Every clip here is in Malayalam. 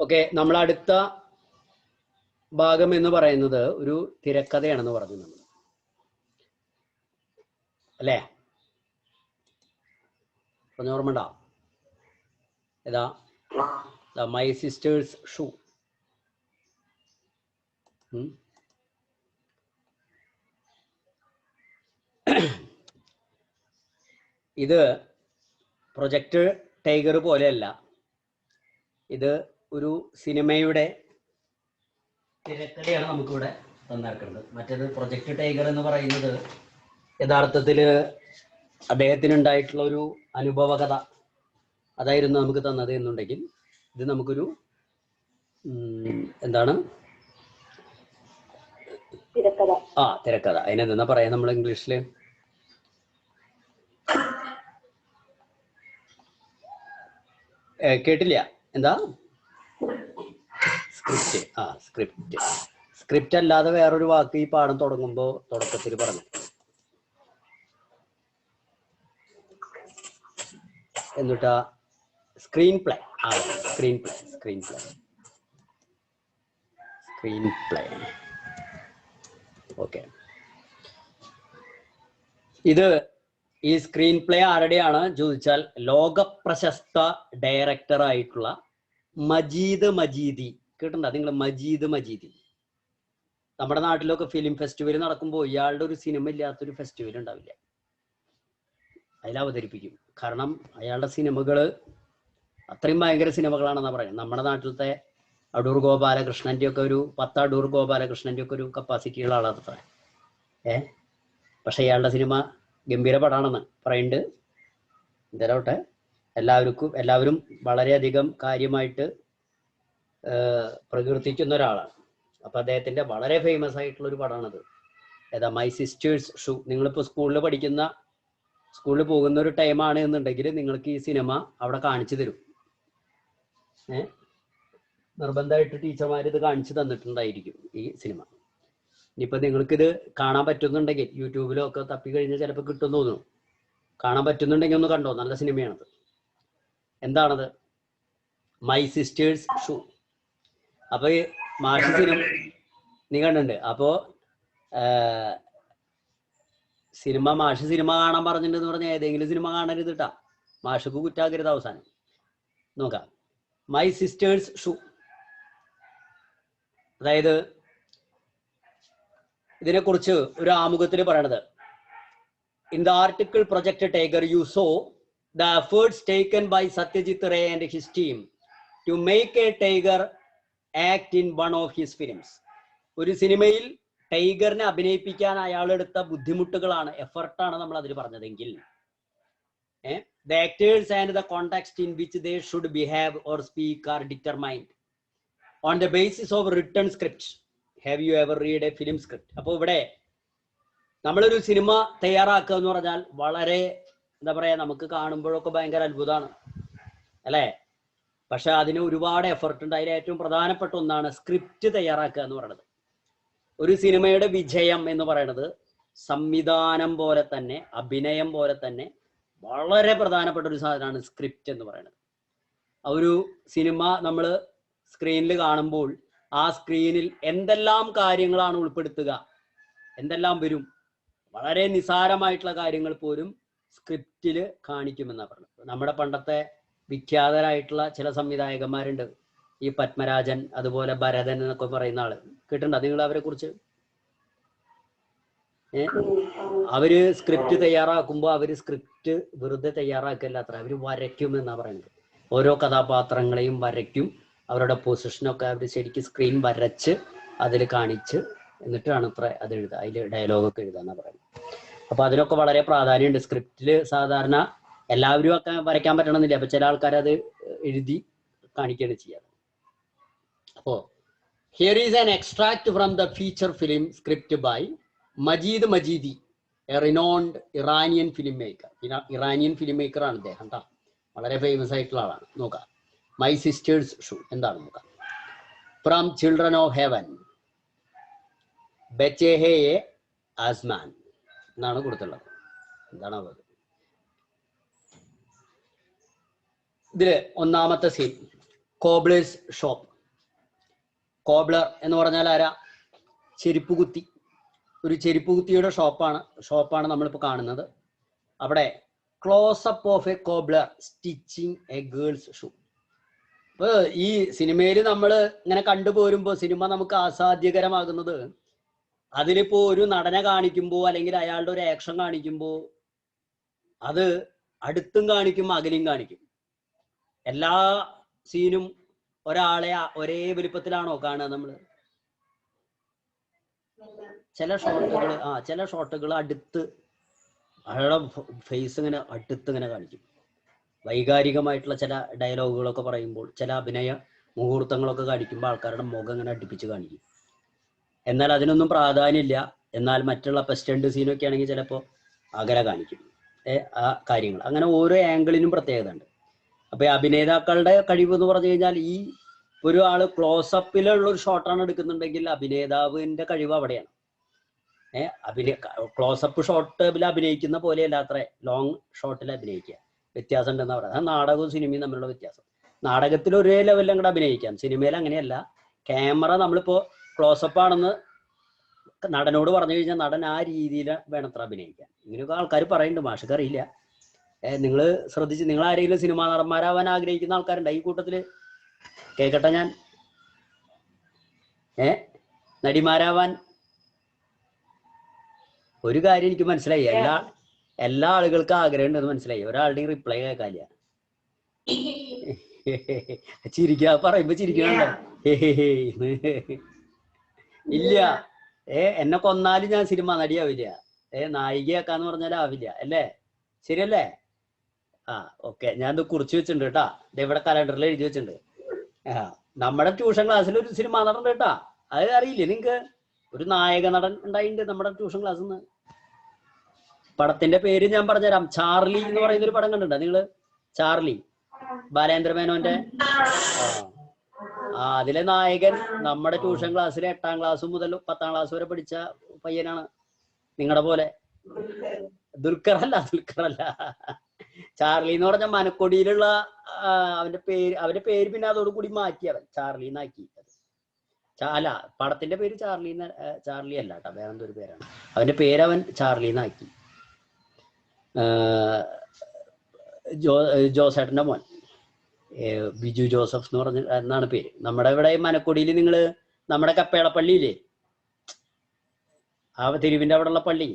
ഓക്കെ, നമ്മൾ അടുത്ത ഭാഗം എന്ന് പറയുന്നത് ഒരു തിരക്കഥയാണെന്ന് പറഞ്ഞു നമ്മൾ, അല്ലേ? ഓർമ്മ? ഏതാ? My sisters shoe. ഇത് പ്രൊജക്ട് ടൈഗർ പോലെയല്ല, ഇത് ഒരു സിനിമയുടെ തിരക്കഥയാണ് നമുക്കിവിടെ തന്നാക്കുന്നത്. മറ്റേത് പ്രൊജക്ട് ടൈഗർ എന്ന് പറയുന്നത് യഥാർത്ഥത്തിൽ അദ്ദേഹത്തിനുണ്ടായിട്ടുള്ള ഒരു അനുഭവകഥ അതായിരുന്നു നമുക്ക് തന്നത് എന്നുണ്ടെങ്കിൽ, ഇത് നമുക്കൊരു എന്താണ് തിരക്കഥ. അതിനെന്താ പറയാ നമ്മൾ ഇംഗ്ലീഷില്? കേട്ടില്ല, എന്താ? സ്ക്രിപ്റ്റ്. സ്ക്രിപ്റ്റ് അല്ലാതെ വേറൊരു വാക്ക് ഈ പാഠം തുടങ്ങുമ്പോ തുടക്കത്തിൽ പറഞ്ഞു. എന്നിട്ടാ സ്ക്രീൻ പ്ലേ. ഓക്കെ, ഇത് ഈ സ്ക്രീൻ പ്ലേ ആരുടെയാണ് ചോദിച്ചാൽ ലോകപ്രശസ്ത ഡയറക്ടർ ആയിട്ടുള്ള മജീദ് മജീദി. കേട്ടിട്ടുണ്ടോ നിങ്ങൾ? മജീദ് മജീദി. നമ്മുടെ നാട്ടിലൊക്കെ ഫിലിം ഫെസ്റ്റിവൽ നടക്കുമ്പോൾ ഇയാളുടെ ഒരു സിനിമ ഇല്ലാത്തൊരു ഫെസ്റ്റിവൽ ഉണ്ടാവില്ല. അതിൽ അവതരിപ്പിക്കും. കാരണം അയാളുടെ സിനിമകള് അത്രയും ഭയങ്കര സിനിമകളാണെന്നാ പറയുന്നത്. നമ്മുടെ നാട്ടിലത്തെ അടൂർ ഗോപാലകൃഷ്ണന്റെ ഒക്കെ ഒരു 10 അടൂർ ഗോപാലകൃഷ്ണന്റെ ഒക്കെ ഒരു കപ്പാസിറ്റിയുള്ള ആളാത്ര. പക്ഷെ ഇയാളുടെ സിനിമ ഗംഭീര പടാണെന്ന് പറയുന്നുണ്ട്. എന്തേലോട്ടെ, എല്ലാവരും വളരെയധികം കാര്യമായിട്ട് പ്രകീർത്തിക്കുന്ന ഒരാളാണ്. അപ്പൊ അദ്ദേഹത്തിന്റെ വളരെ ഫേമസ് ആയിട്ടുള്ള ഒരു പടമാണത്. ഏതാ? My sisters shoe. നിങ്ങളിപ്പോ സ്കൂളിൽ പോകുന്ന ഒരു ടൈമാണ് എന്നുണ്ടെങ്കിൽ നിങ്ങൾക്ക് ഈ സിനിമ അവിടെ കാണിച്ചു തരും. നിർബന്ധമായിട്ട് ടീച്ചർമാർ ഇത് കാണിച്ചു തന്നിട്ടുണ്ടായിരിക്കും ഈ സിനിമ. ഇനിയിപ്പോൾ നിങ്ങൾക്കിത് കാണാൻ പറ്റുന്നുണ്ടെങ്കിൽ യൂട്യൂബിലോ ഒക്കെ തപ്പി കഴിഞ്ഞാൽ ചിലപ്പോൾ കിട്ടുമെന്ന് തോന്നുന്നു. കാണാൻ പറ്റുന്നുണ്ടെങ്കിൽ ഒന്ന് കണ്ടോ, നല്ല സിനിമയാണത്. എന്താണത്? My sisters shoe. അപ്പൊ ഈ മാഷ് സിനിമ നീ കണ്ടിട്ടുണ്ട്. അപ്പോ മാഷ് സിനിമ കാണാൻ പറഞ്ഞിട്ടുണ്ടെന്ന് പറഞ്ഞാൽ ഏതെങ്കിലും സിനിമ കാണരുത് കേട്ടാ. മാഷക്ക് കുറ്റാകരുത് അവസാനം. നോക്കാം, മൈ സിസ്റ്റേഴ്സ് ഷൂ. അതായത് ഇതിനെക്കുറിച്ച് ഒരു ആമുഖത്തിൽ പറയണത്, in the article project tiger you saw the efforts taken by Satyajit Ray and his team to make a tiger act in one of his films. ഒരു സിനിമയിൽ ടൈഗറിനെ അഭിനയിപ്പിക്കാൻ അയാളെടുത്ത ബുദ്ധിമുട്ടുകളാണ്, എഫർട്ടാണ് നമ്മൾ അതിൽ പറഞ്ഞതെങ്കിൽ, the actors and the context in which they should behave or speak are determined on the basis of written script. Have you ever read a film script? അപ്പോൾ ഇവിടെ നമ്മളൊരു സിനിമ തയ്യാറാക്കുക എന്ന് പറഞ്ഞാൽ വളരെ എന്താ പറയാ, നമുക്ക് കാണുമ്പോഴൊക്കെ ഭയങ്കര അത്ഭുതമാണ്, അല്ലേ? പക്ഷെ അതിന് ഒരുപാട് എഫർട്ട് ഉണ്ട്. അതിൽ ഏറ്റവും പ്രധാനപ്പെട്ട ഒന്നാണ് സ്ക്രിപ്റ്റ് തയ്യാറാക്കുക എന്ന് പറയുന്നത്. ഒരു സിനിമയുടെ വിജയം എന്ന് പറയുന്നത് സംവിധാനം പോലെ തന്നെ, അഭിനയം പോലെ തന്നെ വളരെ പ്രധാനപ്പെട്ട ഒരു സാധനമാണ് സ്ക്രിപ്റ്റ് എന്ന് പറയുന്നത്. ഒരു സിനിമ നമ്മൾ സ്ക്രീനിൽ കാണുമ്പോൾ ആ സ്ക്രീനിൽ എന്തെല്ലാം കാര്യങ്ങളാണ് ഉൾപ്പെടുത്തുക, എന്തെല്ലാം വരും, വളരെ നിസാരമായിട്ടുള്ള കാര്യങ്ങൾ പോലും സ്ക്രിപ്റ്റിൽ കാണിക്കുമെന്നാണ് പറഞ്ഞത്. നമ്മുടെ പണ്ടത്തെ വിഖ്യാതരായിട്ടുള്ള ചില സംവിധായകന്മാരുണ്ട്, ഈ പത്മരാജൻ, അതുപോലെ ഭരതൻ എന്നൊക്കെ പറയുന്ന ആള്. കേട്ടിട്ടുണ്ടോ നിങ്ങൾ അവരെ കുറിച്ച്? അവര് സ്ക്രിപ്റ്റ് തയ്യാറാക്കുമ്പോൾ അവര് സ്ക്രിപ്റ്റ് വെറുതെ തയ്യാറാക്കല്ല അത്ര, അവര് വരയ്ക്കും എന്നാ പറയുന്നത്. ഓരോ കഥാപാത്രങ്ങളെയും വരയ്ക്കും, അവരുടെ പൊസിഷനൊക്കെ അവർ ശരിക്കും സ്ക്രീൻ വരച്ച് അതിൽ കാണിച്ച് എന്നിട്ടാണ് അത്ര അത് എഴുതുക, അതിൽ ഡയലോഗൊക്കെ എഴുതാന്നാ പറയുന്നത്. അപ്പൊ അതിനൊക്കെ വളരെ പ്രാധാന്യമുണ്ട്. സ്ക്രിപ്റ്റില് സാധാരണ എല്ലാവരും ഒക്കെ വരയ്ക്കാൻ പറ്റണമെന്നില്ല, അപ്പൊ ചില ആൾക്കാർ അത് എഴുതി കാണിക്കുകയാണ് ചെയ്യാറ്. അപ്പോ here is an extract from the feature film script by Majid Majidi, a renowned Iranian film maker. Iranian film maker ആണ് അദ്ദേഹം കേട്ടോ, വളരെ ഫേമസ് ആയിട്ടുള്ള ആളാണ്. നോക്കാം, മൈ സിസ്റ്റേഴ്സ് ഷൂ എന്താണ് നോക്കാം. From children of heaven ബെച്ചെഹെ Aasman എന്നാണ് കൊടുത്തുള്ളത്. എന്താണ് അത്? ഇതില് ഒന്നാമത്തെ സീൻ, കോബ്ലേഴ്സ് ഷോപ്പ്. കോബ്ലർ എന്ന് പറഞ്ഞാൽ ആരാ? ചെരുപ്പ് കുത്തി. ഒരു ചെരുപ്പ് കുത്തിയുടെ ഷോപ്പാണ് നമ്മളിപ്പോൾ കാണുന്നത്. അവിടെ close-up of A cobbler stitching A girls shoe. ഇപ്പൊ ഈ സിനിമയിൽ നമ്മൾ ഇങ്ങനെ കണ്ടുപോരുമ്പോൾ സിനിമ നമുക്ക് ആസ്വാദ്യകരമാകുന്നത് അതിലിപ്പോ ഒരു നടനെ കാണിക്കുമ്പോൾ അല്ലെങ്കിൽ അയാളുടെ ഒരു ആക്ഷൻ കാണിക്കുമ്പോൾ അത് അടുത്തും കാണിക്കും അകലും കാണിക്കും. എല്ലാ സീനും ഒരാളെ ഒരേ വലിപ്പത്തിലാണോ കാണുക നമ്മള്? ചില ഷോട്ടുകൾ അടുത്ത് അയാളുടെ ഫേസ് ഇങ്ങനെ അടുത്ത് ഇങ്ങനെ കാണിക്കും. വൈകാരികമായിട്ടുള്ള ചില ഡയലോഗുകളൊക്കെ പറയുമ്പോൾ, ചില അഭിനയ മുഹൂർത്തങ്ങളൊക്കെ കാണിക്കുമ്പോൾ ആൾക്കാരുടെ മുഖം ഇങ്ങനെ അടുപ്പിച്ച് കാണിക്കും. എന്നാൽ അതിനൊന്നും പ്രാധാന്യമില്ല. എന്നാൽ മറ്റുള്ള പെസ്റ്റന്റ് സീനൊക്കെ ആണെങ്കിൽ ചിലപ്പോൾ അകലെ കാണിക്കും ആ കാര്യങ്ങൾ. അങ്ങനെ ഓരോ ആംഗിളിനും പ്രത്യേകത ഉണ്ട്. അപ്പൊ ഈ അഭിനേതാക്കളുടെ കഴിവ് എന്ന് പറഞ്ഞു കഴിഞ്ഞാൽ, ഈ ഒരു ആള് ക്ലോസപ്പിലുള്ള ഒരു ഷോട്ടാണ് എടുക്കുന്നുണ്ടെങ്കിൽ അഭിനേതാവിന്റെ കഴിവ് അവിടെയാണ്. ക്ലോസപ്പ് ഷോട്ടിൽ അഭിനയിക്കുന്ന പോലെയല്ല അത്ര ലോങ് ഷോട്ടിൽ അഭിനയിക്കുക. വ്യത്യാസം ഉണ്ടെന്ന് പറയാം. അത് നാടകവും സിനിമയും തമ്മിലുള്ള വ്യത്യാസം. നാടകത്തിൽ ഒരേ ലെവലിൽ അങ്ങോട്ട് അഭിനയിക്കാം, സിനിമയിൽ അങ്ങനെയല്ല. ക്യാമറ നമ്മളിപ്പോ ക്ലോസപ്പ് ആണെന്ന് നടനോട് പറഞ്ഞു കഴിഞ്ഞാൽ നടൻ ആ രീതിയിൽ വേണത്ര അഭിനയിക്കാൻ. ഇങ്ങനെയൊക്കെ ആൾക്കാർ പറയുന്നുണ്ട്, മാഷക്ക് അറിയില്ല. നിങ്ങൾ ശ്രദ്ധിച്ച്, നിങ്ങൾ ആരെങ്കിലും സിനിമാ നടന്മാരാവാൻ ആഗ്രഹിക്കുന്ന ആൾക്കാരുണ്ട് ഈ കൂട്ടത്തില്? കേക്കട്ടെ ഞാൻ. നടിമാരാവാൻ ഒരു കാര്യം എനിക്ക് മനസ്സിലായി, എല്ലാ ആളുകൾക്കും ആഗ്രഹം ഉണ്ടെന്ന് മനസ്സിലായി. ഒരാളുടെയും റിപ്ലൈ കേൾക്കാനില്ല. ചിരിക്കാ പറയുമ്പോ ചിരിക്കണുണ്ടോ? ഇല്ല. എന്നെ കൊന്നാലും ഞാൻ സിനിമ നടിയാവില്ല. നായികയാക്കാന്ന് പറഞ്ഞാൽ ആവില്ല അല്ലേ? ശരിയല്ലേ? ഓക്കെ, ഞാൻ ഇത് കുറിച്ച് വെച്ചിട്ടുണ്ട് കേട്ടാ. ഇവിടെ കലണ്ടറിൽ എഴുതി വെച്ചിട്ടുണ്ട്. നമ്മുടെ ട്യൂഷൻ ക്ലാസ്സിൽ ഒരു സിനിമ നടൻ കേട്ടാ. അത് അറിയില്ലേ നിങ്ങക്ക്? ഒരു നായക നടൻ ഉണ്ടായിട്ടുണ്ട് നമ്മുടെ ട്യൂഷൻ ക്ലാസ്സിൽ നിന്ന്. പടത്തിന്റെ പേര് ഞാൻ പറഞ്ഞുതരാം. ചാർലി എന്ന് പറയുന്ന ഒരു പടം കണ്ടിട്ടുണ്ടോ നിങ്ങള്? ചാർലി, ബാലേന്ദ്ര മേനോന്റെ. അതിലെ നായകൻ നമ്മുടെ ട്യൂഷൻ ക്ലാസ്സിലെ 8ാം ക്ലാസ് മുതൽ 10ാം ക്ലാസ് വരെ പഠിച്ച പയ്യനാണ്. നിങ്ങളുടെ പോലെ. ദുൽഖറല്ല. ചാർലി എന്ന് പറഞ്ഞ മനക്കൊടിയിലുള്ള അവന്റെ പേര് പിന്നെ അതോടുകൂടി മാറ്റി അവൻ ചാർലി എന്നാക്കി. അല്ല, പടത്തിന്റെ പേര് ചാർലി അല്ല കേട്ടോ, വേറെ എന്തൊരു പേരാണ്. അവന്റെ പേര് അവൻ ചാർലി എന്നാക്കി. ജോസേട്ടന്റെ മോൻ ബിജു ജോസഫ് എന്ന് പറഞ്ഞ എന്നാണ് പേര്. നമ്മുടെ ഇവിടെ മനക്കൊടിയിൽ നിങ്ങള് നമ്മുടെ കപ്പേളപ്പള്ളിയില്ലേ, ആ തെരുവിന്റെ അവിടെ ഉള്ള പള്ളി,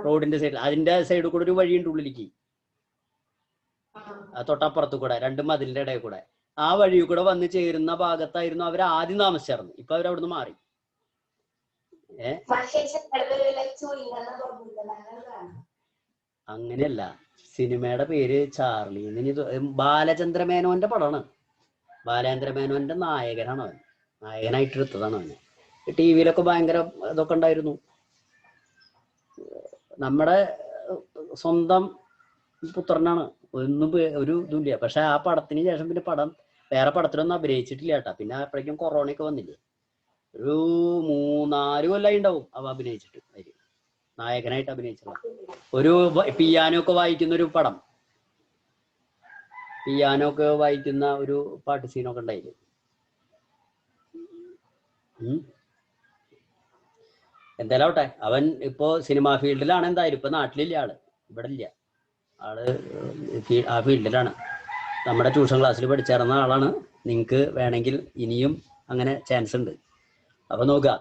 റോഡിന്റെ സൈഡിൽ, അതിന്റെ സൈഡിൽ കൂടെ ഒരു വഴിയുണ്ട് ഉള്ളിലേക്ക്, തൊട്ടപ്പുറത്തു കൂടെ, രണ്ട് മതിലിന്റെ ഇടയിൽ കൂടെ. ആ വഴി കൂടെ വന്ന് ചേരുന്ന ഭാഗത്തായിരുന്നു അവർ ആദ്യം താമസിച്ചായിരുന്നു. ഇപ്പൊ അവരവിടുന്ന് മാറി. അങ്ങനെയല്ല, സിനിമയുടെ പേര് ചാർലി. ബാലചന്ദ്ര മേനോന്റെ പടമാണ്. ബാലേന്ദ്ര മേനോന്റെ നായകനാണ് അവൻ. നായകനായിട്ട് എടുത്തതാണ് അവന്. ടി വിയിലൊക്കെ ഭയങ്കര ഇതൊക്കെ ഉണ്ടായിരുന്നു. നമ്മുടെ സ്വന്തം പുത്രനാണ്. ഒന്നും ഒരു ഇതുമില്ല. പക്ഷെ ആ പടത്തിന് ശേഷം പിന്നെ വേറെ പടത്തിലൊന്നും അഭിനയിച്ചിട്ടില്ല കേട്ടാ. പിന്നെ അപ്പോഴേക്കും കൊറോണയൊക്കെ വന്നില്ലേ. ഒരു 3-4 കൊല്ലമായി ഉണ്ടാവും അവ അഭിനയിച്ചിട്ട്. അതില് നായകനായിട്ട് അഭിനയിച്ചത്. ഒരു പിയാനോ ഒക്കെ വായിക്കുന്ന ഒരു പടം, പിയാനോ ഒക്കെ വായിക്കുന്ന ഒരു പാട്ട് സീനൊക്കെ ഉണ്ടായില്ലേ. എന്തായാലും ആവട്ടെ, അവൻ ഇപ്പോ സിനിമാ ഫീൽഡിലാണ്. എന്തായാലും ഇപ്പൊ നാട്ടിലില്ല ആള്, ഇവിടെ ഇല്ല ആള്. ആ ഫീൽഡിലാണ്. നമ്മുടെ ട്യൂഷൻ ക്ലാസ്സിൽ പഠിച്ചിരുന്ന ആളാണ്. നിങ്ങൾക്ക് വേണമെങ്കിൽ ഇനിയും അങ്ങനെ ചാൻസ് ഉണ്ട്. അപ്പൊ നോക്കുക,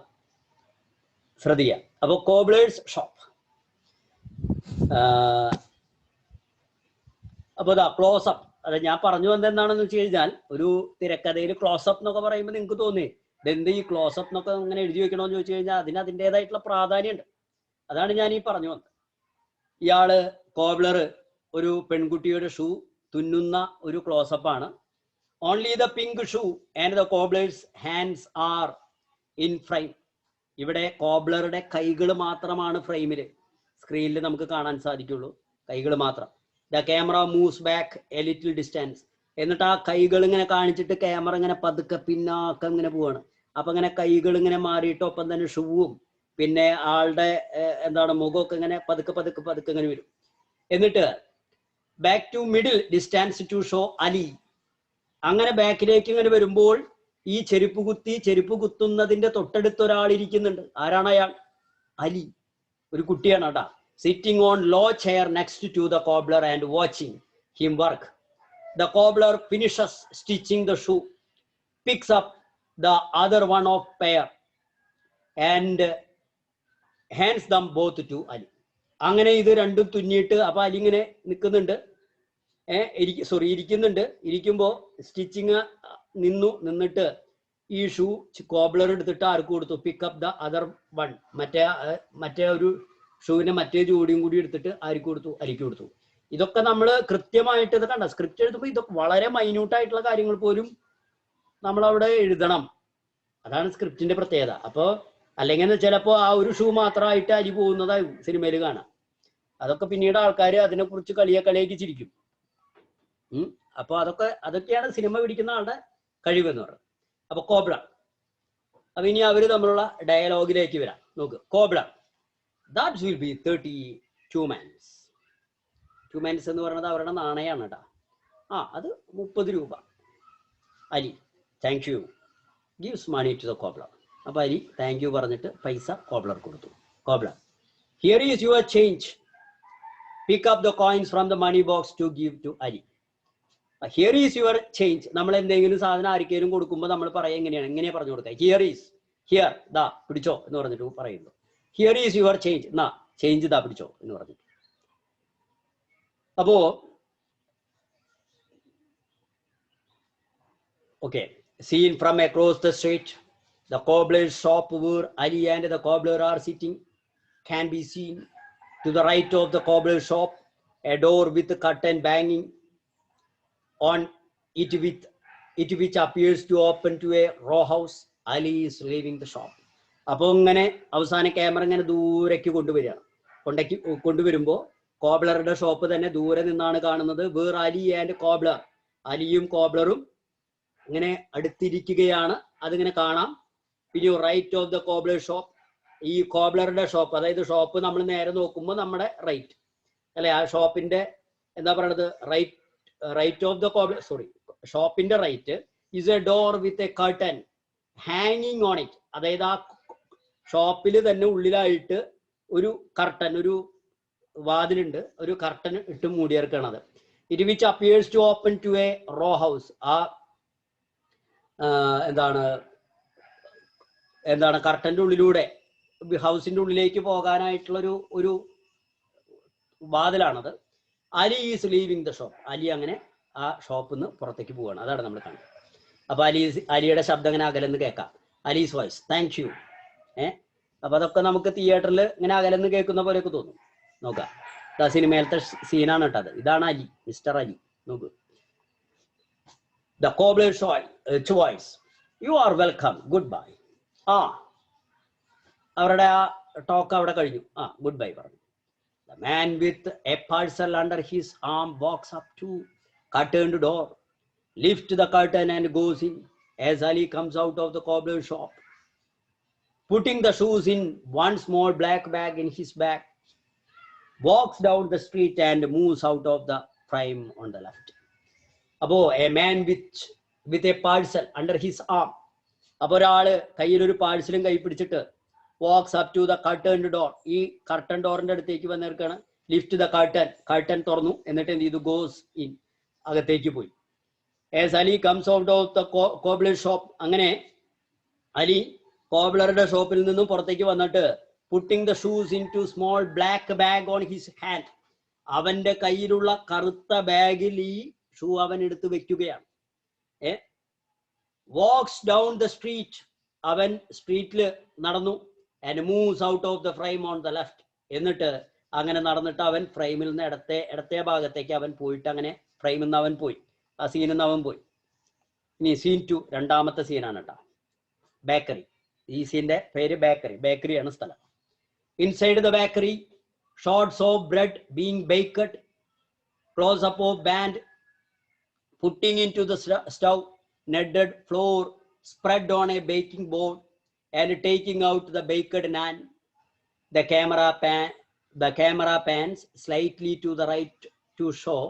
ശ്രദ്ധിക്കുക. അപ്പൊ കോബ്ലേഴ്സ് ഷോപ്പ്. അപ്പൊ ഇതാ ക്ലോസപ്പ്. അത് ഞാൻ പറഞ്ഞു വന്നത് എന്താണെന്ന് വെച്ച് കഴിഞ്ഞാൽ, ഒരു തിരക്കഥയിൽ ക്ലോസപ്പ് എന്നൊക്കെ പറയുമ്പോൾ നിങ്ങൾക്ക് തോന്നി ഇതെന്ത് ഈ ക്ലോസപ്പ് എന്നൊക്കെ അങ്ങനെ എഴുതി വെക്കണമെന്ന് ചോദിച്ചു കഴിഞ്ഞാൽ അതിന് അതിൻ്റെതായിട്ടുള്ള പ്രാധാന്യമുണ്ട്. അതാണ് ഞാൻ ഈ പറഞ്ഞു വന്നത്. ഇയാള് കോബ്ലർ ഒരു പെൺകുട്ടിയുടെ ഷൂ തുന്നുന്ന ഒരു ക്ലോസപ്പാണ്. Only the pink shoe and the cobbler's hands are in frame. ഇവിടെ കോബ്ലറുടെ കൈകൾ മാത്രമാണ് ഫ്രെയിമിൽ, സ്ക്രീനിൽ നമുക്ക് കാണാൻ സാധിക്കുള്ളൂ. കൈകൾ മാത്രം. The camera moves back A little distance. എന്നിട്ട് ആ കൈകൾ ഇങ്ങനെ കാണിച്ചിട്ട് ക്യാമറ ഇങ്ങനെ പതുക്കെ പിന്നാക്കം ഇങ്ങനെ പോവാണ്. അപ്പൊ ഇങ്ങനെ കൈകൾ ഇങ്ങനെ മാറിയിട്ട് ഒപ്പം തന്നെ ഷൂവും പിന്നെ ആളുടെ മുഖമൊക്കെ ഇങ്ങനെ പതുക്കെ പതുക്കെ പതുക്കെ ഇങ്ങനെ വരും. എന്നിട്ട് back to middle distance to show Ali. അങ്ങനെ ബാക്കിലേക്ക് ഇങ്ങനെ വരുമ്പോൾ ഈ ചെരുപ്പ് കുത്തുന്നതിന്റെ തൊട്ടടുത്ത് ഒരാൾ ഇരിക്കുന്നുണ്ട്. ആരാണ് അയാൾ? അലി, ഒരു കുട്ടിയാണ് കേട്ടാ. Sitting on low chair next to the cobbler and watching him work. The cobbler finishes stitching the shoe, picks up the other one of pair and hands them both to Ali. അങ്ങനെ ഇത് രണ്ടും തുന്നിയിട്ട് അപ്പൊ അലി ഇങ്ങനെ നിൽക്കുന്നുണ്ട്, ഇരിക്കുന്നുണ്ട്. ഇരിക്കുമ്പോ സ്റ്റിച്ചിങ് നിന്നിട്ട് ഈ ഷൂ കോബ്ലർ എടുത്തിട്ട് ആർക്ക് കൊടുത്തു? പിക്കപ്പ് ദ അതർ വൺ, മറ്റേ ഒരു ഷൂവിനെ മറ്റേ ജോഡിയും കൂടി എടുത്തിട്ട് ആർക്ക് കൊടുത്തു? അലിക്ക് കൊടുത്തു. ഇതൊക്കെ നമ്മൾ കൃത്യമായിട്ട് ഇത് കണ്ട സ്ക്രിപ്റ്റ് എഴുതുമ്പോൾ ഇതൊക്കെ വളരെ മൈന്യൂട്ടായിട്ടുള്ള കാര്യങ്ങൾ പോലും നമ്മളവിടെ എഴുതണം. അതാണ് സ്ക്രിപ്റ്റിന്റെ പ്രത്യേകത. അപ്പോൾ അല്ലെങ്കിൽ ചിലപ്പോൾ ആ ഒരു ഷൂ മാത്രമായിട്ട് അലി പോകുന്നതായും സിനിമയിൽ കാണാം. അതൊക്കെ പിന്നീട് ആൾക്കാർ അതിനെക്കുറിച്ച് കളിയാക്കി ചിരിക്കും. അപ്പൊ അതൊക്കെയാണ് സിനിമ പിടിക്കുന്ന ആളുടെ കഴിവെന്ന് പറയുന്നത്. അപ്പൊ കോബ്ലർ, അപ്പൊ ഇനി അവര് തമ്മിലുള്ള ഡയലോഗിലേക്ക് വരാം. നോക്ക്, കോബ്ലർ, ദാറ്റ് വിൽ ബി 32 മാൻസ്. 2 മാൻസ് എന്ന് പറയുന്നത് അവരുടെ നാണയാണ് കേട്ടാ. അത് 30 രൂപ. Ali, thank you, gives money to the cobbler. അപ്പൊ അലി താങ്ക് യു പറഞ്ഞിട്ട് പൈസ കോബ്ലർ കൊടുത്തു. Cobbler, here is your change, pick up the coins from the money box to give to Ali. Here is your change. നമ്മൾ എന്തെങ്കിലും സാധനം ആർക്കെങ്കിലും കൊടുക്കുമ്പോൾ നമ്മൾ പറയാം എങ്ങനെയാ പറഞ്ഞു കൊടുക്കുക? ഹിയർ ദാ പിടിച്ചോ എന്ന് പറഞ്ഞിട്ട് പറയുന്നു. ഹിയർ ഈസ് യുവർ ചേഞ്ച്, എന്നാ ചേഞ്ച് ദാ പിടിച്ചോ എന്ന് പറഞ്ഞു. അപ്പോ okay, seen from across the street, the cobbler's shop where Ali and the cobbler are sitting can be seen. To the right of the cobbler's shop, a door with a curtain banging on it which appears to open to a row house. Ali is leaving the shop. അപ്പൊ ഇങ്ങനെ അവസാന ക്യാമറ ഇങ്ങനെ ദൂരേക്ക് കൊണ്ടുവരുമ്പോ കോബ്ലറുടെ ഷോപ്പ് തന്നെ ദൂരെ നിന്നാണ് കാണുന്നത്. വേർ അലി ആൻഡ് കോബ്ലർ, അലിയും കോബ്ലറും ഇങ്ങനെ അടുത്തിരിക്കുകയാണ്. അതിങ്ങനെ കാണാം. പിന്നെ right of the cobbler shop, ഈ കോബ്ലറുടെ ഷോപ്പ്, അതായത് ഷോപ്പ് നമ്മൾ നേരെ നോക്കുമ്പോൾ നമ്മുടെ റൈറ്റ് അല്ലെ, ആ ഷോപ്പിന്റെ എന്താ പറയണത്, റൈറ്റ് ഓഫ് ദ കോബ്ലർ, ഷോപ്പിന്റെ right is a door with a curtain ഹാങ്ങിങ് ഓൺ ഇറ്റ്. അതായത് ആ ഷോപ്പിൽ തന്നെ ഉള്ളിലായിട്ട് ഒരു കർട്ടൻ, ഒരു വാതിലുണ്ട്, ഒരു കർട്ടൻ ഇട്ട് മൂടിയേർക്കണത്. It which appears to open to a row house. ആ എന്താണ് കർട്ടന്റെ ഉള്ളിലൂടെ ഹൗസിന്റെ ഉള്ളിലേക്ക് പോകാനായിട്ടുള്ള ഒരു വാതിലാണത്. Ali is leaving the shop. Ali അങ്ങനെ ആ ഷോപ്പിൽ നിന്ന് പുറത്തേക്ക് പോവുകയാണ്. അതാണ് നമ്മൾ കാണുന്നത്. അപ്പൊ അലിയുടെ ശബ്ദം ഇങ്ങനെ അകലെന്ന് കേൾക്കാം. Ali's voice, thank you. അപ്പൊ അതൊക്കെ നമുക്ക് തിയേറ്ററിൽ ഇങ്ങനെ അകലെന്ന് കേൾക്കുന്ന പോലെയൊക്കെ തോന്നും. നോക്കാം, സിനിമയിലത്തെ സീനാണ് കേട്ടത്. ഇതാണ് അലി, മിസ്റ്റർ അലി. നോക്കൂ, the cobbler's choice, you are welcome, goodbye. അവരുടെ ആ ടോക്ക് അവിടെ കഴിഞ്ഞു. ഗുഡ് ബൈ പറഞ്ഞു. The man with a parcel under his arm walks up to curtained door, lifts the curtain and goes in. As Ali comes out of the cobbler's shop, putting the shoes in one small black bag in his back, walks down the street and moves out of the frame on the left. അപ്പോ a man with a parcel under his arm. അപ്പൊ ഒരാള് കയ്യിലൊരു പാഴ്സലും കൈ പിടിച്ചിട്ട് walks up to the curtain door, ഈ കർട്ടൺ ഡോറിന്റെ അടുത്തേക്ക് വന്നിരിക്കുകയാണ്. ലിഫ്റ്റ് ദ കർട്ടൻ തുറന്നു. എന്നിട്ട് എന്ത് ചെയ്തു? ഗോസ് ഇൻ, അകത്തേക്ക് പോയി. As Ali comes out of the cobbler shop, അങ്ങനെ അലി കോബ്ലറുടെ ഷോപ്പിൽ നിന്നും പുറത്തേക്ക് വന്നിട്ട് putting the shoes into small black bag on his hand, അവന്റെ കയ്യിലുള്ള കറുത്ത ബാഗിൽ ഈ ഷൂ അവൻ എടുത്ത് വെക്കുകയാണ്. വാക്സ് ഡൗൺ ദ സ്ട്രീറ്റ്, അവൻ സ്ട്രീറ്റിൽ നടന്നു. And moves out of the frame on the left, എന്നിട്ട് അങ്ങനെ നടന്നിട്ട് അവൻ ഫ്രെയിമിൽ നിന്ന് ഇടത്തെ ഭാഗത്തേക്ക് അവൻ പോയിട്ട് അങ്ങനെ ഫ്രെയിമിൽ നിന്ന് അവൻ പോയി, ആ സീനിൽ നിന്ന് അവൻ പോയി. ഇനി സീൻ 2, രണ്ടാമത്തെ സീനാണ് കേട്ടോ. ബേക്കറി. ഈ സീന്റെ പേര് ബേക്കറിയാണ് സ്ഥലം. Inside the bakery, shots of bread being baked, close up of band putting into the stove, kneaded flour spread on a baking board and taking out the baked naan. The camera pans slightly to the right to show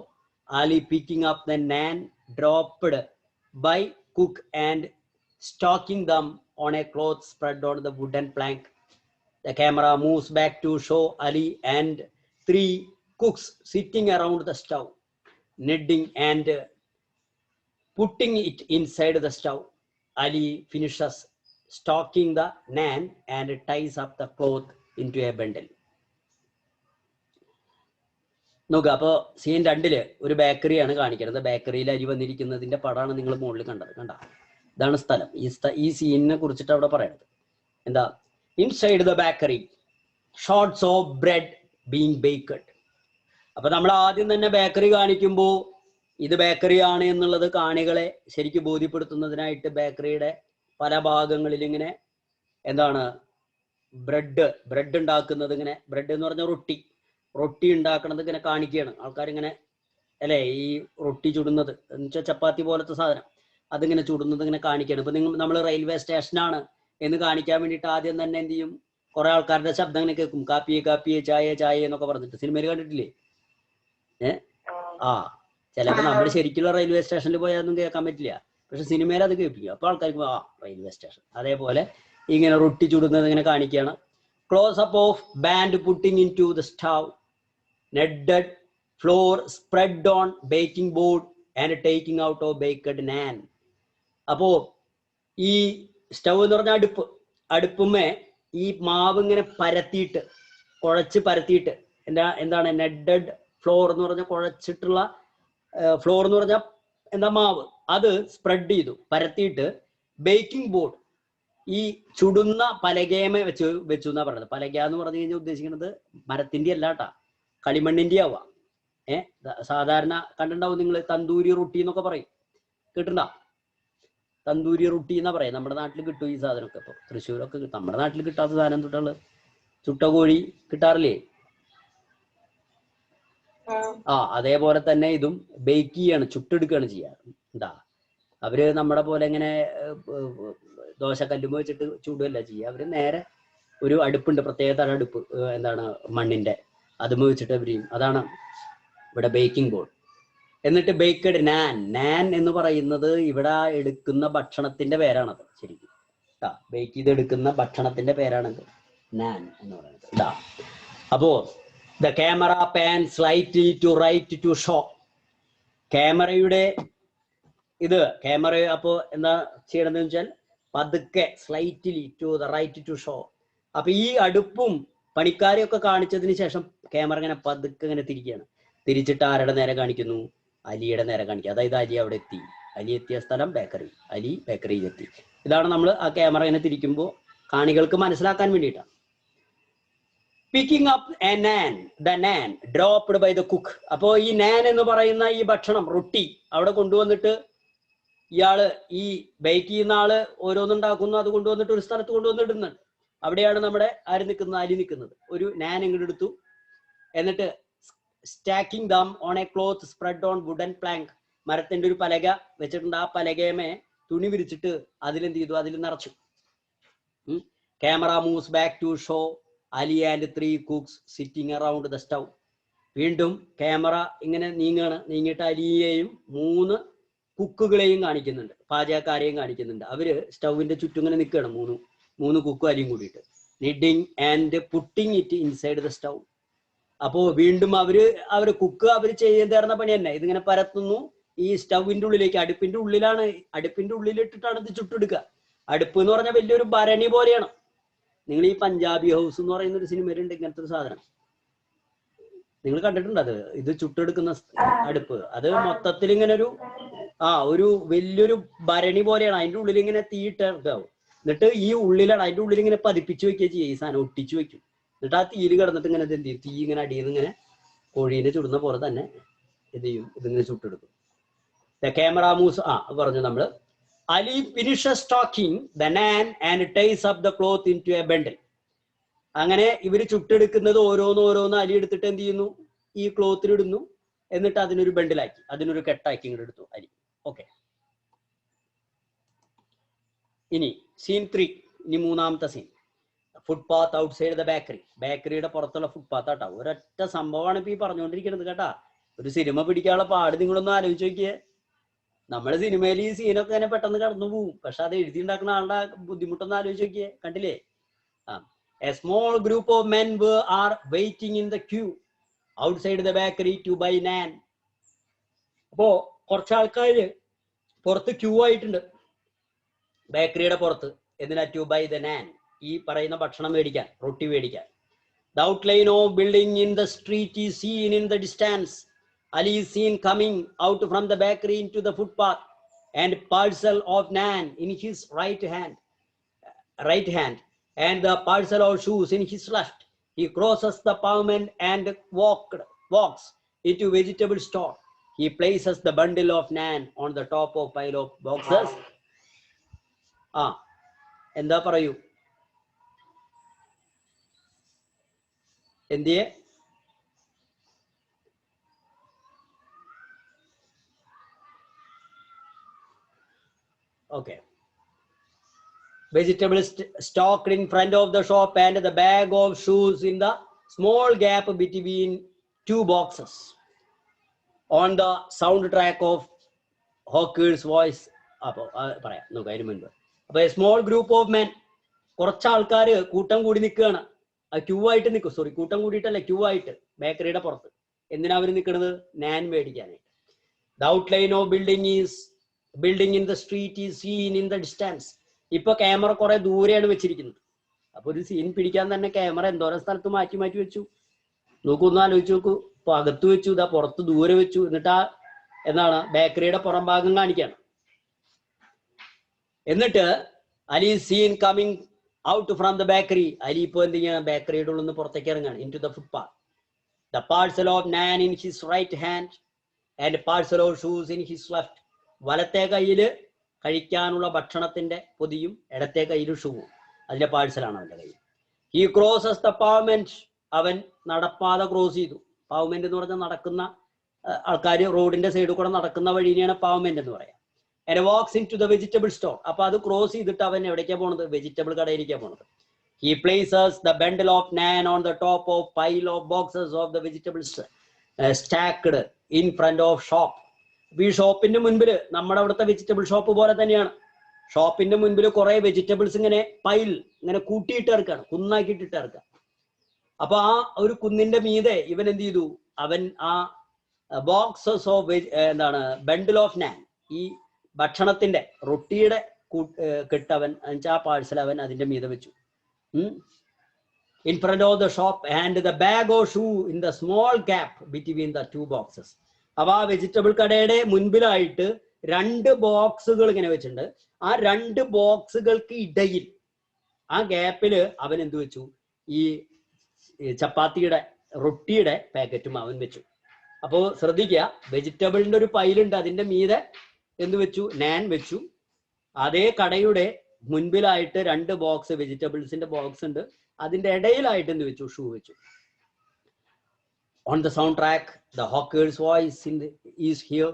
Ali picking up the naan dropped by cook and stocking them on a cloth spread on the wooden plank. The camera moves back to show Ali and 3 cooks sitting around the stove, kneading and putting it inside the stove. Ali finishes stocking the naan and ties up the cloth into a bundle. നോക്കുക. അപ്പോൾ സീൻ 2 ഒരു ബേക്കറിയാണ് കാണിക്കുന്നത്. ബേക്കറിയിൽ അരി വന്നിരിക്കുന്നതിന്റെ പടമാണ് നിങ്ങൾ മുകളിൽ കണ്ടത്. കണ്ട, ഇതാണ് സ്ഥലം. ഈ സീനിനെ കുറിച്ചിട്ട് അവിടെ പറയുന്നത് എന്താ? Inside the bakery shots of bread being baked. അപ്പൊ നമ്മൾ ആദ്യം തന്നെ ബേക്കറി കാണിക്കുമ്പോൾ ഇത് ബേക്കറിയാണ് എന്നുള്ളത് കാണികളെ ശരിക്കും ബോധ്യപ്പെടുത്തുന്നതിനായിട്ട് ബേക്കറിയുടെ പല ഭാഗങ്ങളിൽ ഇങ്ങനെ എന്താണ് ബ്രെഡ് ഉണ്ടാക്കുന്നത്, ഇങ്ങനെ ബ്രെഡ് എന്ന് പറഞ്ഞാൽ റൊട്ടി ഉണ്ടാക്കണത് ഇങ്ങനെ കാണിക്കുകയാണ്. ആൾക്കാരിങ്ങനെ അല്ലേ ഈ റൊട്ടി ചുടുന്നത് എന്ന് വെച്ചാൽ ചപ്പാത്തി പോലത്തെ സാധനം, അതിങ്ങനെ ചുടുന്നത് ഇങ്ങനെ കാണിക്കുകയാണ്. ഇപ്പൊ നമ്മൾ റെയിൽവേ സ്റ്റേഷനാണ് എന്ന് കാണിക്കാൻ വേണ്ടിയിട്ട് ആദ്യം തന്നെ എന്ത് ചെയ്യും, കുറെ ആൾക്കാരുടെ ശബ്ദം ഇങ്ങനെ കേൾക്കും, കാപ്പിയെ ചായ എന്നൊക്കെ പറഞ്ഞിട്ട്. സിനിമയിൽ കണ്ടിട്ടില്ലേ? ചിലപ്പോൾ നമ്മൾ ശരിക്കുള്ള റെയിൽവേ സ്റ്റേഷനിൽ പോയാലൊന്നും കേൾക്കാൻ പറ്റില്ല, പക്ഷെ സിനിമയിൽ അത് കേൾപ്പിക്കും. അപ്പൊ ആൾക്കാർക്ക് റെയിൽവേ സ്റ്റേഷൻ. അതേപോലെ ഇങ്ങനെ റൊട്ടി ചുടുന്നത് ഇങ്ങനെ കാണിക്കുകയാണ്. Close up of band putting in to the stove, kneaded flour spread on baking board and taking out of baked naan. അപ്പോ ഈ സ്റ്റവ് എന്ന് പറഞ്ഞാൽ അടുപ്പുമേ ഈ മാവ് ഇങ്ങനെ കുഴച്ച് പരത്തിയിട്ട് എന്താണ് നെഡഡ് ഫ്ലോർ എന്ന് പറഞ്ഞാൽ കുഴച്ചിട്ടുള്ള ഫ്ലോർ എന്ന് പറഞ്ഞാൽ എന്താ മാവ്, അത് സ്പ്രെഡ് ചെയ്തു പരത്തിയിട്ട് ബേക്കിംഗ് ബോർഡ് ഈ ചുടുന്ന പലകേമ വെച്ചു എന്നാ പറഞ്ഞത്. പലക എന്ന് പറഞ്ഞു കഴിഞ്ഞാൽ ഉദ്ദേശിക്കുന്നത് മരത്തിന്റെ അല്ല കേട്ടാ, കളിമണ്ണിന്റെ ആവാ. സാധാരണ കണ്ടിട്ടുണ്ടാവും നിങ്ങൾ, തന്തൂരി റൊട്ടി എന്നൊക്കെ പറയും, കേട്ടിട്ടുണ്ടാ? തന്തൂരി റൊട്ടി എന്നാ പറയാം. നമ്മുടെ നാട്ടിൽ കിട്ടും ഈ സാധനമൊക്കെ. ഇപ്പൊ തൃശ്ശൂരൊക്കെ നമ്മുടെ നാട്ടിൽ കിട്ടാത്ത സാധനം തൊട്ടുള്ള ചുട്ട കോഴി കിട്ടാറില്ലേ? അതേപോലെ തന്നെ ഇതും ബേക്ക് ചെയ്യാണ്, ചുട്ടെടുക്കുകയാണ് ചെയ്യാറ്. എന്താ അവര് നമ്മുടെ പോലെ ഇങ്ങനെ ദോശക്കല്ലുമ്പോ വെച്ചിട്ട് ചൂടുകയല്ല ചെയ്യുക. അവര് നേരെ ഒരു അടുപ്പുണ്ട്, പ്രത്യേക തരം അടുപ്പ്, എന്താണ് മണ്ണിന്റെ, അതുമ്പോ വെച്ചിട്ട് അവര് ചെയ്യും. അതാണ് ഇവിടെ ബേക്കിംഗ് ബോർഡ്. എന്നിട്ട് ബേക്കഡ് നാൻ എന്ന് പറയുന്നത് ഇവിടെ എടുക്കുന്ന ഭക്ഷണത്തിന്റെ പേരാണത് ശരിക്കും. ബേക്ക് ചെയ്ത് എടുക്കുന്ന ഭക്ഷണത്തിന്റെ പേരാണത് നാൻ എന്ന് പറയുന്നത്. ഇതാ അപ്പോ the camera pan slightly to right to show. Camera അപ്പോ എന്താ ചെയ്യണമെന്ന് വെച്ചാൽ പതുക്കെ slightly to the right to show. അപ്പൊ ഈ അടുപ്പും പണിക്കാരെയൊക്കെ കാണിച്ചതിന് ശേഷം ക്യാമറ ഇങ്ങനെ പതുക്കെ ഇങ്ങനെ തിരിച്ചിട്ട് ആരുടെ നേരെ കാണിക്കുന്നു? അലിയുടെ നേരെ കാണിക്കുക. അതായത് അലി അവിടെ എത്തി, അലി എത്തിയ സ്ഥലം ബേക്കറി, അലി ബേക്കറിയിൽ എത്തി. ഇതാണ് നമ്മൾ ആ ക്യാമറ ഇങ്ങനെ തിരിക്കുമ്പോൾ കാണികൾക്ക് മനസ്സിലാക്കാൻ വേണ്ടിയിട്ടാണ്. Picking up a naan, the naan dropped by the cook. അപ്പോ ഈ നാൻ എന്ന് പറയുന്ന ഈ ഭക്ഷണം റൊട്ടി അവിടെ കൊണ്ടുവന്നിട്ട് ഇയാള് ഈ ബേക്ക് ചെയ്യുന്ന ആള് ഓരോന്നുണ്ടാക്കുന്നു, അത് കൊണ്ടുവന്നിട്ട് ഒരു സ്ഥലത്ത് കൊണ്ടുവന്നിടുന്നുണ്ട്. അവിടെയാണ് നമ്മുടെ അലി നിൽക്കുന്നത്. ഒരു നാൻ ഇങ്ങോട്ട് എടുത്തു, എന്നിട്ട് stacking them on a cloth spread on wooden plank. മരത്തിന്റെ ഒരു പലക വെച്ചിട്ടുണ്ട്, ആ പലകയമേ തുണി വിരിച്ചിട്ട് അതിലെന്ത് ചെയ്തു, അതിൽ നിറച്ചു. Camera moves back to show Ali and 3 cooks sitting around the stove. വീണ്ടും ക്യാമറ ഇങ്ങനെ നീങ്ങിയിട്ട് അലിയെയും 3 കുക്കുകളെയും കാണിക്കുന്നുണ്ട്, പാചകക്കാരെയും കാണിക്കുന്നുണ്ട്. അവര് സ്റ്റൗവിന്റെ ചുറ്റും ഇങ്ങനെ നിൽക്കുകയാണ്, 3 കുക്കും അലിയും കൂടിയിട്ട്. Kneading and putting it inside the stove. അപ്പോ വീണ്ടും അവര് കുക്ക് ചെയ്ത് തരുന്ന പണി തന്നെ. ഇതിങ്ങനെ പരത്തുന്നു ഈ സ്റ്റൗവിന്റെ ഉള്ളിലേക്ക്. അടുപ്പിന്റെ ഉള്ളിലിട്ടിട്ടാണ് ഇത് ചുട്ടെടുക്കുക. അടുപ്പ് എന്ന് പറഞ്ഞാൽ വലിയൊരു ഭരണി പോലെയാണ്. നിങ്ങൾ ഈ പഞ്ചാബി ഹൗസ് എന്ന് പറയുന്ന ഒരു സിനിമയിലുണ്ട് ഇങ്ങനത്തെ ഒരു സാധനം, നിങ്ങൾ കണ്ടിട്ടുണ്ട് അത്. ഇത് ചുട്ടെടുക്കുന്ന അടുപ്പ്, അത് മൊത്തത്തിൽ ഇങ്ങനെ ഒരു വലിയൊരു ഭരണി പോലെയാണ്. അതിന്റെ ഉള്ളിൽ ഇങ്ങനെ തീയിട്ടാവും. എന്നിട്ട് ഈ അതിന്റെ ഉള്ളിൽ ഇങ്ങനെ പതിപ്പിച്ചു വെക്കുക ചെയ്യുക, ഈ സാധനം ഒട്ടിച്ചു വെക്കും. എന്നിട്ട് ആ തീയിൽ കിടന്നിട്ട് ഇങ്ങനെ എന്ത് ചെയ്യും, തീ ഇങ്ങനെ അടിയിൽ നിന്ന് ഇങ്ങനെ കോഴീനെ ചുടുന്ന പോലെ തന്നെ എന്ത് ചെയ്യും, ഇതിങ്ങനെ ചുട്ടെടുക്കും. ക്യാമറ മൂവ്സ് പറഞ്ഞു നമ്മള്. Ali finishes stocking the naan and ties up the cloth into a bundle. അങ്ങനെ ഇവര് ചുട്ടെടുക്കുന്നത് ഓരോന്ന് അലി എടുത്തിട്ട് എന്ത് ചെയ്യുന്നു, ഈ ക്ലോത്തിലിടുന്നു. എന്നിട്ട് അതിനൊരു ബണ്ടിലാക്കി, അതിനൊരു കെട്ടാക്കി ഇങ്ങോട്ട് എടുത്തു അലി. ഓക്കെ, ഇനി സീൻ 3. ഇനി 3ാമത്തെ scene. Footpath outside the bakery. ബേക്കറിയുടെ പുറത്തുള്ള ഫുട്പാത്ത് ആട്ടോ. ഒരൊറ്റ സംഭവമാണ് ഇപ്പൊ ഈ പറഞ്ഞുകൊണ്ടിരിക്കുന്നത് കേട്ടാ. ഒരു സിനിമ പിടിക്കാനുള്ള പാട് നിങ്ങളൊന്ന് ആലോചിച്ച് നോക്കിയേ. നമ്മള് സിനിമയിൽ ഈ സീനൊക്കെ തന്നെ പെട്ടെന്ന് കടന്നു പോവും. പക്ഷെ അത് എഴുതി ഉണ്ടാക്കുന്ന ആളുടെ ബുദ്ധിമുട്ടൊന്ന് ആലോചിച്ച് നോക്കിയേ. കണ്ടില്ലേ? A small group of men are waiting in the queue outside the bakery to buy naan. അപ്പോ കുറച്ച് ആൾക്കാര് പുറത്ത് ക്യൂ ആയിട്ടുണ്ട് ബേക്കറിയുടെ പുറത്ത്. എന്തിനാ? ടു ബൈ ദ നാൻ, ഈ പറയുന്ന ഭക്ഷണം മേടിക്കാൻ, റൊട്ടി മേടിക്കാൻ. The outline of building in the street is seen in the distance. Ali is seen coming out from the bakery into the footpath and parcel of naan in his right hand, and the parcel of shoes in his left. He crosses the pavement and walks into vegetable store. He places the bundle of naan on the top of pile of boxes. എന്താ പറയൂ? എന്തിയെ? Okay. Vegetables stocked in front of the shop and the bag of shoes in the small gap between two boxes. On the soundtrack of Hawker's voice. പറയാം നോക്കാം അതിന് മുൻപ്. അപ്പൊ സ്മോൾ ഗ്രൂപ്പ് ഓഫ് മെൻ, കുറച്ച് ആൾക്കാര് കൂട്ടം കൂടി നിൽക്കുകയാണ്. ക്യൂ ആയിട്ട് നിൽക്കും. സോറി, കൂട്ടം കൂടിയിട്ടല്ല, ക്യൂ ആയിട്ട് ബേക്കറിയുടെ പുറത്ത്. എന്തിനാ അവർ നിൽക്കുന്നത്? നാൻ മേടിക്കാനായിട്ട്. The outline of building in the street is seen in the distance. ഇപ്പൊ ക്യാമറ കുറെ ദൂരെയാണ് വെച്ചിരിക്കുന്നത്. അപ്പൊ ഒരു സീൻ പിടിക്കാൻ തന്നെ ക്യാമറ എന്തോരം സ്ഥലത്ത് മാറ്റി മാറ്റി വെച്ചു. നോക്കൊന്ന് ആലോചിച്ച് നോക്കൂ. ഇപ്പൊ അകത്ത് വെച്ചു, ഇതാ പുറത്ത് ദൂരെ വെച്ചു. എന്നിട്ട് എന്താണ് ബേക്കറിയുടെ പുറം ഭാഗം കാണിക്കാണ്. എന്നിട്ട് Ali scene coming out from the bakery. Ali ഇപ്പൊ എന്ത് ചെയ്യണം? ബേക്കറിയുടെ ഉള്ളിൽ നിന്ന് പുറത്തേക്ക് ഇറങ്ങാണ്. In to the footpath. The parcel of naan in his right hand and parcel of shoes in his left. വലത്തെ കയ്യില് കഴിക്കാനുള്ള ഭക്ഷണത്തിന്റെ പൊതിയും ഇടത്തെ കയ്യിലും ഷൂവും. അതിന്റെ പാഴ്സലാണ് അവന്റെ കയ്യിൽ. He crosses the pavement. അവൻ നടപ്പാത ക്രോസ് ചെയ്തു. പാവ്മെന്റ് എന്ന് പറഞ്ഞാൽ നടക്കുന്ന ആൾക്കാർ റോഡിന്റെ സൈഡിൽ കൂടെ നടക്കുന്ന വഴിയാണ് പാവ്മെന്റ് എന്ന് പറയാം. And walks in to the vegetable store. അപ്പൊ അത് ക്രോസ് ചെയ്തിട്ട് അവൻ എവിടേക്കാണ് പോണത്? വെജിറ്റബിൾ കടയിലേക്കാണ് പോണത്. He places the bundle of naan on the top of pile of boxes of the vegetables stacked in front of shop. ഈ ഷോപ്പിന്റെ മുൻപിൽ, നമ്മുടെ അവിടുത്തെ വെജിറ്റബിൾ ഷോപ്പ് പോലെ തന്നെയാണ്, ഷോപ്പിന്റെ മുൻപിൽ കുറെ വെജിറ്റബിൾസ് ഇങ്ങനെ പൈൽ ഇങ്ങനെ കൂട്ടിയിട്ട് ഇറക്കാണ്, കുന്നാക്കിയിട്ടിട്ട് ഇറക്കുക. അപ്പൊ ആ ഒരു കുന്നിന്റെ മീതെ ഇവൻ എന്ത് ചെയ്തു? അവൻ ആ ബോക്സസ് ഓഫ് എന്താണ് ബണ്ടിൽ ഓഫ് നാൻ, ഈ ഭക്ഷണത്തിന്റെ റൊട്ടിയുടെ കെട്ടവൻ ആ പാഴ്സൽ അവൻ അതിന്റെ മീതെ വെച്ചു. In front of the shop and the bag of shoe in the small gap between the two boxes. അപ്പൊ ആ വെജിറ്റബിൾ കടയുടെ മുൻപിലായിട്ട് രണ്ട് ബോക്സുകൾ ഇങ്ങനെ വെച്ചിട്ടുണ്ട്. ആ രണ്ട് ബോക്സുകൾക്ക് ഇടയിൽ ആ ഗ്യാപ്പില് അവൻ എന്ത് വെച്ചു? ഈ ചപ്പാത്തിയുടെ റൊട്ടിയുടെ പാക്കറ്റും അവൻ വെച്ചു. അപ്പോ ശ്രദ്ധിക്കുക, വെജിറ്റബിളിന്റെ ഒരു പൈലുണ്ട്, അതിന്റെ മീതെ എന്ത് വെച്ചു? നാൻ വെച്ചു. അതേ കടയുടെ മുൻപിലായിട്ട് രണ്ട് ബോക്സ് വെജിറ്റബിൾസിന്റെ ബോക്സ് ഉണ്ട്, അതിന്റെ ഇടയിലായിട്ട് എന്ത് വെച്ചു? ഷൂ വെച്ചു. On the soundtrack, the hawker's voice is here.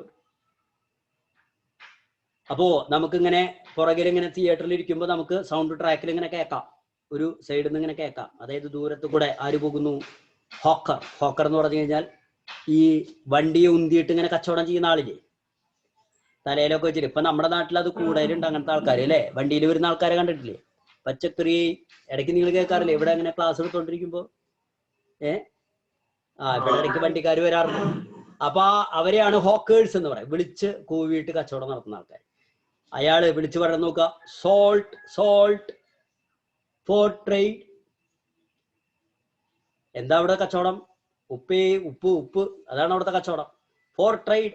അപ്പോ നമുക്കിങ്ങനെ പുറകിൽ ഇങ്ങനെ തിയേറ്ററിൽ ഇരിക്കുമ്പോൾ നമുക്ക് സൗണ്ട് ട്രാക്കിൽ ഇങ്ങനെ കേൾക്കാം, ഒരു സൈഡിൽ നിന്ന് ഇങ്ങനെ കേൾക്കാം. അതായത് ദൂരത്ത് കൂടെ ആര് പോകുന്നു? ഹോക്കർ. ഹോക്കർ എന്ന് പറഞ്ഞു കഴിഞ്ഞാൽ ഈ വണ്ടിയെ ഉന്തിയിട്ട് ഇങ്ങനെ കച്ചവടം ചെയ്യുന്ന ആളില്ലേ, തലയിലൊക്കെ വെച്ചിട്ട്. ഇപ്പൊ നമ്മുടെ നാട്ടിൽ അത് കൂടുതലുണ്ട് അങ്ങനത്തെ ആൾക്കാർ അല്ലേ, വണ്ടിയിൽ വരുന്ന ആൾക്കാരെ കണ്ടിട്ടില്ലേ? പച്ചക്കറി ഇടയ്ക്ക് നിങ്ങൾ കേൾക്കാറില്ലേ ഇവിടെ അങ്ങനെ ക്ലാസ് എടുത്തോണ്ടിരിക്കുമ്പോ? ഇവിടെ ഇടയ്ക്ക് വണ്ടിക്കാർ വരാറുണ്ട്. അപ്പൊ അവരെയാണ് ഹോക്കേഴ്സ് എന്ന് പറയും, വിളിച്ച് കൂവിയിട്ട് കച്ചവടം നടത്തുന്ന ആൾക്കാർ. അയാള് വിളിച്ചു പറഞ്ഞു നോക്കുക, സോൾട്ട് സോൾട്ട് ഫോർ ട്രേഡ്. എന്താ അവിടെ കച്ചവടം? ഉപ്പ് ഉപ്പ്, അതാണ് അവിടുത്തെ കച്ചവടം. For trade.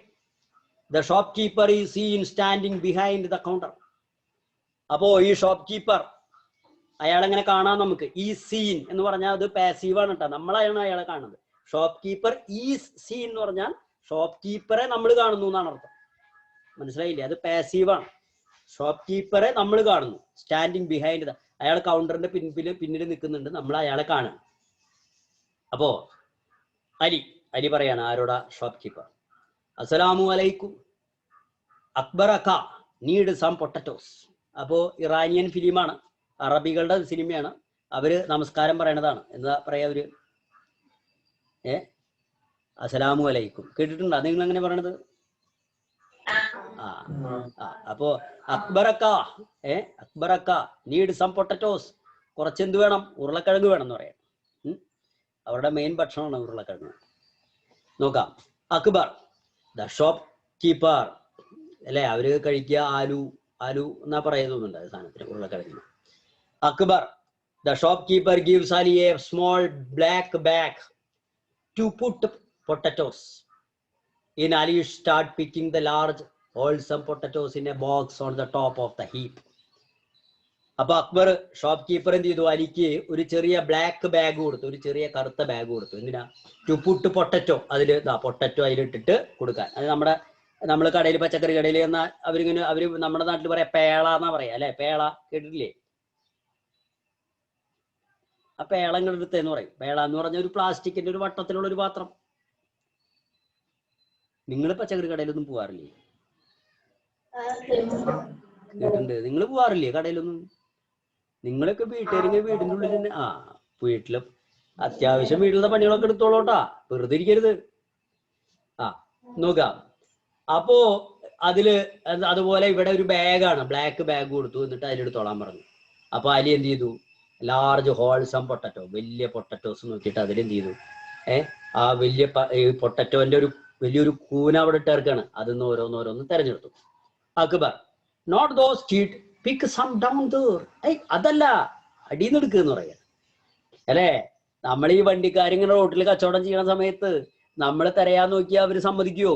The shop keeper is seen standing behind the counter. അപ്പോ ഈ ഷോപ്പ് കീപ്പർ അയാളെങ്ങനെ കാണാം നമുക്ക്? ഈ സീൻ എന്ന് പറഞ്ഞാൽ അത് പാസീവാണ് കേട്ടോ, നമ്മളാണ് അയാളെ കാണുന്നത്. ഷോപ്പ് കീപ്പർ ഈസ് സീൻ എന്ന് പറഞ്ഞാൽ ഷോപ്പ് കീപ്പറെ നമ്മൾ കാണുന്നു എന്നാണ് അർത്ഥം. മനസ്സിലായില്ലേ? അത് പാസീവാണ്. ഷോപ്പ് കീപ്പറെ നമ്മൾ കാണുന്നു. സ്റ്റാൻഡിങ് ബിഹൈൻഡ് ദ, അയാൾ കൗണ്ടറിന്റെ പിന്നിൽ നിൽക്കുന്നുണ്ട്, നമ്മൾ അയാളെ കാണുക. അപ്പോ അലി പറയാണ് ആരോടാ? Shop keeper. അസ്സലാമു അലൈക്കും അക്ബറക്ക, നീഡ് സം പൊട്ടറ്റോസ്. അപ്പോ ഇറാനിയൻ ഫിലിമാണ്, അറബികളുടെ സിനിമയാണ്. അവര് നമസ്കാരം പറയണതാണ്. എന്താ പറയാ അവര്? അസ്സലാമു അലൈക്കും കേട്ടിട്ടുണ്ടോ? നിങ്ങൾ എങ്ങനെ പറയണത്? അപ്പോ അക്ബറക്ക അക്ബറക്ക നീഡ് സം പൊട്ടറ്റോസ്, കുറച്ചെന്ത് വേണം, ഉരുളക്കിഴങ്ങ് വേണം എന്ന് പറയാം. അവരുടെ മെയിൻ ഭക്ഷണമാണ് ഉരുളക്കിഴങ്ങ്. നോക്കാം. അക്ബർ ദ ഷോപ്പ് കീപ്പർ അല്ലെ, അവര് കഴിക്കുക ആലു ആലു എന്നാ പറയുന്നുണ്ട് സാധനത്തിന്, ഉരുളക്കിഴങ്ങിന്. Akbar the shop keeper gives Ali a small black bag to put potatoes in. Ali start picking the large wholesome potatoes in a box on the top of the heap. അപ്പൊ അക്ബർ ഷോപ്പ് കീപ്പർ എന്ത് ചെയ്തു, അലിക്ക് ഒരു ചെറിയ ബ്ലാക്ക് ബാഗ് കൊടുത്തു, ഒരു ചെറിയ കറുത്ത ബാഗ് കൊടുത്തു. എന്തിനാ? ടു പുട്ട് പൊട്ടറ്റോ, അതില് പൊട്ടറ്റോ അതിലിട്ടിട്ട് കൊടുക്കാൻ. അത് നമ്മൾ കടയിൽ പച്ചക്കറി കടയിൽ എന്നാൽ അവര് നമ്മുടെ നാട്ടിൽ പറയാ പേള എന്നാ പറയാ അല്ലെ, പേള കേട്ടിട്ടില്ലേ? ആ പേളങ്ങൾ എടുത്തെന്ന് പറയും. പേള എന്ന് പറഞ്ഞ ഒരു പ്ലാസ്റ്റിക്കിന്റെ ഒരു വട്ടത്തിലുള്ള ഒരു പാത്രം. നിങ്ങൾ പച്ചക്കറി കടയിലൊന്നും പോവാറില്ലേ? കേട്ടിട്ടുണ്ട്. നിങ്ങൾ പോവാറില്ലേ കടയിലൊന്നും? നിങ്ങളൊക്കെ വീട്ടിലിങ്ങനെ വീടിന്റെ ഉള്ളിൽ തന്നെ വീട്ടില് അത്യാവശ്യം വീട്ടിലെ പണികളൊക്കെ എടുത്തോളൂട്ടാ, വെറുതെ ഇരിക്കരുത്. നോക്കാം. അപ്പോ അതില് അതുപോലെ ഇവിടെ ഒരു ബാഗാണ്, ബ്ലാക്ക് ബാഗ് കൊടുത്തു, എന്നിട്ട് അതിലെടുത്തോളാൻ പറഞ്ഞു. അപ്പൊ അലി എന്ത് ചെയ്തു, ലാർജ് ഹോൾസം പൊട്ടറ്റോ, വലിയ പൊട്ടറ്റോസ് നോക്കിയിട്ട് അതിലെന്ത് ചെയ്തു, ആ വലിയ പൊട്ടറ്റോന്റെ ഒരു വലിയൊരു കൂന അവിടെ ഇട്ടേർക്കാണ്. അതിന്ന് ഓരോന്നോരോന്ന് തെരഞ്ഞെടുത്തു. Akbar note those cheat pick some down there. അതല്ല, അടിയിൽ നിന്ന് എടുക്കുക എന്ന് പറയാ അല്ലേ. നമ്മൾ ഈ വണ്ടിക്കാരിങ്ങനെ റോട്ടിൽ കച്ചവടം ചെയ്യണ സമയത്ത് നമ്മൾ തിരയാൻ നോക്കിയാൽ അവര് സമ്മതിക്കുവോ?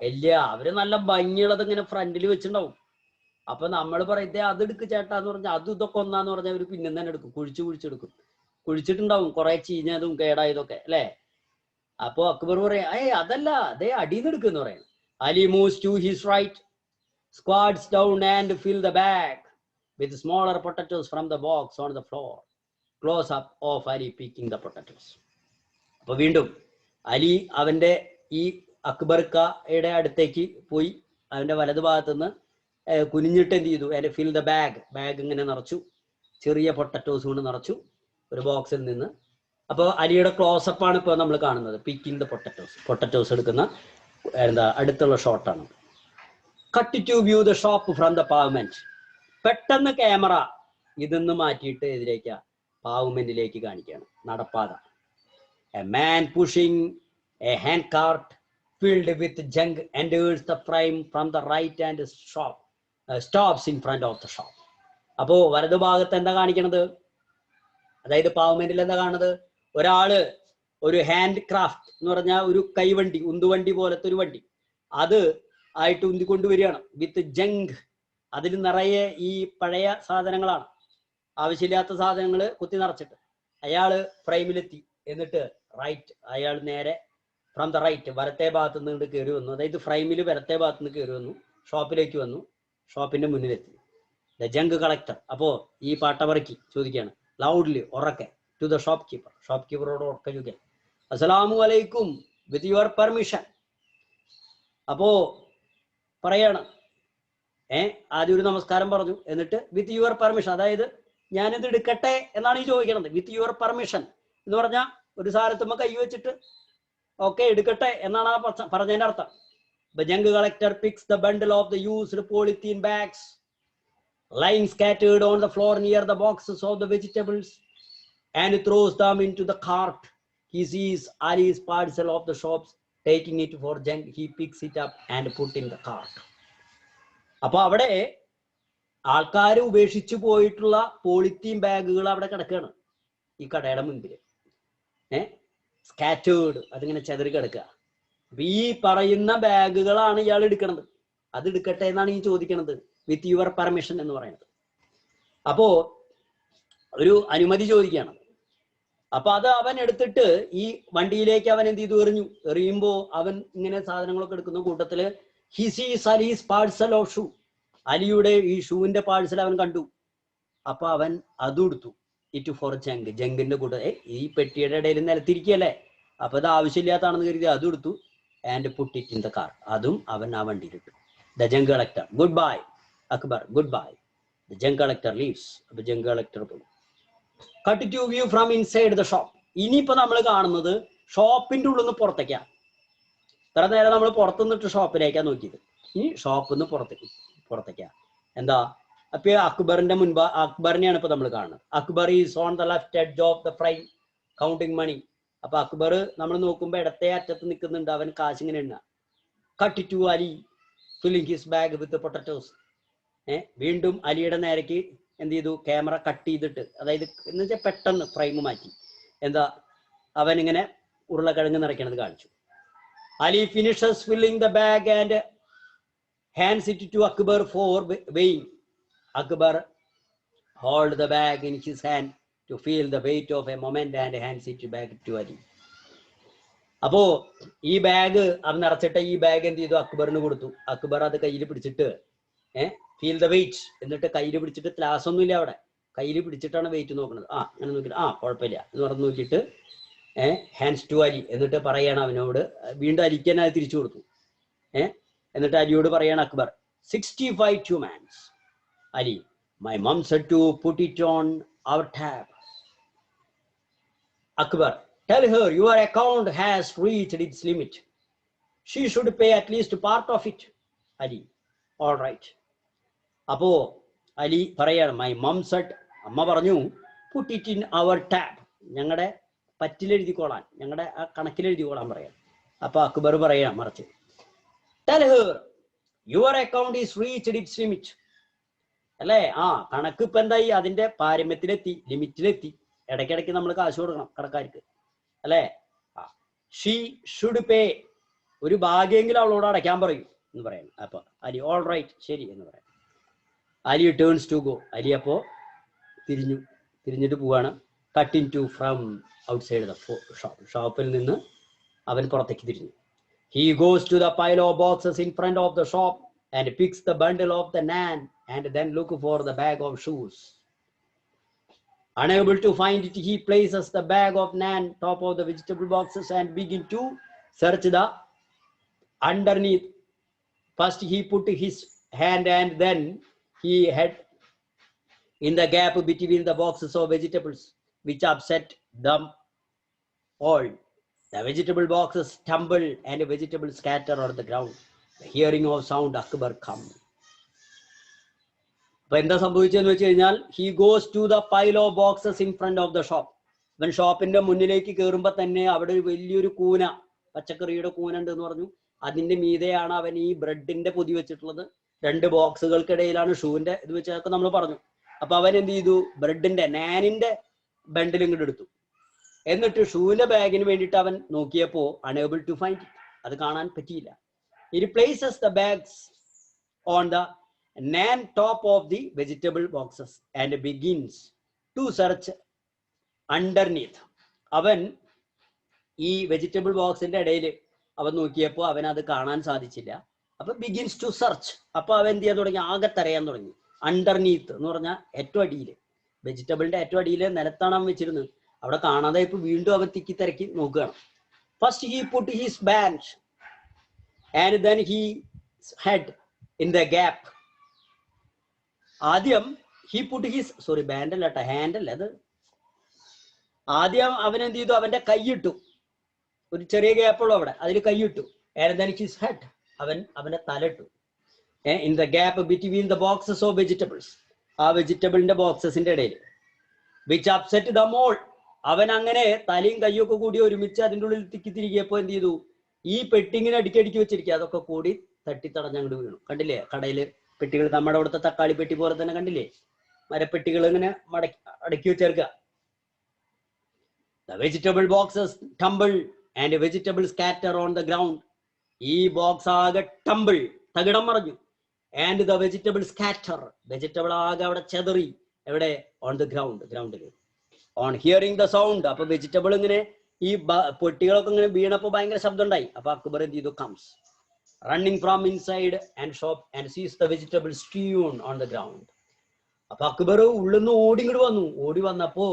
ഇല്ല. അവര് നല്ല ഭംഗിയുള്ളത് ഇങ്ങനെ ഫ്രണ്ടിൽ വെച്ചിട്ടുണ്ടാവും. അപ്പൊ നമ്മൾ പറയത്തേ അതെടുക്ക് ചേട്ടാന്ന് പറഞ്ഞാൽ അത് ഇതൊക്കെ ഒന്നാന്ന് പറഞ്ഞാൽ അവര് പിന്നെ തന്നെ എടുക്കും, കുഴിച്ചെടുക്കും. കുഴിച്ചിട്ടുണ്ടാവും കുറെ ചീഞ്ഞതും കേടായതൊക്കെ അല്ലെ. അപ്പോ അക്ബർ പറയാ അതല്ല, അതേ അടിയിൽ എടുക്കുന്ന പറയാം. Ali moves to his right, squats down and fill the bag with smaller potatoes from the box on the floor. Close up of Ali picking the potatoes. അപ്പൊ വീണ്ടും അലി അവന്റെ ഈ അക്ബർക്കയുടെ അടുത്തേക്ക് പോയി അവന്റെ വലതു ഭാഗത്തുനിന്ന് കുനിഞ്ഞിട്ട് എന്ത് ചെയ്തു, അതിന്റെ ഫിൽ ദ ബാഗ് ഇങ്ങനെ നിറച്ചു, ചെറിയ പൊട്ടറ്റോസ് കൊണ്ട് നിറച്ചു ഒരു ബോക്സിൽ നിന്ന്. അപ്പോൾ അലിയുടെ ക്ലോസപ്പ് ആണ് ഇപ്പോൾ നമ്മൾ കാണുന്നത്, പിക്കിംഗ് ദ പൊട്ടറ്റോസ് എടുക്കുന്ന അടുത്തുള്ള ഷോട്ടാണ്. Cut to view the shop from the pavement. പെട്ടെന്ന് ക്യാമറ ഇതെന്ന് മാറ്റിയിട്ട് എതിരേക്കാ പാവ്മെന്റിലേക്ക് കാണിക്കുകയാണ്, നടപ്പാത. A man pushing a hand cart filled with junk enters the frame from the right and stops in front of the shop. അപ്പോ വലതു ഭാഗത്ത് എന്താ കാണിക്കണത്, അതായത് പാവ്മെന്റിൽ എന്താ കാണുന്നത്, ഒരാള് ഒരു ഹാൻഡ് ക്രാഫ്റ്റ് എന്ന് പറഞ്ഞാൽ ഒരു കൈവണ്ടി, ഉന്തുവണ്ടി പോലത്തെ ഒരു വണ്ടി, അത് ആയിട്ട് ഉന്തിക്കൊണ്ടുവരികയാണ്. വിത്ത് ജങ്ക്, അതിൽ നിറയെ ഈ പഴയ സാധനങ്ങളാണ്, ആവശ്യമില്ലാത്ത സാധനങ്ങൾ കുത്തി നിറച്ചിട്ട്. അയാള് ഫ്രെയിമിലെത്തി, എന്നിട്ട് റൈറ്റ്, അയാൾ നേരെ ഫ്രം ദ റൈറ്റ്, വലത്തെ ഭാഗത്ത് നിന്ന് കയറി വന്നു, അതായത് ഫ്രെയിമിൽ വലത്തെ ഭാഗത്ത് നിന്ന് കയറി വന്നു, ഷോപ്പിലേക്ക് വന്നു, ഷോപ്പിന്റെ മുന്നിലെത്തി. ദ ജങ്ക് കളക്ടർ അപ്പോ ഈ പാട്ടപറക്കി ചോദിക്കുകയാണ്, ലൗഡ്ലി ഉറക്കെ, ടു ദ ഷോപ്പ് കീപ്പറോട് ഉറക്കെ ചോദിക്കാൻ, അസ്സലാമു അലൈക്കും വിത്ത് യുവർ പെർമിഷൻ. അപ്പോ പറയാണ്, ആദ്യം ഒരു നമസ്കാരം പറഞ്ഞു, എന്നിട്ട് വിത്ത് യുവർ പെർമിഷൻ, അതായത് ഞാനിത് എടുക്കട്ടെ എന്നാണ് ഈ ചോദിക്കണത്. വിത്ത് യുവർ പെർമിഷൻ എന്ന് പറഞ്ഞാൽ ഒരു സാധനത്തുമ്പോ കൈ വെച്ചിട്ട് ഓക്കെ എടുക്കട്ടെ എന്നാണ് ആ പറഞ്ഞതിന്റെ അർത്ഥം. The young collector picks the bundle of the used polythene bags lying scattered on the floor near the boxes of the vegetables and throws them into the cart. He sees Ali's parcel of the shops taking it for junk. He picks it up and put in the cart. അപ്പൊ അവിടെ ആൾക്കാർ ഉപേക്ഷിച്ചു പോയിട്ടുള്ള പോളിത്തീൻ ബാഗുകൾ അവിടെ കിടക്കുകയാണ് ഈ കടയുടെ മുൻപില്. സ്കാറ്റേർഡ്, അതിങ്ങനെ ചെതറി കിടക്കുക. അപ്പൊ ഈ പറയുന്ന ബാഗുകളാണ് ഇയാൾ എടുക്കണത്. അത് എടുക്കട്ടെ എന്നാണ് ഈ ചോദിക്കണത്, വിത്ത് യുവർ പെർമിഷൻ എന്ന് പറയുന്നത്. അപ്പോ ഒരു അനുമതി ചോദിക്കുകയാണ്. അപ്പൊ അത് അവൻ എടുത്തിട്ട് ഈ വണ്ടിയിലേക്ക് അവൻ എന്ത് ചെയ്തു, എറിയുമ്പോ അവൻ ഇങ്ങനെ സാധനങ്ങളൊക്കെ എടുക്കുന്ന കൂട്ടത്തില് he sees Ali's parcel of shoe, അലിയുടെ ഈ ഷൂവിന്റെ പാഴ്സൽ അവൻ കണ്ടു. അപ്പൊ അവൻ അതും എടുത്തു. ഇറ്റ് ഫോർ ജങ്കിന്റെ കൂട്ട, ഈ പെട്ടിയുടെ ഇടയിൽ നിലത്തിരിക്കുകയല്ലേ, അപ്പൊ അത് ആവശ്യമില്ലാത്താണെന്ന് കരുതി അതും എടുത്തു. And put it in the car, അതും അവൻ ആ വണ്ടിയിലിട്ടു. The junk collector goodbye Akbar, goodbye. The junk collector leaves. അപ്പൊ ജങ്ക് കളക്ടർ പോയി. Cut to view from inside the shop. ഇനിയിപ്പോ നമ്മൾ കാണുന്നത് ഷോപ്പിന്റെ ഉള്ളിൽ നിന്ന് പുറത്തേക്കാണ്. ഇത്ര നേരം നമ്മൾ പുറത്തുനിന്നിട്ട് ഷോപ്പിലേക്കാ നോക്കിയത്, ഇനി ഷോപ്പിൽ നിന്ന് പുറത്തേക്കാ. എന്താ അപ്പൊ അക്ബറിന്റെ മുൻപ് അക്ബറിനെയാണ് ഇപ്പൊ നമ്മൾ കാണുന്നത്. Akbar is on the left edge of the frame counting money. അപ്പൊ അക്ബർ നമ്മൾ നോക്കുമ്പോ ഇടത്തെ അറ്റത്ത് നിൽക്കുന്നുണ്ട്, അവൻ കാശ് ഇങ്ങനെ എണ്ണ. Cut to Ali filling his bag with potatoes. വീണ്ടും അലിയുടെ നേരേക്ക് എന്ത് ചെയ്തു, ക്യാമറ കട്ട് ചെയ്തിട്ട്, അതായത് എന്ന് വെച്ചാൽ പെട്ടെന്ന് ഫ്രെയിം മാറ്റി, എന്താ അവൻ ഇങ്ങനെ ഉരുളക്കിഴങ്ങ് നിറയ്ക്കണത് കാണിച്ചു. Ali finishes filling the bag and hands it to Akbar for weighing. Akbar hold the bag in his hand to feel the weight of a moment and hands it back to Ali. അപ്പോ ഈ ബാഗ് അവൻ നിറച്ചിട്ട് ഈ ബാഗ് എന്ത് ചെയ്തു, അക്ബറിന് കൊടുത്തു. അക്ബർ അത് കയ്യിൽ പിടിച്ചിട്ട് ഫീൽ ദ വെയിറ്റ്, എന്നിട്ട് കയ്യിൽ പിടിച്ചിട്ട് ക്ലാസ് ഒന്നുമില്ല അവിടെ, കയ്യിൽ പിടിച്ചിട്ടാണ് വെയിറ്റ് നോക്കുന്നത്. അങ്ങനെ നോക്കിയിട്ട് കുഴപ്പമില്ല എന്ന് പറഞ്ഞു നോക്കിയിട്ട് ഹാൻഡ്സ് ടു അലി, എന്നിട്ട് പറയാണ് അവനോട്, വീണ്ടും അലിക്ക് തന്നെ അത് തിരിച്ചു കൊടുത്തു. എന്നിട്ട് അലിയോട് പറയാണ് Akbar, 65 humans. Ali, my mom said to put it on our tab. Akbar, tell her your account has reached its limit. She should pay at least part of it. Ali, all right. അപ്പോ അലി പറയാണ്, my mom said, അമ്മ പറഞ്ഞു, put it in our tab, ഞങ്ങളുടെ പറ്റിലെഴുതിക്കോളാൻ, ഞങ്ങളുടെ ആ കണക്കിലെഴുതിക്കോളാൻ പറയാം. അപ്പൊ അക്ബർ പറയാം മറിച്ച്, tell her your account is reached its limit. അല്ലേ, കണക്ക് ഇപ്പൊ എന്തായി, അതിന്റെ പാരമ്യത്തിലെത്തി, ലിമിറ്റിലെത്തി. ഇടയ്ക്കിടയ്ക്ക് നമ്മൾ കാശ് കൊടുക്കണം കടക്കാർക്ക്, അല്ലേ. ഷീ ഷുഡ് പേ, ഒരു ഭാഗ്യെങ്കിലും അവളോട് അടയ്ക്കാൻ പറയും എന്ന് പറയുന്നു. അപ്പൊ അലി ഓൾ റൈറ്റ്, ശരി എന്ന് പറയാം. Ali turns to go, Ali അപ്പോ തിരിഞ്ഞിട്ട് പോവാണ്. Cutting to from outside the ഷോപ്പിൽ നിന്ന് അവൻ പുറത്തേക്ക് തിരിഞ്ഞു. He goes to the pile of boxes in front of the shop and picks the bundle of the naan and then look for the bag of shoes. Unable to find it, he places the bag of naan top of the vegetable boxes and begin to search the underneath. First he put his hand and then he had in the gap between the boxes of vegetables, which upset them all. The vegetable boxes tumble and vegetables scatter on the ground. The hearing of sound, Akbar come. അപ്പൊ എന്താ സംഭവിച്ചെന്ന് വെച്ച് കഴിഞ്ഞാൽ, he goes to the pile of boxes in front of the shop. അവൻ ഷോപ്പിന്റെ മുന്നിലേക്ക് കയറുമ്പോ തന്നെ അവിടെ ഒരു വലിയൊരു കൂന, പച്ചക്കറിയുടെ കൂന ഉണ്ട് എന്ന് പറഞ്ഞു. അതിന്റെ മീതെയാണ് അവൻ ഈ ബ്രെഡിന്റെ പൊതി വെച്ചിട്ടുള്ളത്. 2 ബോക്സുകൾക്കിടയിലാണ് ഷൂവിന്റെ ഇത് വെച്ചതൊക്കെ നമ്മൾ പറഞ്ഞു. അപ്പൊ അവൻ എന്ത് ചെയ്തു, ബ്രെഡിന്റെ നാനിന്റെ ബണ്ടിൽ ഇങ്ങോട്ട് എടുത്തു. എന്നിട്ട് ഷൂവിന്റെ ബാഗിന് വേണ്ടിയിട്ട് അവൻ നോക്കിയപ്പോ അൺഎബിൾ ടു ഫൈൻഡ് ഇറ്റ്, അത് കാണാൻ പറ്റിയില്ല. He places the bags on the nan top of the vegetable boxes and begins to search underneath. അവൻ ഈ വെജിറ്റബിൾ ബോക്സിന്റെ ഇടയിൽ അവൻ നോക്കിയപ്പോ അവൻ അത് കാണാൻ സാധിച്ചില്ല. അപ്പൊ ബിഗിൻസ് ടു സെർച്ച്, അപ്പൊ അവൻ എന്ത് ചെയ്യാൻ തുടങ്ങി, ആകെ തരയാൻ തുടങ്ങി. അണ്ടർനീത്ത് എന്ന് പറഞ്ഞാൽ ഏറ്റവും അടിയിൽ, വെജിറ്റബിളിന്റെ ഏറ്റവും അടിയിൽ നിലത്താണ് അവൻ വെച്ചിരുന്നത്. അവിടെ കാണാതെ ഇപ്പൊ വീണ്ടും അവൻ തിക്കി തിരക്കി നോക്കുകയാണ്. First he put his band and then he head in the gap. ആദ്യം ഹി പുട്ട് ഹിസ് ബാൻഡ് അല്ല കേട്ടോ, ഹാൻഡ് അല്ല അത്. ആദ്യം അവൻ എന്ത് ചെയ്തു, അവന്റെ കൈയിട്ടു, ഒരു ചെറിയ ഗ്യാപ്പുള്ളൂ അവിടെ, അതിൽ കൈയിട്ടു. ആൻഡ് ദെൻ ഹിസ് ഹെഡ്, അവന്റെ തലയിട്ടു. In the gap between the boxes of vegetables, ആ വെജിറ്റബിളിന്റെ ബോക്സസിന്റെ ഇടയിൽ. വിച്ച് അപ്സെറ്റ് ദ മോൾ, അവൻ അങ്ങനെ തലയും കയ്യൊക്കെ കൂടി ഒരുമിച്ച് അതിൻ്റെ ഉള്ളിൽ തിരികിയപ്പോ എന്ത് ചെയ്തു, ഈ പെട്ടിങ്ങനെ അടുക്കി വെച്ചിരിക്കുക, അതൊക്കെ കൂടി തട്ടിത്തടഞ്ഞങ്ങോട്ട് വീണു. കണ്ടില്ലേ, കടയില് പെട്ടികൾ, നമ്മുടെ അവിടുത്തെ തക്കാളി പെട്ടി പോലെ തന്നെ കണ്ടില്ലേ, മരപ്പെട്ടികൾ ഇങ്ങനെ അടക്കി വെച്ചേർക്കുക. The vegetable boxes tumble and vegetables scatter on the ground. ഈ ബോക്സ് ആകെ ടംബിൾ, തകിടം മറിഞ്ഞു. And the vegetable scatter, vegetable ആകെ അവിടെ ചെതറി. എവിടെ, ഓൺ ദ ഗ്രൗണ്ടിൽ. ഓൺ ഹിയറിംഗ് ദ സൗണ്ട്, അപ്പൊ വെജിറ്റബിൾ ഇങ്ങനെ ഈ പൊട്ടികളൊക്കെ ഇങ്ങനെ വീണപ്പോ ഭയങ്കര ശബ്ദം ഉണ്ടായി. അപ്പൊ അക്ബർ എന്ത് ചെയ്തു, comes running from inside and shop and sees the vegetable strewn on the ground. അപ്പൊ അക്ബർ ഉള്ളിൽ നിന്ന് ഓടി വന്നപ്പോ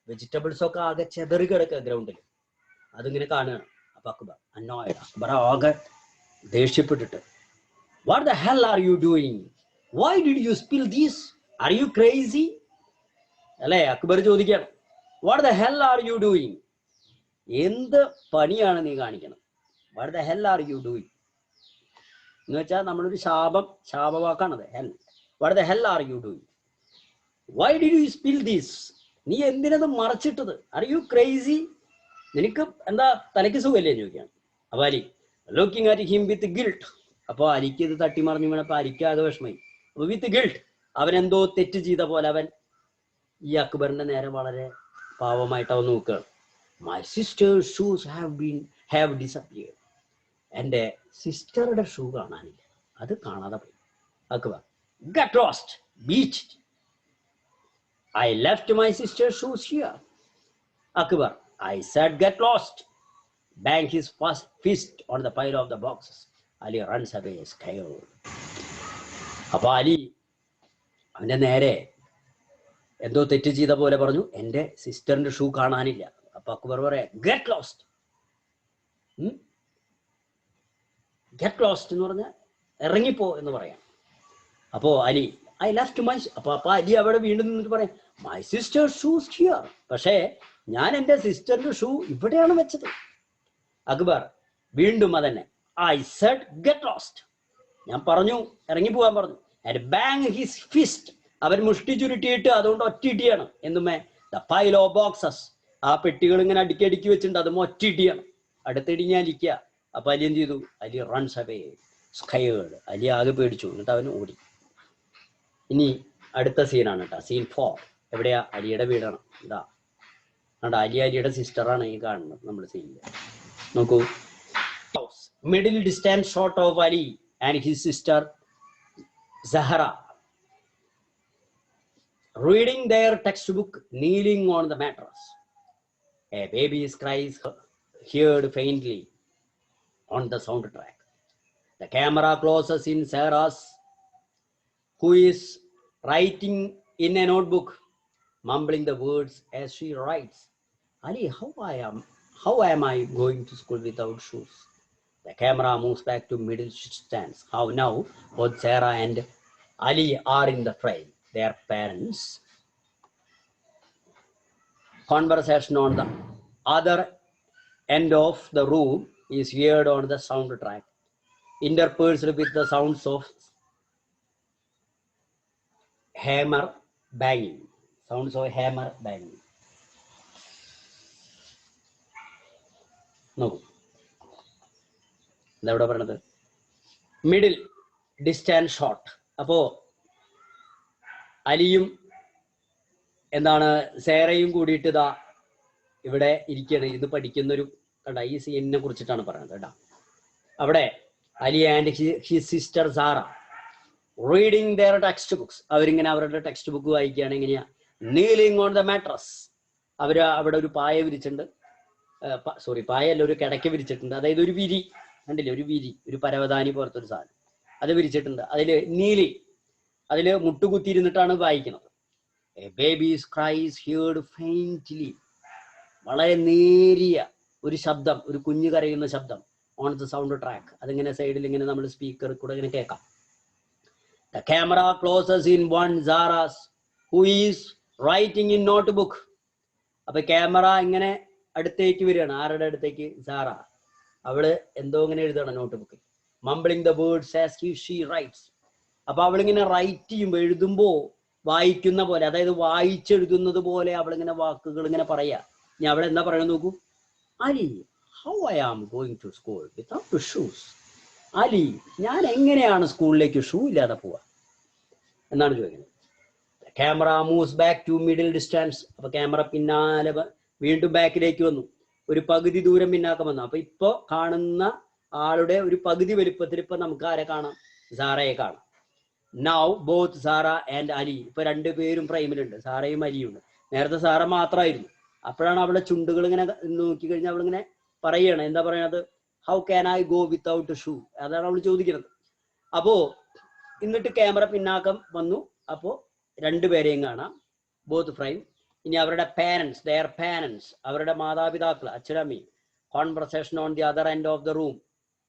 വെജിറ്റബിൾസ് ഒക്കെ ആകെ ചെതറി കിടക്കുക ഗ്രൗണ്ടിൽ. അതിങ്ങനെ കാണുകയാണ്. അപ്പൊ അക്ബർ ആകെ ദേഷ്യപ്പെട്ടിട്ട്, what the hell are you doing, why did you spill these, are you crazy, അല്ലെ അക്ബർ ചോദിക്കണം. What the hell are you doing, എന്ത് പണിയാണ് നീ കാണിക്കണം, what the hell are you doing എന്ന് വെച്ചാൽ നമ്മളൊരു ശാപവാക്കാണത്. Hell. What the hell are you doing? Why did you spill this? നീ എന്തിനത് മറച്ചിട്ടത്? Are you crazy? നിനക്ക് എന്താ തലയ്ക്ക് സുഖമല്ലേ ചോദിക്കുകയാണ്. അപ്പൊ Ali looking at him with guilt. അപ്പോൾ അലിക്ക് ഇത് തട്ടിമറിഞ്ഞു വീണപ്പോൾ അലിക്ക് ആകെ വിഷമമായി. അപ്പൊ വിത്ത് ഗിൽട്ട്, അവൻ എന്തോ തെറ്റ് ചെയ്ത പോലെ അവൻ ഈ അക്ബറിന്റെ നേരെ വളരെ പാവമായിട്ട് അവൻ നോക്കുകയാണ്. My sisters shoes have disappeared. എൻ്റെ സിസ്റ്ററുടെ ഷൂ കാണാനില്ല, അത് കാണാതെ പോയി. Akbar get lost, beach. I left my sister's shoes here. Akbar, I said get lost. Bang his fist on the pile of the boxes. Ali runs away scared. അപ്പൊ അലി അവന്റെ നേരെ എന്തോ തെറ്റ് ചെയ്ത പോലെ പറഞ്ഞു, എൻ്റെ സിസ്റ്ററിന്റെ ഷൂ കാണാനില്ല. അപ്പൊ അക്ബർ പറയാ ഗെറ്റ് ലോസ്റ്റ്. ഗെറ്റ് ലോസ്റ്റ് എന്ന് പറഞ്ഞാൽ ഇറങ്ങിപ്പോ എന്ന് പറയാം. അപ്പോ അലി ഐ ലെഫ്റ്റ് മൈ, അപ്പൊ അലി അവിടെ വീണ്ടും നിന്നിട്ട് പറയാം മൈ സിസ്റ്റർ ഷൂസ് ഹിയർ. പക്ഷേ ഞാൻ എൻ്റെ സിസ്റ്ററിന്റെ ഷൂ ഇവിടെയാണ് വെച്ചത്. അക്ബർ വീണ്ടും അതന്നെ, ഐ സെഡ് ഗെറ്റ് ലോസ്റ്റ്. ഞാൻ പറഞ്ഞു ഇറങ്ങിപ്പോവാൻ പറഞ്ഞു. ആൻഡ് ബാങ് ഹിസ് ഫിസ്റ്റ്, അവൻ മുഷ്ടി ചുരുട്ടിയിട്ട് അതുകൊണ്ട് ഒറ്റയിട്ടിയാണ്. എന്നുമേ ദ പൈൽ ഓഫ് ബോക്സസ്, ആ പെട്ടികൾ ഇങ്ങനെ അടുക്കി വെച്ചിട്ടുണ്ട്, അതും ഒറ്റയിട്ടിയാണ്. അടുത്തിടിഞ്ഞാൽ അലിക്കുക. അപ്പൊ അലി എന്ത് ചെയ്തു? Ali runs away സ്കയേർഡ്. അലി ആകെ പേടിച്ചു, എന്നിട്ട് അവൻ ഓടി. ഇനി അടുത്ത സീനാണ് കേട്ടോ, സീൻ 4. എവിടെയാ? അലിയുടെ വീടാണ്. ഇതാ കണ്ട, അലിയുടെ സിസ്റ്ററാണ് ഈ കാണുന്നത് നമ്മൾ സീനില്. നോക്കൂ, middle distance shot of Ali and his sister Zahra reading their textbook, kneeling on the mattress. A baby's cries heard faintly on the soundtrack. The camera closes in Sarah's, who is writing in a notebook, mumbling the words as she writes. Ali, how am I going to school without shoes? The camera moves back to middle distance. How now both Sarah and Ali are in the frame. Their parents' conversation on the other end of the room is heard on the soundtrack, interspersed with the sounds of hammer banging. Sounds of hammer banging. നോക്കൂ, എന്താ ഇവിടെ പറയണത്? Middle distance shot. അപ്പോ അലിയും എന്താണ് സേറയും കൂടിയിട്ട് ഇതാ ഇവിടെ ഇരിക്കുകയാണ്. ഇത് പഠിക്കുന്നൊരു കണ്ട, ഈ സീനിനെ കുറിച്ചിട്ടാണ് പറയുന്നത് കേട്ടോ. അവിടെ Ali and his sister Sara reading their text books, അവരിങ്ങനെ അവരുടെ ടെക്സ്റ്റ് ബുക്ക് വായിക്കുകയാണ്. എങ്ങനെയാ? നീലിംഗ് ഓൺ ദ മാട്രസ്, അവര് അവിടെ ഒരു പായ വിരിച്ചിട്ടുണ്ട്. പായല്ല, ഒരു കിടക്ക വിരിച്ചിട്ടുണ്ട്. അതായത് ഒരു വിരി കണ്ടില്ലേ, ഒരു വിരി, ഒരു പരവതാനി പോലത്തെ ഒരു സാധനം അത് വിരിച്ചിട്ടുണ്ട്. അതില് നീലി, അതില് മുട്ടുകുത്തിയിരുന്നിട്ടാണ് വായിക്കുന്നത്. എ ബേബീസ് ക്രൈസ് ഹിയർഡ് ഫെയിന്റ്ലി, വളരെ നേരിയ ഒരു ശബ്ദം, ഒരു കുഞ്ഞു കരയുന്ന ശബ്ദം. ഓൺ ദ സൗണ്ട് ട്രാക്ക്, അതിങ്ങനെ സൈഡിൽ ഇങ്ങനെ നമ്മൾ സ്പീക്കർ കൂടെ ഇങ്ങനെ കേൾക്കാം. The camera closes in one Zara's, who is writing in notebook. അപ്പൊ ക്യാമറ ഇങ്ങനെ അടുത്തേക്ക് വരികയാണ്. ആരുടെ അടുത്തേക്ക്? സാറ. അവള് എന്തോ ഇങ്ങനെ എഴുതണം നോട്ട്ബുക്കിൽ. Mumbling the words as she writes. അപ്പൊ അവളിങ്ങനെ റൈറ്റ് ചെയ്യുമ്പോൾ, എഴുതുമ്പോ വായിക്കുന്ന പോലെ, അതായത് വായിച്ചെഴുതുന്നത് പോലെ അവളിങ്ങനെ വാക്കുകൾ ഇങ്ങനെ പറയാ. ഇനി അവിടെ എന്താ പറയണത് നോക്കൂ. Ali, how I am going to school without shoes. Ali, ഞാൻ എങ്ങനെയാണ് സ്കൂളിലേക്ക് ഷൂ ഇല്ലാതെ പോവാ എന്നാണ് ചോദിക്കുന്നത്. Camera moves back to middle distance. അപ്പൊ ക്യാമറ പിന്നാലെ വീണ്ടും ബാക്കിലേക്ക് വന്നു, ഒരു പകുതി ദൂരം പിന്നാക്കം വന്നു. അപ്പൊ ഇപ്പൊ കാണുന്ന ആളുടെ ഒരു പകുതി വലുപ്പത്തിൽ ഇപ്പൊ നമുക്ക് ആരെ കാണാം? സാറയെ കാണാം. Now both Sara and Ali, ഇപ്പൊ രണ്ടുപേരും ഫ്രെയിമിലുണ്ട്, സാറയും അലിയും ഉണ്ട്. നേരത്തെ സാറ മാത്രമായിരുന്നു. അപ്പോഴാണ് അവളുടെ ചുണ്ടുകൾ ഇങ്ങനെ നോക്കി കഴിഞ്ഞാൽ അവളിങ്ങനെ പറയണം. എന്താ പറയണത്? How can I go without shoe, അതാണ് അവൾ ചോദിക്കുന്നത്. അപ്പോ എന്നിട്ട് ക്യാമറ പിന്നാക്കം വന്നു. അപ്പോ രണ്ടുപേരെയും കാണാം, ബോത്ത് ഫ്രെയിം. ഇനി അവരുടെ പാരന്റ്സ്, ദെയർ പാരന്റ്സ്, അവരുടെ മാതാപിതാക്കൾ, അച്ഛനമ്മയും. Conversation on the other end of the room,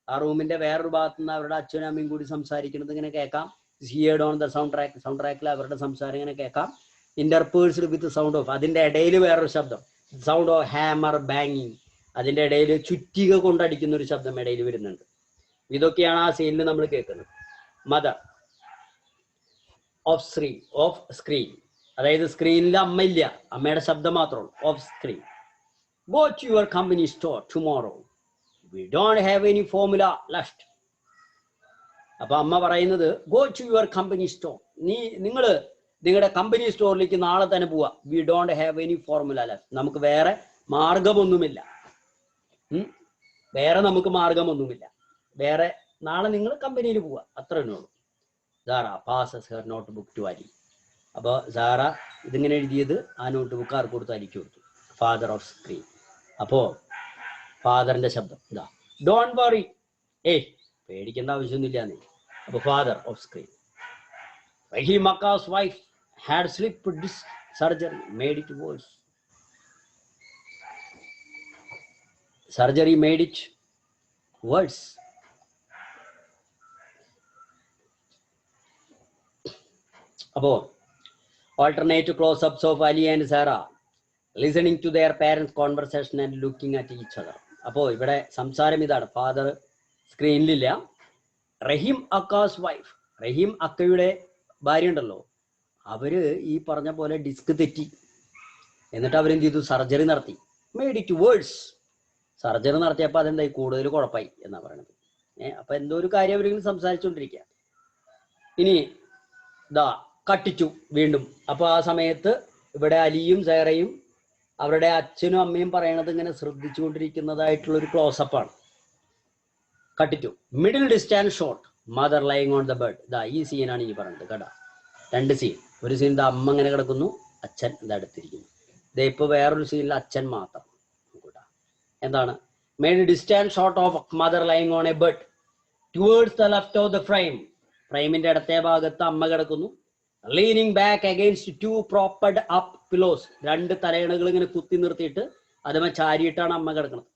ആ റൂമിന്റെ വേറൊരു ഭാഗത്ത് നിന്ന് അവരുടെ അച്ഛനും അമ്മയും കൂടി സംസാരിക്കുന്നത് ഇങ്ങനെ കേൾക്കാം. Heard on the sound track, sound ട്രാക്കിൽ അവരുടെ സംസാരം ഇങ്ങനെ കേൾക്കാം. ഇന്റർപേഴ്സ്ഡ് വിത്ത് സൗണ്ട് ഓഫ്, അതിന്റെ ഇടയിൽ വേറൊരു ശബ്ദം, സൗണ്ട് ഓഫ് ഹാമർ ബാങ്ങിങ്, അതിൻ്റെ ഇടയിൽ ചുറ്റിക കൊണ്ടടിക്കുന്ന ഒരു ശബ്ദം ഇടയിൽ വരുന്നുണ്ട്. ഇതൊക്കെയാണ് ആ സീനിൽ നമ്മൾ കേൾക്കുന്നത്. മദർ ഓഫ് സ്ക്രീൻ, അതായത് സ്ക്രീനിൽ അമ്മ ഇല്ല, അമ്മയുടെ ശബ്ദം മാത്രമാണ്. Of screen. Go to your company store tomorrow. We don't have any formula left. അപ്പൊ അമ്മ പറയുന്നത് go to your company store, നിങ്ങൾ നിങ്ങളുടെ കമ്പനി സ്റ്റോറിലേക്ക് നാളെ തന്നെ പോവാ. We don't have any formula left, നമുക്ക് വേറെ മാർഗമൊന്നുമില്ല. നമുക്ക് മാർഗമൊന്നുമില്ല, നാളെ നിങ്ങൾ കമ്പനിയിൽ പോവാ, അത്ര തന്നെ ഉള്ളൂ. Zara passes her notebook to Ali. അപ്പോൾ സാറ ഇതിങ്ങനെ എഴുതിയത് ആ നോട്ട് ബുക്ക് ആർക്ക് കൊടുത്തു? അലിക്ക് കൊടുത്തു. Father off screen. അപ്പോ ഫാദറിന്റെ ശബ്ദം ഇതാ, ഡോണ്ട് വറി, പേടിക്കേണ്ട ആവശ്യമൊന്നുമില്ല നീ. അപ്പൊ father off screen. Rahim Agha's wife had slip disc surgery made it worse. Surgery made it worse. അപ്പോ alternate close-ups of Ali and Sarah listening to their parents' conversation and looking at each other. അപ്പോൾ ഇവിടെ സംസാരം ഇതാണ്. ഫാദർ സ്ക്രീനിലില്ല. റഹീം അക്കാസ് വൈഫ്, റഹീം അക്കയുടെ ഭാര്യ ഉണ്ടല്ലോ, അവര് ഈ പറഞ്ഞ പോലെ ഡിസ്ക് തെറ്റി. എന്നിട്ട് അവരെന്ത് ചെയ്തു? സർജറി നടത്തി. Made it worse. സർജറി നടത്തിയപ്പോൾ അതെന്തായി? കൂടുതൽ കുഴപ്പമായി എന്നാ പറയണത്. അപ്പൊ എന്തോ ഒരു കാര്യം അവരിങ്ങനെ സംസാരിച്ചുകൊണ്ടിരിക്കുക. ഇനി ഇതാ കട്ടിച്ചു വീണ്ടും. അപ്പൊ ആ സമയത്ത് ഇവിടെ അലിയും സൈറയും അവരുടെ അച്ഛനും അമ്മയും പറയണത് ഇങ്ങനെ ശ്രദ്ധിച്ചുകൊണ്ടിരിക്കുന്നതായിട്ടുള്ള ഒരു ക്ലോസപ്പാണ്. കട്ടിച്ചു. Middle distance shot, mother lying on the bed. ഇതാ ഈ സീനാണ് ഈ പറയുന്നത് കേട്ടാ. രണ്ട് സീൻ. ഒരു സീൻ ഇതാ അമ്മ ഇങ്ങനെ കിടക്കുന്നു, അച്ഛൻ ഇതാ അടുത്തിരിക്കുന്നു. ഇതേ ഇപ്പൊ വേറൊരു സീനിൽ അച്ഛൻ മാത്രം. എന്താണ്? Middle distance shot of mother lying on a bed towards the left of the frame. ഫ്രെയിമിന്റെ ഇടത്തെ ഭാഗത്ത് അമ്മ കിടക്കുന്നു. Leaning back against two propped up pillows. രണ്ട് തലയണകൾ ഇങ്ങനെ കുത്തി നിർത്തിയിട്ട് അതുമേ ചാരിയിട്ടാണ് അമ്മ കിടക്കുന്നത്.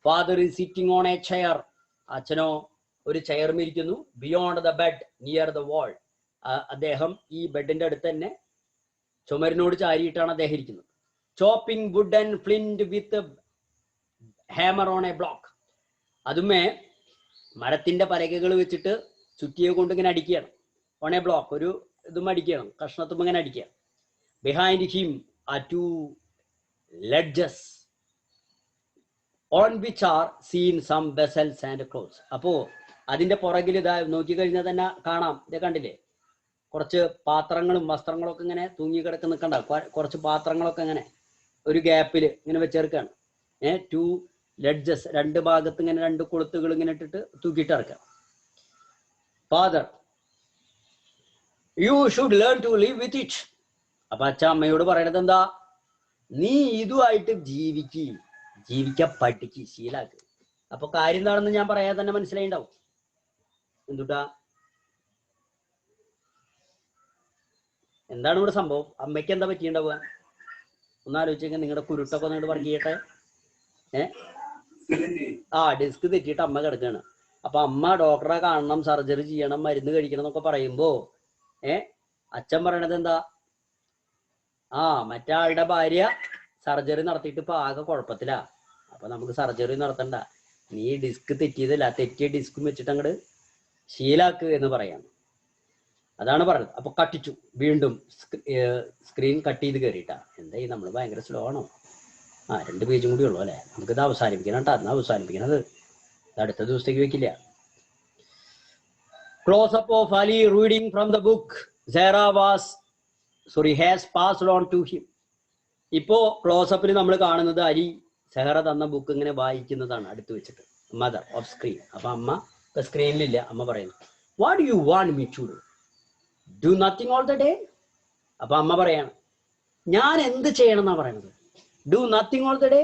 Father is sitting on a chair. അച്ഛനോ ഒരു ചെയർമിരിക്കുന്നു. Beyond the bed near the wall. അദ്ദേഹം ഈ ബെഡിന്റെ അടുത്ത് തന്നെ ചുമരിനോട് ചാരിയിട്ടാണ് അദ്ദേഹം ഇരിക്കുന്നത്. Chopping wood and flint with hammer on a block. അതുമേ മരത്തിന്റെ പലകകൾ വെച്ചിട്ട് ചുറ്റിയെ കൊണ്ട് ഇങ്ങനെ അടിക്കുകയാണ്. ഓൺ എ ബ്ലോക്ക്, ഒരു ഇതും അടിക്കണം, കഷ്ണത്തും ഇങ്ങനെ അടിക്കുക. Behind him are two ledges on which are seen some vessels and clothes. അപ്പോ അതിന്റെ പുറകിൽ ഇതാ നോക്കിക്കഴിഞ്ഞാൽ തന്നെ കാണാം. ഇത് കണ്ടില്ലേ? കുറച്ച് പാത്രങ്ങളും വസ്ത്രങ്ങളൊക്കെ ഇങ്ങനെ തൂങ്ങിക്കിടക്കുന്ന കണ്ട. കുറച്ച് പാത്രങ്ങളൊക്കെ ഇങ്ങനെ ഒരു ഗ്യാപ്പിൽ ഇങ്ങനെ വെച്ചേർക്കാണ്. ടു ലെഡ്ജസ്, രണ്ട് ഭാഗത്ത് ഇങ്ങനെ രണ്ട് കൊളുത്തുകൾ ഇങ്ങനെ ഇട്ടിട്ട് തൂക്കിയിട്ട് ഇറക്കാം. Father you should learn to live with it. അപ്പൊ അച്ഛൻ അമ്മയോട് പറയണത് എന്താ? നീ ഇതുമായിട്ട് ജീവിക്കാൻ പഠിക്ക്, ശീലാക്ക്. അപ്പൊ കാര്യം എന്താണെന്ന് ഞാൻ പറയാതെ തന്നെ മനസ്സിലായിണ്ടാവും. എന്തുട്ടാ? എന്താണ് ഇവിടെ സംഭവം? അമ്മയ്ക്ക് എന്താ പറ്റിയുണ്ടാവുക? ഒന്നാലോചിച്ചെങ്കിൽ നിങ്ങളുടെ കുരുട്ടൊക്കെ ഒന്നിട്ട് വർക്ക് ചെയ്യട്ടെ. ഡിസ്ക് തെറ്റിയിട്ട് അമ്മ കിടക്കുകയാണ്. അപ്പൊ അമ്മ ഡോക്ടറെ കാണണം, സർജറി ചെയ്യണം, മരുന്ന് കഴിക്കണം എന്നൊക്കെ പറയുമ്പോ അച്ഛൻ പറയണത് എന്താ? മറ്റേ ആളുടെ ഭാര്യ സർജറി നടത്തിയിട്ട് ഇപ്പൊ ആകെ കുഴപ്പത്തിലാ, അപ്പൊ നമുക്ക് സർജറി നടത്തണ്ട, നീ ഡിസ്ക് തെറ്റിയതല്ല, തെറ്റിയ ഡിസ്കും വെച്ചിട്ട് അങ്ങോട്ട് ശീലാക്ക് എന്ന് പറയാണ്. അതാണ് പറഞ്ഞത്. അപ്പൊ കട്ടിച്ചു വീണ്ടും. സ്ക്രീൻ കട്ട് ചെയ്ത് കയറിയിട്ടാ. എന്തായി നമ്മൾ ഭയങ്കര സ്ലോ ആണോ? 2 പേജും കൂടി ഉള്ളു അല്ലെ? നമുക്കിത് അവസാനിപ്പിക്കണം കേട്ടോ. അന്ന് അവസാനിപ്പിക്കണത് അടുത്ത ദിവസത്തേക്ക് വെക്കില്ല. Close up of Ali reading from the book has passed on to him. ഇപ്പോ ക്ലോസപ്പിൽ നമ്മൾ കാണുന്നത് അലി സെഹറ തന്ന ബുക്ക് ഇങ്ങനെ വായിക്കുന്നതാണ് അടുത്ത് വെച്ചിട്ട്. Mother off screen. അപ്പൊ അമ്മ ഇപ്പൊ സ്ക്രീനിലില്ല. അമ്മ പറയുന്നു, what do you want me to do nothing all the day. അപ്പൊ അമ്മ പറയാണ്, ഞാൻ എന്ത് ചെയ്യണം എന്നാ പറയണത്? Do nothing all the day,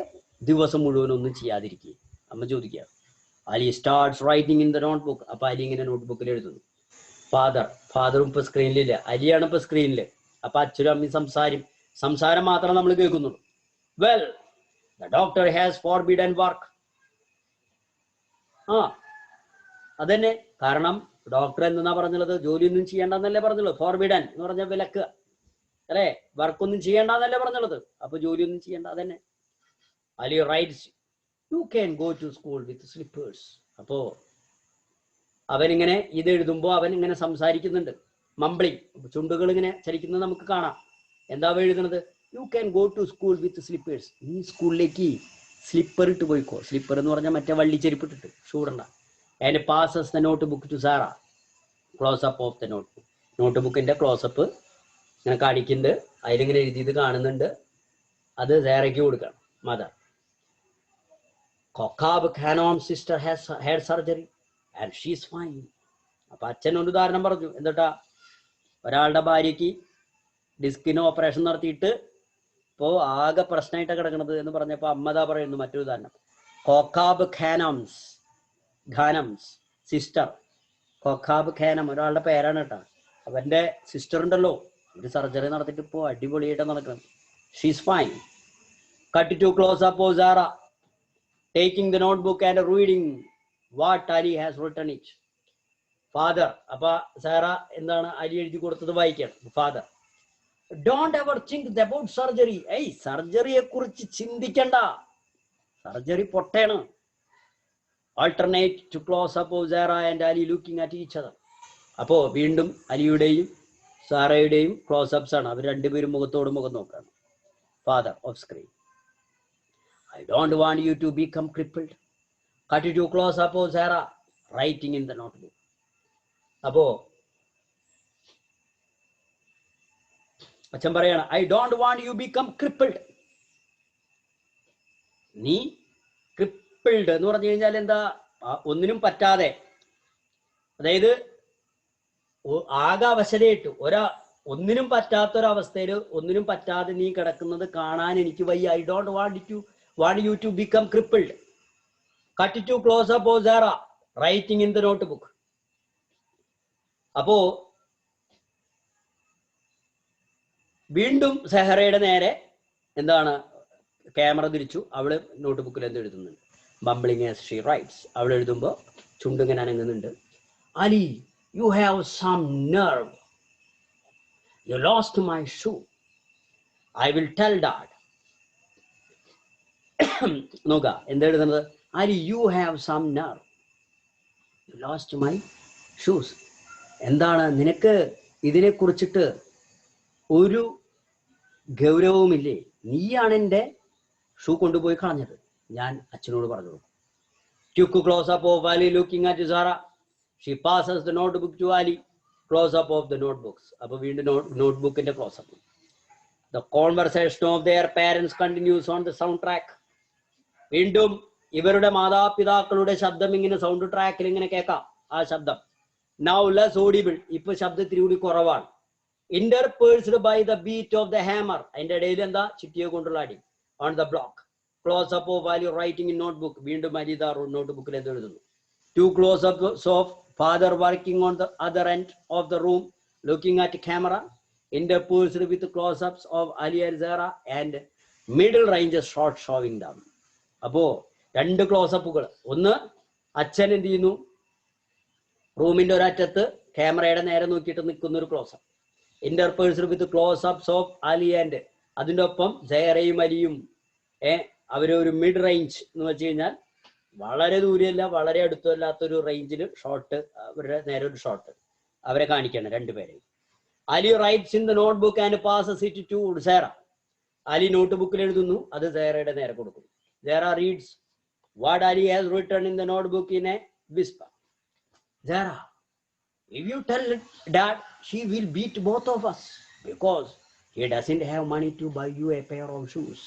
ദിവസം മുഴുവൻ ഒന്നും ചെയ്യാതിരിക്കുക. അമ്മ ചോദിക്കുക. Ali starts writing in the notebook. അപ്പൊ അലി ഇങ്ങനെ നോട്ട്ബുക്കിൽ എഴുതുന്നു. ഫാദറും ഇപ്പൊ സ്ക്രീനിലില്ല, അലിയാണ് ഇപ്പൊ സ്ക്രീനില്. അപ്പൊ അച്ഛനും അമ്മയും സംസാരം മാത്രം നമ്മൾ കേൾക്കുന്നുള്ളൂ. Well, the doctor has forbidden work. അതന്നെ കാരണം ഡോക്ടർ എന്നാ പറഞ്ഞുള്ളത്? ജോലിയൊന്നും ചെയ്യേണ്ടെന്നല്ലേ പറഞ്ഞുള്ളൂ. ഫോർബിഡൻ എന്ന് പറഞ്ഞ വിലക്ക് അല്ലെ? വർക്കൊന്നും ചെയ്യേണ്ടെന്നല്ലേ പറഞ്ഞുള്ളത്. അപ്പൊ ജോലിയൊന്നും ചെയ്യേണ്ട. അതന്നെ. Ali rights You can go to school with slippers. അപ്പോ അവനിങ്ങനെ ഇത് എഴുതുമ്പോൾ അവൻ ഇങ്ങനെ സംസാരിക്കുന്നുണ്ട്, മംബ്ലിങ്, ചുണ്ടുകൾ ഇങ്ങനെ ചലിക്കുന്നത് നമുക്ക് കാണാം. എന്താ എഴുതുന്നത്? You can go to school with slippers. നീ സ്കൂളിലേക്ക് സ്ലിപ്പർ ഇട്ട് പോയിക്കോ. സ്ലിപ്പർ എന്ന് പറഞ്ഞാൽ മറ്റേ വള്ളിച്ചെരുപ്പ് ഇട്ടിട്ട്, ഷൂടണ്ട. And passes the notebook to Sara. Close up of the notebook. നോട്ട് ബുക്കിന്റെ ക്ലോസപ്പ് ഇങ്ങനെ കാണിക്കുന്നുണ്ട്, അതിലിങ്ങനെ എഴുതിയത് കാണുന്നുണ്ട്. അത് സാറയ്ക്ക് കൊടുക്കണം. Mother. Kokab khanom sister has had surgery and she's fine. അപ്പൊ അച്ഛൻ ഒരു ഉദാഹരണം പറഞ്ഞു. എന്താ, ഒരാളുടെ ഭാര്യയ്ക്ക് ഡിസ്കിന് ഓപ്പറേഷൻ നടത്തിയിട്ട് ഇപ്പോൾ ആകെ പ്രശ്നമായിട്ടാണ് കിടക്കുന്നത് എന്ന് പറഞ്ഞപ്പോൾ അമ്മതാ പറയുന്നു മറ്റൊരു ഉദാഹരണം. കൊക്കാബ് ഖാനംസ് സിസ്റ്റർ. കൊക്കാബ് ഖാനം ഒരാളുടെ പേരാണ് കേട്ടോ. അവന്റെ സിസ്റ്റർ ഉണ്ടല്ലോ, ഒരു സർജറി നടത്തിയിട്ട് ഇപ്പോൾ അടിപൊളിയായിട്ട് നടക്കണം. She's fine. Cut to close up of Sara taking the notebook and reading what Ali has written it. Father. അപ്പൊ സാറ എന്താണ് അലി എഴുതി കൊടുത്തത് വായിക്കണം. Father, don't ever think about surgery. സർജറിയെ കുറിച്ച് ചിന്തിക്കണ്ട, സർജറി പൊട്ടയാണ്. Alternate two close up of Sara and Ali looking at each other. അപ്പോ വീണ്ടും അലിയുടെയും സാറയുടെയും ക്ലോസ് അപ്സ് ആണ്. അവർ രണ്ടുപേരും മുഖത്തോട് മുഖം നോക്കാണ്. Father off screen, I don't want you to become crippled. Cut to close up of Sara writing in the notebook. അപ്പോ അച്ഛൻ പറയാണ്, I don't want you become crippled. നീ ക്രിപ്പിൾഡ് എന്ന് പറഞ്ഞു കഴിഞ്ഞാൽ എന്താ? ഒന്നിനും പറ്റാതെ, അതായത് ആകെ അവശതയായിട്ട് ഒന്നിനും പറ്റാത്തൊരവസ്ഥയിൽ ഒന്നിനും പറ്റാതെ നീ കിടക്കുന്നത് കാണാൻ എനിക്ക് വയ്യ. I don't want you to become crippled. Cut to close up of Sara writing in the notebook. അപ്പോ വീണ്ടും സെഹറയുടെ നേരെ എന്താണ് ക്യാമറ തിരിച്ചു. അവള് നോട്ട് ബുക്കിൽ എന്ത് എഴുതുന്നുണ്ട്? Mumbling as she writes. അവൾ എഴുതുമ്പോൾ ചുണ്ടിങ്ങനെ അനങ്ങുന്നുണ്ട്. Ali, you have some nerve. You lost my shoe. I will tell dad. നോക്ക എന്താ എഴുതുന്നത്? Ali, you have some nerve. You lost my shoes. എന്താണ്, നിനക്ക് ഇതിനെ കുറിച്ചിട്ട് ഒരു ഗൗരവവുമില്ലേ? നീയാണ് എൻ്റെ ഷൂ കൊണ്ടുപോയി കളഞ്ഞത്. ഞാൻ അച്ഛനോട് പറഞ്ഞു കൊടുക്കും. To close up of Ali looking at Zara. She passes the notebook to Ali. Close up of the notebooks. അപ്പൊ വീണ്ടും നോട്ട് ബുക്കിന്റെ close up. The conversation of their parents continues on the sound track. വീണ്ടും ഇവരുടെ മാതാപിതാക്കളുടെ ശബ്ദം ഇങ്ങനെ സൗണ്ട് ട്രാക്കിൽ ഇങ്ങനെ കേൾക്കാം. ആ ശബ്ദം നൗ ലെസ് ഓഡിബിൾ. ഇപ്പൊ ശബ്ദത്തിരി കൂടി കുറവാണ്. Interspersed by the beat of the hammer. അതിന്റെ ഇടയിൽ എന്താ? ചിട്ടിയെ കൊണ്ടുള്ള അടി. On the block. Close up of Ali writing in notebook. വീണ്ടും അലി നോട്ട് ബുക്കിൽ എന്ത് എഴുതുന്നു? To close up of father working on the other end of the room looking at camera. Interspersed with close ups of Ali and Sara and middle ranges shot showing down. അപ്പോ രണ്ട് ക്ലോസപ്പുകൾ. ഒന്ന്, അച്ഛൻ എന്ത് ചെയ്യുന്നു? റൂമിന്റെ ഒരറ്റത്ത് ക്യാമറയുടെ നേരെ നോക്കിയിട്ട് നിൽക്കുന്ന ഒരു close up. Interspersed with close ups of Ali and, അതിൻ്റെ ഒപ്പം സൈറയും അലിയും അവരൊരു മിഡ് റേഞ്ച് എന്ന് വെച്ച് കഴിഞ്ഞാൽ വളരെ ദൂരെയല്ല വളരെ അടുത്തല്ലാത്തൊരു റേഞ്ചിൽ ഷോട്ട്, അവരുടെ നേരെ ഒരു ഷോട്ട് അവരെ കാണിക്കണം രണ്ടുപേരെയും. Ali writes in the notebook and passes it to Zara. Ali നോട്ട് ബുക്കിൽ എഴുതുന്നു, അത് സൈറയുടെ നേരെ കൊടുക്കുന്നു. Zara reads what Ali has written in the notebook in a whisper. Zara, if you tell Dad, she will beat both of us because he doesn't have money to buy you a pair of shoes.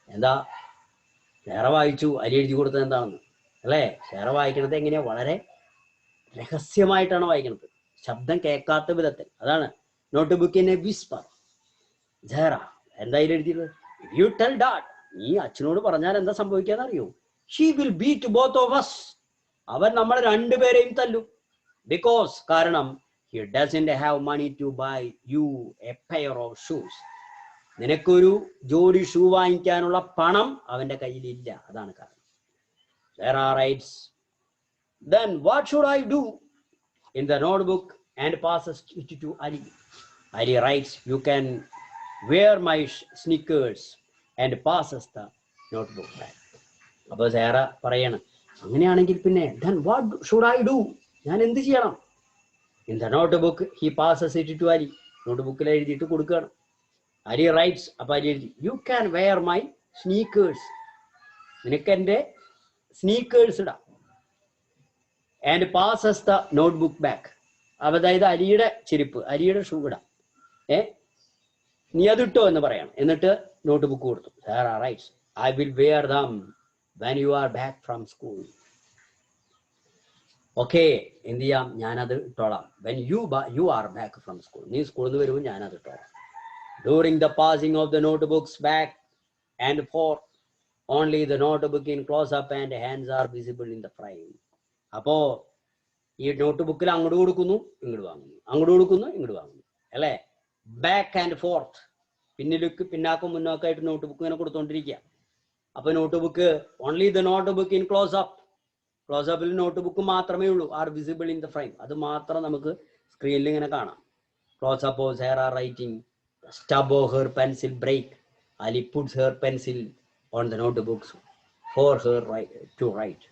എന്താ ഷെയർ വായിച്ചു? അലി എഴുതി കൊടുത്തത് എന്താണെന്ന് അല്ലേ? ഷെയർ വായിക്കണത് എങ്ങനെയാ? വളരെ രഹസ്യമായിട്ടാണ് വായിക്കുന്നത്, ശബ്ദം കേൾക്കാത്ത വിധത്തിൽ. അതാണ് നോട്ട് ബുക്കിനെ വിസ്പർ. ജെറ എന്തായാലും എഴുതിയത്? ഇഫ് യു ടെൽ ഡാഡ്, നീ അച്ഛനോട് പറഞ്ഞാൽ എന്താ സംഭവിക്കാന്ന് അറിയോ? She will beat both of us. അവൻ നമ്മളെ രണ്ടുപേരെയും തല്ലും. ബിക്കോസ്, കാരണം he doesn't have money to buy you a pair of shoes. നിനക്കൊരു ജോഡി ഷൂ വാങ്ങിക്കാനുള്ള പണം അവന്റെ കയ്യിലില്ല. അതാണ് കാരണം. Zara writes, then what should I do in the notebook and passes it to Ali. Ali writes, you can wear my sneakers and passes the notebook back. അപ്പൊ സേറ പറയാണ്, അങ്ങനെയാണെങ്കിൽ പിന്നെ then what should I do? ഞാൻ എന്ത് ചെയ്യണം? In the notebook he passes it to Ali. നോട്ട്ബുക്കിൽ എഴുതിയിട്ട് കൊടുക്കുകയാണ്. അരി റൈറ്റ്സ്. അപ്പൊ അരി എഴുതി, you can wear my sneakers, നിനക്ക് എൻ്റെ സ്നീക്കേഴ്സ് ഇടാം. And passes the notebook back. അതായത് അരിയുടെ ചെരുപ്പ്, അരിയുടെ ഷൂ ഇടാം, നീ അതിട്ടോ എന്ന് പറയണം. എന്നിട്ട് നോട്ട് ബുക്ക് കൊടുത്തു. Sara writes, I will wear them when you are back from school. Okay, എന്ത് ചെയ്യാം, ഞാനത് ഇട്ടോളാം. When you are back from school, നീ സ്കൂളിൽ നിന്ന് വരുമ്പോൾ ഞാനത് ഇട്ടോളാം. During the passing of the notebooks back and forth only the notebook in close up and hands are visible in the frame. അപ്പോ ഈ നോട്ട് ബുക്കിൽ അങ്ങോട്ട് കൊടുക്കുന്നു, ഇങ്ങോട്ട് വാങ്ങുന്നു, അങ്ങോട്ട് കൊടുക്കുന്നു, ഇങ്ങോട്ട് വാങ്ങുന്നു, അല്ലേ? ബാക്ക് ആൻഡ് ഫോർത്ത്, പിന്നാക്കം മുന്നോക്കായിട്ട് നോട്ട് ബുക്ക് ഇങ്ങനെ കൊടുത്തോണ്ടിരിക്കുക. അപ്പൊ notebook only the notebook in close up, ക്ലോസ് അപ്പിൽ നോട്ട് ബുക്ക് മാത്രമേ ഉള്ളൂ. Are visible in the frame, അത് മാത്രം നമുക്ക് സ്ക്രീനിൽ ഇങ്ങനെ കാണാം. Close up of Sara writing, stub of her pencil break, Ali puts her pencil on the notebooks for her to write.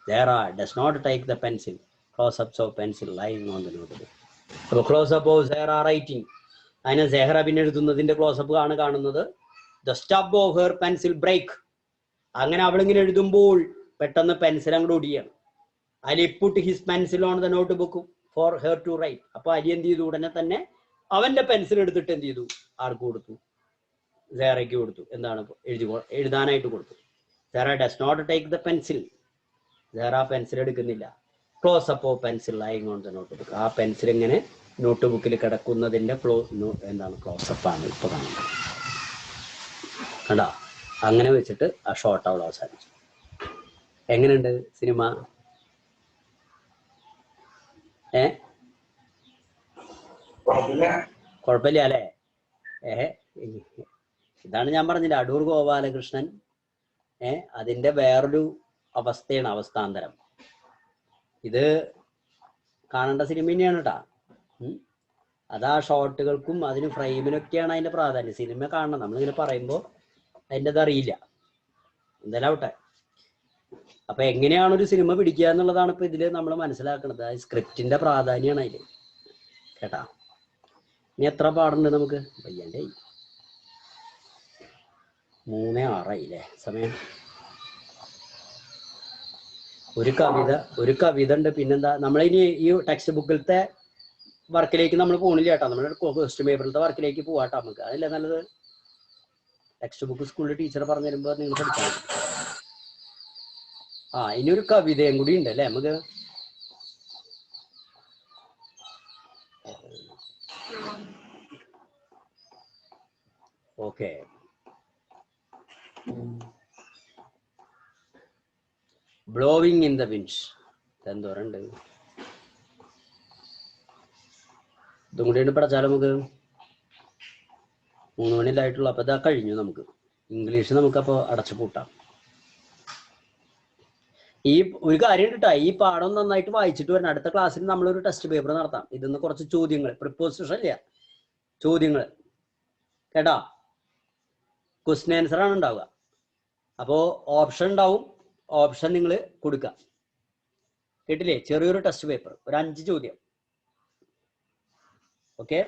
Zehra does not take the pencil. Close-ups of pencil lying on the notebook. അപ്പോൾ close-up of Zehra writing, അതിനെ സെഹറ പിന്നെ എഴുതുന്നതിന്റെ ക്ലോസപ്പ് ആണ് കാണുന്നത്. The stub of her pencil break, അങ്ങനെ അവളിങ്ങനെ എഴുതുമ്പോൾ പെട്ടെന്ന് പെൻസിൽ അങ്ങോട്ട് ഒടിയാണ്. Ali put his pencil on the notebook for her to write. അപ്പൊ അലി എന്ത് ചെയ്തു, ഉടനെ തന്നെ അവന്റെ പെൻസിൽ എടുത്തിട്ട് എന്ത് ചെയ്തു, ആർക്ക് കൊടുത്തു? സെഹറയ്ക്ക് കൊടുത്തു. എന്താണ്, എഴുതാനായിട്ട് കൊടുത്തു. Zahra does not take the pencil, Zahra pencil എടുക്കുന്നില്ല. Close up of pencil lying on the notebook, ആ പെൻസിൽ ഇങ്ങനെ നോട്ട് ബുക്കിൽ കിടക്കുന്നതിന്റെ ക്ലോസപ്പ് ആണ് ഇപ്പൊ കാണുന്നത്. കണ്ടാ, അങ്ങനെ വെച്ചിട്ട് ആ ഷോട്ട് അവിടെ അവസാനിച്ചു. എങ്ങനെയുണ്ട് സിനിമ? കുഴപ്പമില്ല അല്ലേ? ഇതാണ് ഞാൻ പറഞ്ഞില്ല, അടൂർ ഗോപാലകൃഷ്ണൻ അതിന്റെ വേറൊരു അവസ്ഥയാണ്, അവസ്ഥാന്തരം. ഇത് കാണേണ്ട സിനിമ തന്നെയാണ് കേട്ടാ. അതാ ഷോട്ടുകൾക്കും അതിന് ഫ്രെയിമിനൊക്കെയാണ് അതിന്റെ പ്രാധാന്യം. സിനിമ കാണണം, നമ്മളിങ്ങനെ പറയുമ്പോൾ അതിൻ്റെ അറിയില്ല. എന്തായാലും ആവട്ടെ. അപ്പൊ എങ്ങനെയാണ് ഒരു സിനിമ പിടിക്കുക എന്നുള്ളതാണ് ഇപ്പൊ ഇതില് നമ്മൾ മനസ്സിലാക്കുന്നത്. സ്ക്രിപ്റ്റിന്റെ പ്രാധാന്യമാണ് അതില് കേട്ടാ. ഇനി എത്ര പാടുണ്ട് നമുക്ക്? വയ്യണ്ടേ, 3:06 സമയം. ഒരു കവിത ഉണ്ട്. പിന്നെന്താ, നമ്മളിനി ഈ ടെക്സ്റ്റ് ബുക്കിലത്തെ വർക്കിലേക്ക് നമ്മൾ പോണില്ല കേട്ടോ. നമ്മുടെ ക്വസ്റ്റ്യൻ പേപ്പറിലത്തെ വർക്കിലേക്ക് പോവാട്ടോ നമുക്ക്. അതല്ലേ നല്ലത്. ടെക്സ്റ്റ് ബുക്ക് സ്കൂളിൽ ടീച്ചർ പറഞ്ഞു തരുമ്പോൾ നിങ്ങൾ പഠിക്കണം. ഇനി ഒരു കവിതയും കൂടി ഉണ്ട് അല്ലേ നമുക്ക്. Okay, blowing in the wind. എന്തോരണ്ട്, ഇതും കൂടി പഠിച്ചാൽ നമുക്ക് 3 മണിയിലായിട്ടുള്ളൂ. അപ്പൊ ഇതാ കഴിഞ്ഞു. നമുക്ക് ഇംഗ്ലീഷ് നമുക്കപ്പോൾ അടച്ചു പൂട്ടാം. ഈ ഒരു കാര്യം കേട്ടാ, ഈ പാഠം നന്നായിട്ട് വായിച്ചിട്ട് വരണം. അടുത്ത ക്ലാസ്സിൽ നമ്മളൊരു ടെസ്റ്റ് പേപ്പർ നടത്താം. ഇതിന്ന് കുറച്ച് ചോദ്യങ്ങൾ, പ്രിപ്പോസിഷൻ ഇല്ല, ചോദ്യങ്ങൾ കേട്ടാ. ക്വസ്റ്റ്യൻ ആൻസർ ആണ് ഉണ്ടാവുക. അപ്പോ ഓപ്ഷൻ ഉണ്ടാവും, ഓപ്ഷൻ നിങ്ങൾ കൊടുക്കുക. കേട്ടില്ലേ? ചെറിയൊരു ടെസ്റ്റ് പേപ്പർ, ഒരു 5 ചോദ്യം. ഓക്കെ,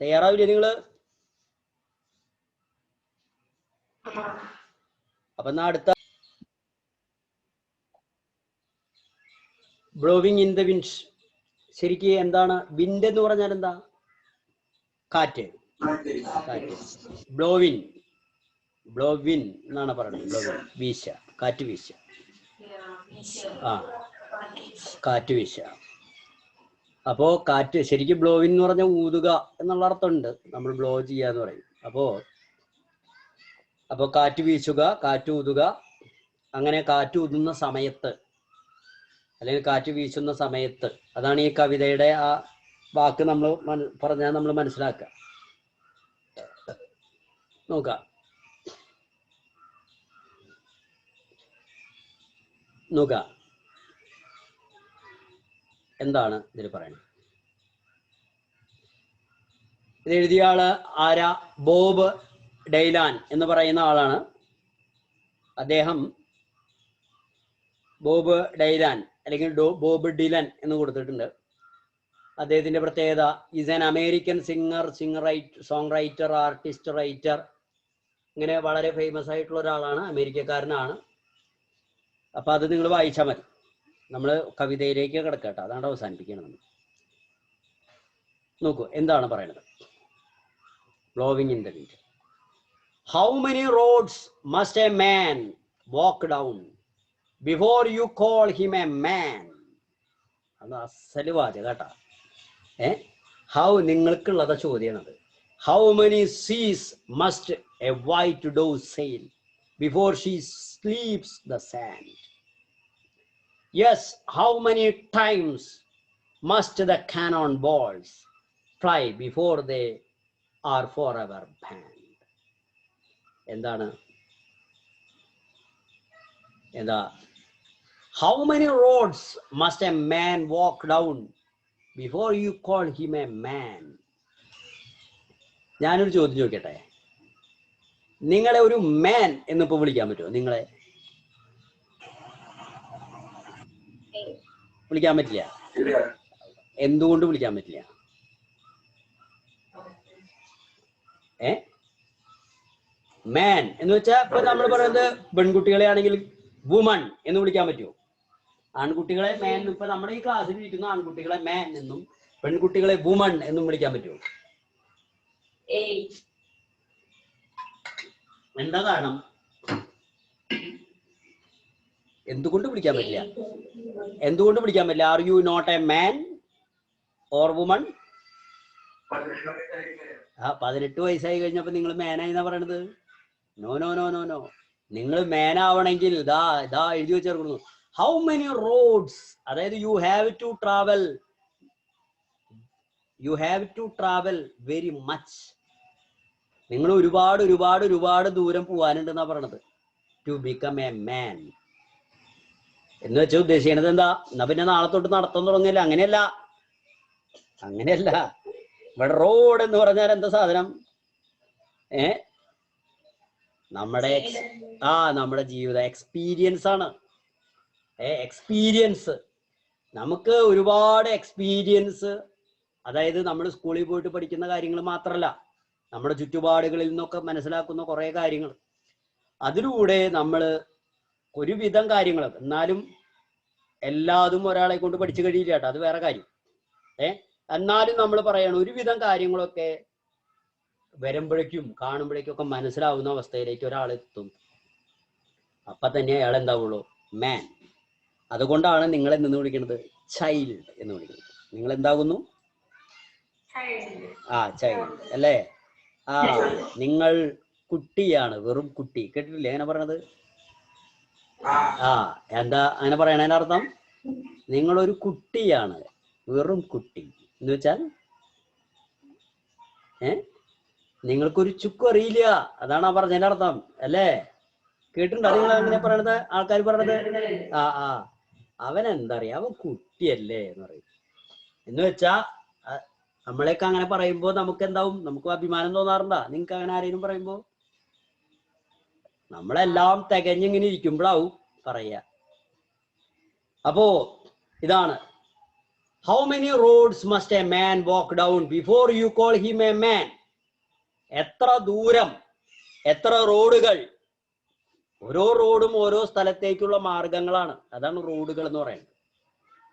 തയ്യാറാവില്ലേ നിങ്ങള്? അപ്പൊ എന്നാ അടുത്ത ബ്ലോവിങ് ഇൻ ദ വിൻഡ്. ശരിക്കും എന്താണ് വിൻഡ് എന്ന് പറഞ്ഞാൽ? എന്താ? കാറ്റ്. ബ്ലോവിൻ എന്നാണ് പറയുന്നത്. ബ്ലോവിൻ, വീശ, കാറ്റ് വീശ. കാറ്റ് വീശ. അപ്പോ കാറ്റ് ശരിക്കും ബ്ലോവിൻ എന്ന് പറഞ്ഞാൽ ഊതുക എന്നുള്ള അർത്ഥമുണ്ട്. നമ്മൾ ബ്ലോ ചെയ്യാന്ന് പറയും. അപ്പോ കാറ്റ് വീശുക, കാറ്റ് ഊതുക. അങ്ങനെ കാറ്റ് ഊതുന്ന സമയത്ത്, അല്ലെങ്കിൽ കാറ്റ് വീശുന്ന സമയത്ത്, അതാണ് ഈ കവിതയുടെ ആ വാക്ക് നമ്മൾ പറഞ്ഞാൽ നമ്മൾ മനസ്സിലാക്കുക. നോക്കാം. എന്താണ് ഇതിൽ പറയുന്നത്? ഇത് എഴുതിയ ആള് ആരാ? ബോബ് ഡെയ്ലാൻ എന്ന് പറയുന്ന ആളാണ്. അദ്ദേഹം ബോബ് ഡൈലാൻ അല്ലെങ്കിൽ ബോബ് ഡിലൻ എന്ന് കൊടുത്തിട്ടുണ്ട്. അദ്ദേഹത്തിന്റെ പ്രത്യേകത is an American singer, song writer, artist, writer, ഇങ്ങനെ വളരെ ഫേമസ് ആയിട്ടുള്ള ഒരാളാണ്, അമേരിക്കക്കാരനാണ്. അപ്പൊ അത് നിങ്ങൾ വായിച്ചാൽ മതി. നമ്മൾ കവിതയിലേക്ക് കിടക്കട്ടെ, അതാണ് അവസാനിപ്പിക്കണം. നമ്മൾ നോക്കൂ എന്താണ് പറയുന്നത്. Blowing in the wind. How many roads must a man walk down before you call him a man. അത് അസല് വാചക കേട്ടാ. ഹൗ നിങ്ങൾക്കുള്ളത ചോദ്യമാണത്. How many seas must a white dove sail before she sleeps the sand. Yes, how many times must the cannon balls fly before they are forever banned. എന്താണ് എന്താ? How many roads must a man walk down before you call him a man? ഞാനൊരു ചോദ്യം ചോദിക്കട്ടെ. നിങ്ങളെ ഒരു മാൻ എന്നിപ്പോ വിളിക്കാൻ പറ്റുമോ? നിങ്ങളെ വിളിക്കാൻ പറ്റില്ല. എന്തുകൊണ്ട് വിളിക്കാൻ പറ്റില്ല? മാൻ എന്ന് വെച്ചാൽ ഇപ്പൊ നമ്മൾ പറയുന്നത് പെൺകുട്ടികളെ ആണെങ്കിൽ വുമൺ എന്ന് വിളിക്കാൻ പറ്റുമോ? ആൺകുട്ടികളെ മാൻ, ഇപ്പൊ നമ്മുടെ ഈ ക്ലാസ്സിൽ ഇരിക്കുന്ന ആൺകുട്ടികളെ മാൻ എന്നും പെൺകുട്ടികളെ വുമൺ എന്നും വിളിക്കാൻ പറ്റുമോ? എന്താ കാരണം? എന്തുകൊണ്ട് വിളിക്കാൻ പറ്റില്ല? എന്തുകൊണ്ട് വിളിക്കാൻ പറ്റില്ല? Are you not a man or woman? 18 വയസ്സായി കഴിഞ്ഞപ്പോ നിങ്ങൾ മാനായി എന്നാ പറയണത്? No no no no no. നിങ്ങൾ മാനാവണമെങ്കിൽ ഇതാ എഴുതി വെച്ചേർക്കുന്നു. ഹൗ മെനി റോഡ്സ്, അതായത് you have to travel very much. നിങ്ങൾ ഒരുപാട് ദൂരം പോവാനുണ്ടെന്നാ പറയണത്. ടു ബിക്കം എ മാൻ എന്ന് വെച്ചാൽ ഉദ്ദേശിക്കണത് എന്താ? എന്നാ പിന്നെ നാളെ തൊട്ട് നടത്താൻ തുടങ്ങില്ല. അങ്ങനെയല്ല. ഇവിടെ റോഡ് എന്ന് പറഞ്ഞാൽ എന്താ സാധനം? നമ്മുടെ ജീവിത എക്സ്പീരിയൻസ് ആണ്. എക്സ്പീരിയൻസ്, നമുക്ക് ഒരുപാട് എക്സ്പീരിയൻസ്, അതായത് നമ്മൾ സ്കൂളിൽ പോയിട്ട് പഠിക്കുന്ന കാര്യങ്ങൾ മാത്രമല്ല, നമ്മുടെ ചുറ്റുപാടുകളിൽ നിന്നൊക്കെ മനസ്സിലാക്കുന്ന കുറെ കാര്യങ്ങൾ, അതിലൂടെ നമ്മൾ ഒരുവിധം കാര്യങ്ങൾ, എന്നാലും എല്ലാതും ഒരാളെ കൊണ്ട് പഠിച്ചു കഴിയില്ല കേട്ടോ, അത് വേറെ കാര്യം. എന്നാലും നമ്മൾ പറയണം ഒരുവിധം കാര്യങ്ങളൊക്കെ വരുമ്പോഴേക്കും കാണുമ്പോഴേക്കും ഒക്കെ മനസ്സിലാവുന്ന അവസ്ഥയിലേക്ക് ഒരാളെത്തും. അപ്പൊ തന്നെ അയാൾ എന്താവുള്ളൂ? മാൻ. അതുകൊണ്ടാണ് നിങ്ങളെ നിന്ന് വിളിക്കുന്നത് ചൈൽഡ് എന്ന് വിളിക്കുന്നത്. നിങ്ങൾ എന്താകുന്നു? ചൈൽഡ് അല്ലേ? നിങ്ങൾ കുട്ടിയാണ്, വെറും കുട്ടി. കേട്ടിട്ടില്ലേ അങ്ങനെ പറയണത്? എന്താ അങ്ങനെ പറയണതിന്റെ അർത്ഥം? നിങ്ങളൊരു കുട്ടിയാണ്, വെറും കുട്ടി എന്ന് വെച്ചാൽ നിങ്ങൾക്കൊരു ചുക്കും അറിയില്ല, അതാണ് ആ പറഞ്ഞതിന്റെ അർത്ഥം അല്ലേ? കേട്ടിട്ടുണ്ടോ നിങ്ങൾ അങ്ങനെ പറയണത്? ആൾക്കാർ പറയണത് അവൻ എന്താ പറയാ, അവൻ കുട്ടിയല്ലേ എന്ന് പറയും. എന്ന് വെച്ചാ നമ്മളെയൊക്കെ അങ്ങനെ പറയുമ്പോ നമുക്ക് എന്താവും? നമുക്ക് അഭിമാനം തോന്നാറുണ്ടാ? നിങ്ങൾക്ക് അങ്ങനെ ആരെങ്കിലും പറയുമ്പോ? നമ്മളെല്ലാം തികഞ്ഞിങ്ങനെ ഇരിക്കുമ്പോഴാവും പറയാ. അപ്പോ ഇതാണ് how many roads must a man walk down before you call him a man. എത്ര ദൂരം, എത്ര റോഡുകൾ. ഓരോ റോഡും ഓരോ സ്ഥലത്തേക്കുള്ള മാർഗങ്ങളാണ്, അതാണ് റോഡുകൾ എന്ന് പറയുന്നത്.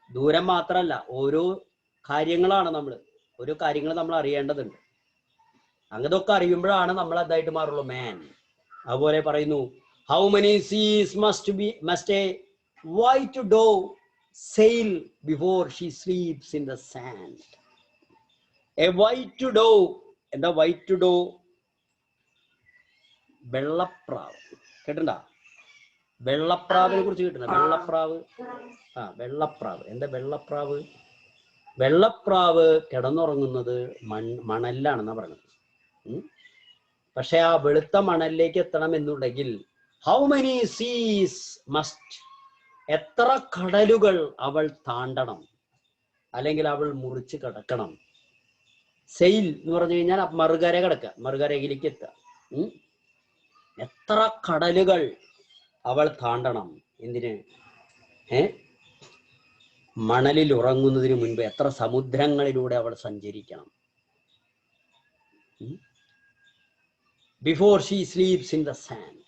ദൂരം മാത്രമല്ല, ഓരോ കാര്യങ്ങളാണ് ഓരോ കാര്യങ്ങൾ നമ്മൾ അറിയേണ്ടതുണ്ട്. അങ്ങനൊക്കെ അറിയുമ്പോഴാണ് നമ്മൾ അതായിട്ട് മാറുള്ളൂ മാൻ. അതുപോലെ പറയുന്നു how many seas must a white dove sail before she sleeps in the sand. A white dough. എന്താ വൈറ്റ് ഡോവ്? വെള്ളപ്രാവ്. കേട്ടിട്ടുണ്ടോ? വെള്ളപ്രാവിനെ കുറിച്ച് കേട്ടിട്ടുണ്ടോ? വെള്ളപ്രാവ്. എന്താ വെള്ളപ്രാവ്? വെള്ളപ്രാവ് കിടന്നുറങ്ങുന്നത് മണലിലാണെന്നാ പറയുന്നത്. പക്ഷെ ആ വെളുത്ത മണലിലേക്ക് എത്തണം എന്നുണ്ടെങ്കിൽ ഹൗ മെനി സീസ് മസ്റ്റ്, എത്ര കടലുകൾ അവൾ താണ്ടണം, അല്ലെങ്കിൽ അവൾ മുറിച്ച് കിടക്കണം. സെയിൽ എന്ന് പറഞ്ഞു കഴിഞ്ഞാൽ മറുകര കിടക്കുക, മറുകരയിലേക്ക് എത്തുക. എത്ര കടലുകൾ അവൾ താണ്ടണം. എന്തിന്? മണലിൽ ഉറങ്ങുന്നതിന് മുൻപ് എത്ര സമുദ്രങ്ങളിലൂടെ അവൾ സഞ്ചരിക്കണം. Before she sleeps in the sand.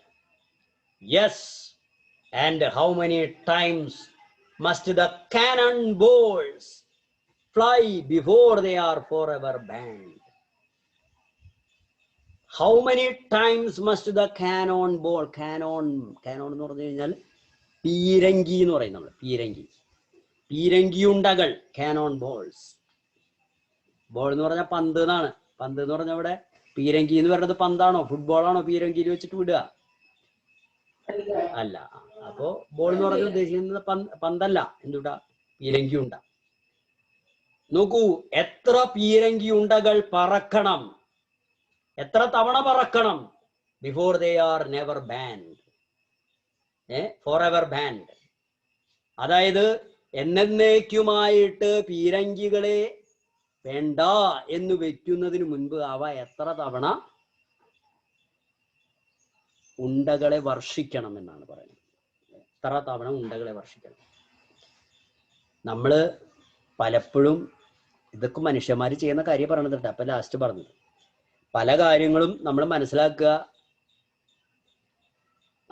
Yes, and how many times must the cannonballs fly before they are forever banned? How many times must the cannonball, cannon എന്ന് പറഞ്ഞു കഴിഞ്ഞാൽ പീരങ്കി എന്ന് പറയും നമ്മൾ. പീരങ്കി ഉണ്ടകൾ, കാനോൺ ബോൾസ്. ബോൾ എന്ന് പറഞ്ഞാൽ പന്ത് എന്നാണ്. പന്ത് എന്ന് പറഞ്ഞാൽ ഇവിടെ പീരങ്കി എന്ന് പറയുന്നത് പന്താണോ ഫുട്ബോളാണോ പീരങ്കിയിൽ വെച്ചിട്ട് വിടുക? അല്ല. അപ്പോ ബോൾ എന്ന് പറഞ്ഞാൽ ഉദ്ദേശിക്കുന്നത് പന്തല്ല, എന്തുട്ടാ? പീരങ്കി ഉണ്ട. നോക്കൂ, എത്ര പീരങ്കി ഉണ്ടകൾ പറക്കണം, എത്ര തവണ പറക്കണം? Before they are never banned, forever banned. അതായത് എന്നേക്കുമായിട്ട് പീരങ്കികളെ വേണ്ട എന്ന് വെക്കുന്നതിന് മുൻപ് അവ എത്ര തവണ ഉണ്ടകളെ വർഷിക്കണം എന്നാണ് പറയുന്നത്. എത്ര തവണ ഉണ്ടകളെ വർഷിക്കണം. നമ്മള് പലപ്പോഴും ഇതൊക്കെ മനുഷ്യന്മാര് ചെയ്യുന്ന കാര്യം പറയണതുണ്ട്. അപ്പൊ ലാസ്റ്റ് പറഞ്ഞത് പല കാര്യങ്ങളും നമ്മൾ മനസ്സിലാക്കുക,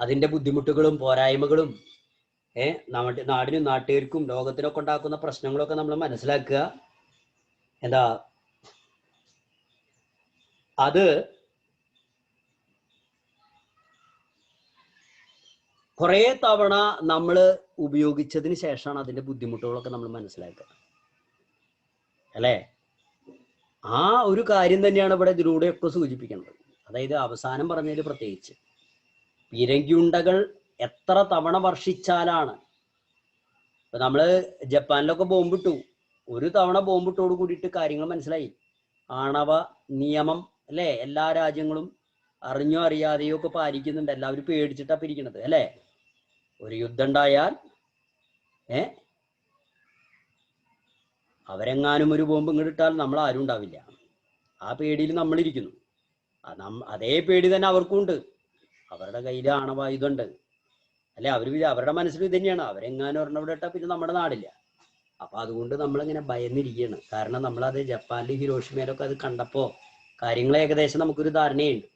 അതിന്റെ ബുദ്ധിമുട്ടുകളും പോരായ്മകളും നമ്മുടെ നാടിനും നാട്ടുകാർക്കും ലോകത്തിനൊക്കെ ഉണ്ടാക്കുന്ന പ്രശ്നങ്ങളൊക്കെ നമ്മൾ മനസ്സിലാക്കുക. എന്താ അത് കുറെ തവണ നമ്മൾ ഉപയോഗിച്ചതിന് ശേഷമാണ് അതിന്റെ ബുദ്ധിമുട്ടുകളൊക്കെ നമ്മൾ മനസ്സിലാക്കുക, അല്ലേ? ആ ഒരു കാര്യം തന്നെയാണ് ഇവിടെ ഇതിലൂടെയൊക്കെ സൂചിപ്പിക്കുന്നത്. അതായത് അവസാനം പറഞ്ഞതിൽ പ്രത്യേകിച്ച് പീരങ്കിയുണ്ടകൾ എത്ര തവണ വർഷിച്ചാലാണ്. ഇപ്പൊ നമ്മള് ജപ്പാനിലൊക്കെ ബോംബിട്ടു, ഒരു തവണ ബോംബിട്ടോട് കൂടിയിട്ട് കാര്യങ്ങൾ മനസ്സിലായി. ആണവ നിയമം അല്ലേ, എല്ലാ രാജ്യങ്ങളും അറിഞ്ഞോ അറിയാതെയോ ഒക്കെ പാലിക്കുന്നുണ്ട്. എല്ലാവരും പേടിച്ചിട്ടാ പിരിക്കണത്, അല്ലേ? ഒരു യുദ്ധം ഉണ്ടായാൽ അവരെങ്ങാനും ഒരു ബോംബ് ഇങ്ങിട്ടാൽ നമ്മൾ ആരും ഉണ്ടാവില്ല. ആ പേടിയിൽ നമ്മളിരിക്കുന്നു. അതേ പേടി തന്നെ അവർക്കും ഉണ്ട്. അവരുടെ കയ്യിൽ ആണവായുധമുണ്ട്, അല്ലെ? അവരുടെ മനസ്സിൽ ഇത് തന്നെയാണ്. അവരെങ്ങാനും ഒരെണ്ണം ഇവിടെ ഇട്ടാൽ പിന്നെ നമ്മുടെ നാടില്ല. അപ്പൊ അതുകൊണ്ട് നമ്മളിങ്ങനെ ഭയന്നിരിക്കുകയാണ്. കാരണം നമ്മളത് ജപ്പാനിലെ ഹിരോഷിമയിലൊക്കെ അത് കണ്ടപ്പോ കാര്യങ്ങൾ ഏകദേശം നമുക്കൊരു ധാരണയുണ്ട്.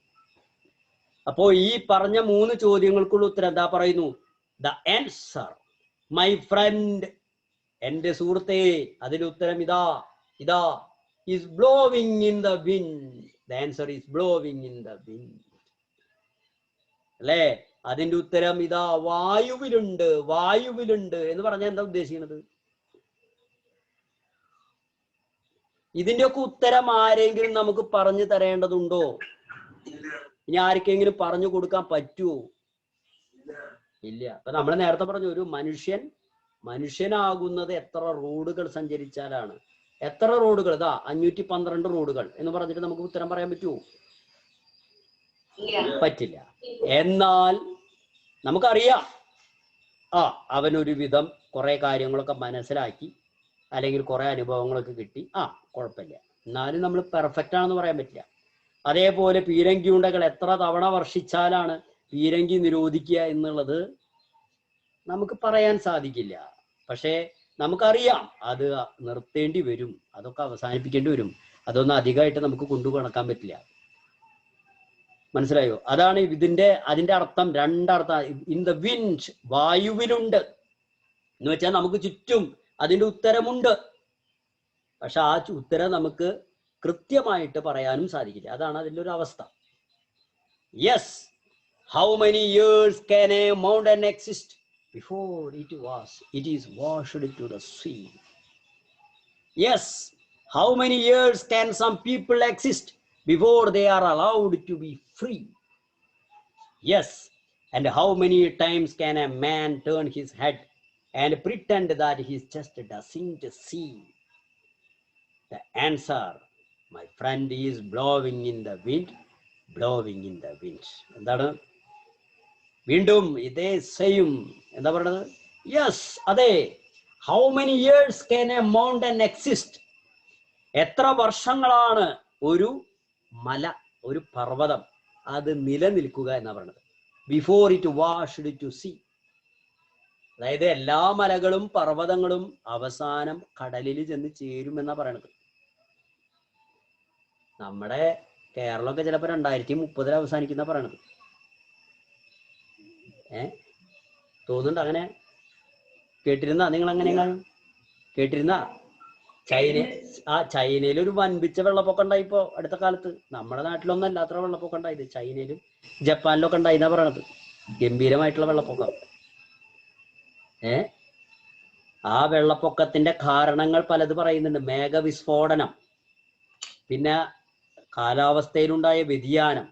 അപ്പോ ഈ പറഞ്ഞ 3 ചോദ്യങ്ങൾക്കുള്ള ഉത്തരം എന്താ പറയുന്നു? ദ ആൻസർ, മൈ ഫ്രണ്ട്, എന്റെ സുഹൃത്തെ, അതിന്റെ ഉത്തരം ഇതാ is blowing in the wind. The answer is blowing in the wind. അല്ലേ? അതിന്റെ ഉത്തരം ഇതാ, വായുവിലുണ്ട് എന്ന് പറഞ്ഞാൽ എന്താ ഉദ്ദേശിക്കുന്നത്? ഇതിന്റെയൊക്കെ ഉത്തരം ആരെങ്കിലും നമുക്ക് പറഞ്ഞു തരേണ്ടതുണ്ടോ? ഇനി ആർക്കെങ്കിലും പറഞ്ഞു കൊടുക്കാൻ പറ്റുമോ? ഇല്ല. അപ്പൊ നമ്മൾ നേരത്തെ പറഞ്ഞു, ഒരു മനുഷ്യനാകുന്നത് എത്ര റോഡുകൾ സഞ്ചരിച്ചാലാണ്. എത്ര റോഡുകൾ? 512 റോഡുകൾ എന്ന് പറഞ്ഞിട്ട് നമുക്ക് ഉത്തരം പറയാൻ പറ്റുമോ? പറ്റില്ല. എന്നാൽ നമുക്കറിയാം, അവനൊരു വിധം കുറെ കാര്യങ്ങളൊക്കെ മനസ്സിലാക്കി, അല്ലെങ്കിൽ കുറെ അനുഭവങ്ങളൊക്കെ കിട്ടി, കുഴപ്പമില്ല. എന്നാലും നമ്മൾ പെർഫെക്റ്റ് ആണെന്ന് പറയാൻ പറ്റില്ല. അതേപോലെ പീരങ്കി ഉണ്ടകൾ എത്ര തവണ വർഷിച്ചാലാണ് പീരങ്കി നിരോധിക്കുക എന്നുള്ളത് നമുക്ക് പറയാൻ സാധിക്കില്ല. പക്ഷേ നമുക്കറിയാം അത് നിർത്തേണ്ടി വരും, അതൊക്കെ അവസാനിപ്പിക്കേണ്ടി വരും. അതൊന്നും അധികമായിട്ട് നമുക്ക് കൊണ്ടുപോകാൻ പറ്റില്ല. മനസ്സിലായോ? അതാണ് അതിന്റെ അർത്ഥം. രണ്ടർത്ഥം. ഇൻ ദ വിൻഡ്, വായുവിലുണ്ട് എന്ന് വെച്ചാൽ നമുക്ക് ചുറ്റും അതിന്റെ ഉത്തരമുണ്ട്. പക്ഷെ ആ ഉത്തരം നമുക്ക് കൃത്യമായിട്ട് പറയാനും സാധിക്കില്ല. അതാണ് അതിൻ്റെ ഒരു അവസ്ഥ. Yes, how many years can A mountain exist before it is washed to the sea? Yes, how many years can some people exist before they are allowed to be free? Yes, and how many times can a man turn his head and pretend that he just doesn't see? The answer, my friend, is blowing in the wind. എന്താണ്? വീണ്ടും ഇതേ സെയിം എന്താ പറയുന്നത്? യെസ്, അതെ. How many years can A mountain exist? എത്ര വർഷങ്ങളാണ് ഒരു മല, ഒരു പർവ്വതം അത് നിലനിൽക്കുക എന്നാ പറയുന്നത്? before it washed to sea. അതായത് എല്ലാ മലകളും പർവ്വതങ്ങളും അവസാനം കടലിൽ ചെന്ന് ചേരുമെന്നാ പറയണത്. നമ്മുടെ കേരളമൊക്കെ ചിലപ്പോൾ 2030 അവസാനിക്കുന്ന പറയണത്. തോന്നുന്നുണ്ട് അങ്ങനെ? കേട്ടിരുന്ന നിങ്ങൾ? അങ്ങനെയാണ് കേട്ടിരുന്ന? ചൈനയിൽ ഒരു വൻപിച്ച വെള്ളപ്പൊക്കം ഉണ്ടായി ഇപ്പോ അടുത്ത കാലത്ത്. നമ്മുടെ നാട്ടിലൊന്നും അല്ലാത്ത വെള്ളപ്പൊക്കം ഉണ്ടായത് ചൈനയിലും ജപ്പാനിലൊക്കെ ഉണ്ടായിന്നാ പറയണത്. ഗംഭീരമായിട്ടുള്ള വെള്ളപ്പൊക്കം. ആ വെള്ളപ്പൊക്കത്തിന്റെ കാരണങ്ങൾ പലത് പറയുന്നുണ്ട്. മേഘവിസ്ഫോടനം, പിന്നെ കാലാവസ്ഥയിലുണ്ടായ വ്യതിയാനം,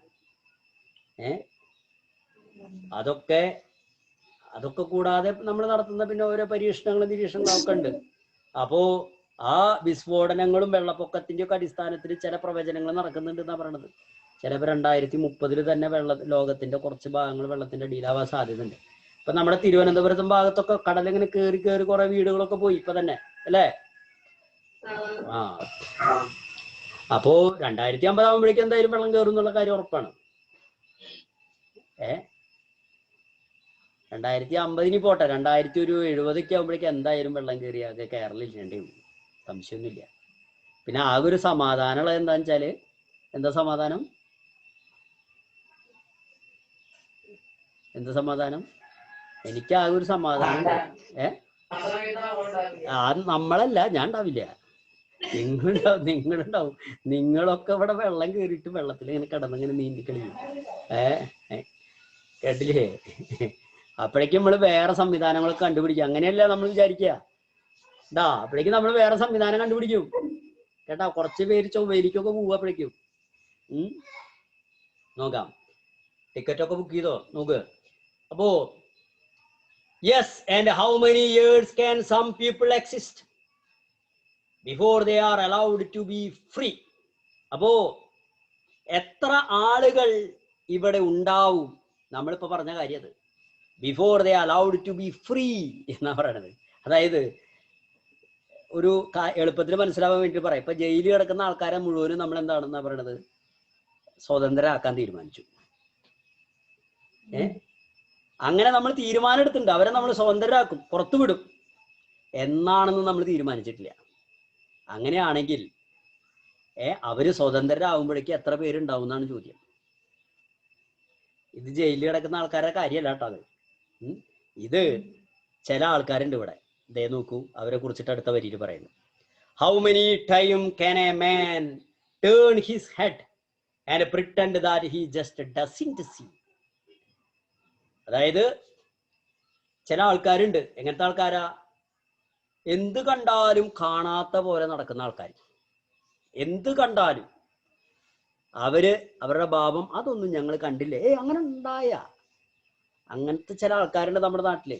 അതൊക്കെ കൂടാതെ നമ്മൾ നടത്തുന്ന പിന്നെ ഓരോ പരീക്ഷണങ്ങളും നിരീക്ഷണങ്ങളും ഒക്കെ ഉണ്ട്. അപ്പോ ആ വിസ്ഫോടനങ്ങളും വെള്ളപ്പൊക്കത്തിന്റെ ഒക്കെ അടിസ്ഥാനത്തിൽ ചില പ്രവചനങ്ങൾ നടക്കുന്നുണ്ട് എന്നാ പറയണത്. ചിലപ്പോൾ 2030 തന്നെ ലോകത്തിന്റെ കുറച്ച് ഭാഗങ്ങൾ വെള്ളത്തിന്റെ അടിയിലാവാൻ സാധ്യതയുണ്ട്. ഇപ്പൊ നമ്മുടെ തിരുവനന്തപുരത്തും ഭാഗത്തൊക്കെ കടലിങ്ങനെ കയറി കുറെ വീടുകളൊക്കെ പോയി ഇപ്പൊ തന്നെ, അല്ലേ? അപ്പോ 2050 ആകുമ്പോഴേക്കും എന്തായാലും വെള്ളം കയറും എന്നുള്ള കാര്യം ഉറപ്പാണ്. 2050 പോട്ടെ, 2070 ആകുമ്പോഴേക്കും എന്തായാലും വെള്ളം കയറിയാകെ കേരളം ഇല്ലേണ്ടി വരും, സംശയമൊന്നുമില്ല. പിന്നെ ആകെ ഒരു സമാധാനമുള്ളത് എന്താന്ന് വെച്ചാല്, എന്താ സമാധാനം? എന്താ സമാധാനം? എനിക്ക് ആകെ ഒരു സമാധാനം. നമ്മളല്ല, ഞാൻ ഉണ്ടാവില്ല, നിങ്ങളുണ്ടാവും. നിങ്ങളൊക്കെ ഇവിടെ വെള്ളം കയറിയിട്ട് വെള്ളത്തിൽ ഇങ്ങനെ കിടന്നിങ്ങനെ നീന്തിക്കളിയും. കേട്ടില്ലേ? അപ്പോഴേക്കും നമ്മള് വേറെ സംവിധാനങ്ങളൊക്കെ കണ്ടുപിടിക്കും. അങ്ങനെയല്ല നമ്മൾ വിചാരിക്കുക. അപ്പോഴേക്കും നമ്മൾ വേറെ സംവിധാനം കണ്ടുപിടിക്കും കേട്ടാ. കുറച്ച് പേര് ചൊവ്വയിലേക്കൊക്കെ പോവുക അപ്പോഴേക്കും. നോക്കാം, ടിക്കറ്റ് ഒക്കെ ബുക്ക് ചെയ്തോ നോക്ക്. അപ്പോ yes, and how many years can some people exist before they are allowed to be free? അപ്പോ എത്ര ആളുകൾ ഇവിടെ ഉണ്ടാവും? നമ്മളിപ്പോ പറഞ്ഞ കാര്യം അത്. Before they allowed to be free എന്നാ പറയണത്. അതായത് ഒരു എളുപ്പത്തിൽ മനസ്സിലാവാൻ വേണ്ടി പറയാം. ഇപ്പൊ ജയിലിൽ കിടക്കുന്ന ആൾക്കാരെ മുഴുവനും നമ്മൾ എന്താണെന്നാ പറയണത്? സ്വതന്ത്രരാക്കാൻ തീരുമാനിച്ചു. അങ്ങനെ നമ്മൾ തീരുമാനം എടുത്തിട്ടുണ്ട്. അവരെ നമ്മൾ സ്വതന്ത്രരാക്കും, പുറത്തു വിടും എന്നാണെന്ന് നമ്മൾ തീരുമാനിച്ചിട്ടില്ല. അങ്ങനെയാണെങ്കിൽ അവര് സ്വതന്ത്രരാകുമ്പോഴേക്കും എത്ര പേരുണ്ടാവും എന്നാണ് ചോദ്യം. ഇത് ജയിലിൽ കിടക്കുന്ന ആൾക്കാരുടെ കാര്യമല്ല കേട്ടോ അത്. ഇത് ചില ആൾക്കാരുണ്ട് ഇവിടെ. ദേ നോക്കൂ, അവരെ കുറിച്ചിട്ട് അടുത്ത വരിയിൽ പറയുന്നു. How many time can a man turn his head and pretend that he just doesn't see? അതായത് ചില ആൾക്കാരുണ്ട്. എങ്ങനത്തെ ആൾക്കാരാ? എന്ത് കണ്ടാലും കാണാത്ത പോലെ നടക്കുന്ന ആൾക്കാർ. എന്ത് കണ്ടാലും അവരുടെ ഭാവം അതൊന്നും ഞങ്ങൾ കണ്ടില്ലേ, അങ്ങനെ ഉണ്ടായ അങ്ങനത്തെ ചില ആൾക്കാരുണ്ട് നമ്മുടെ നാട്ടില്.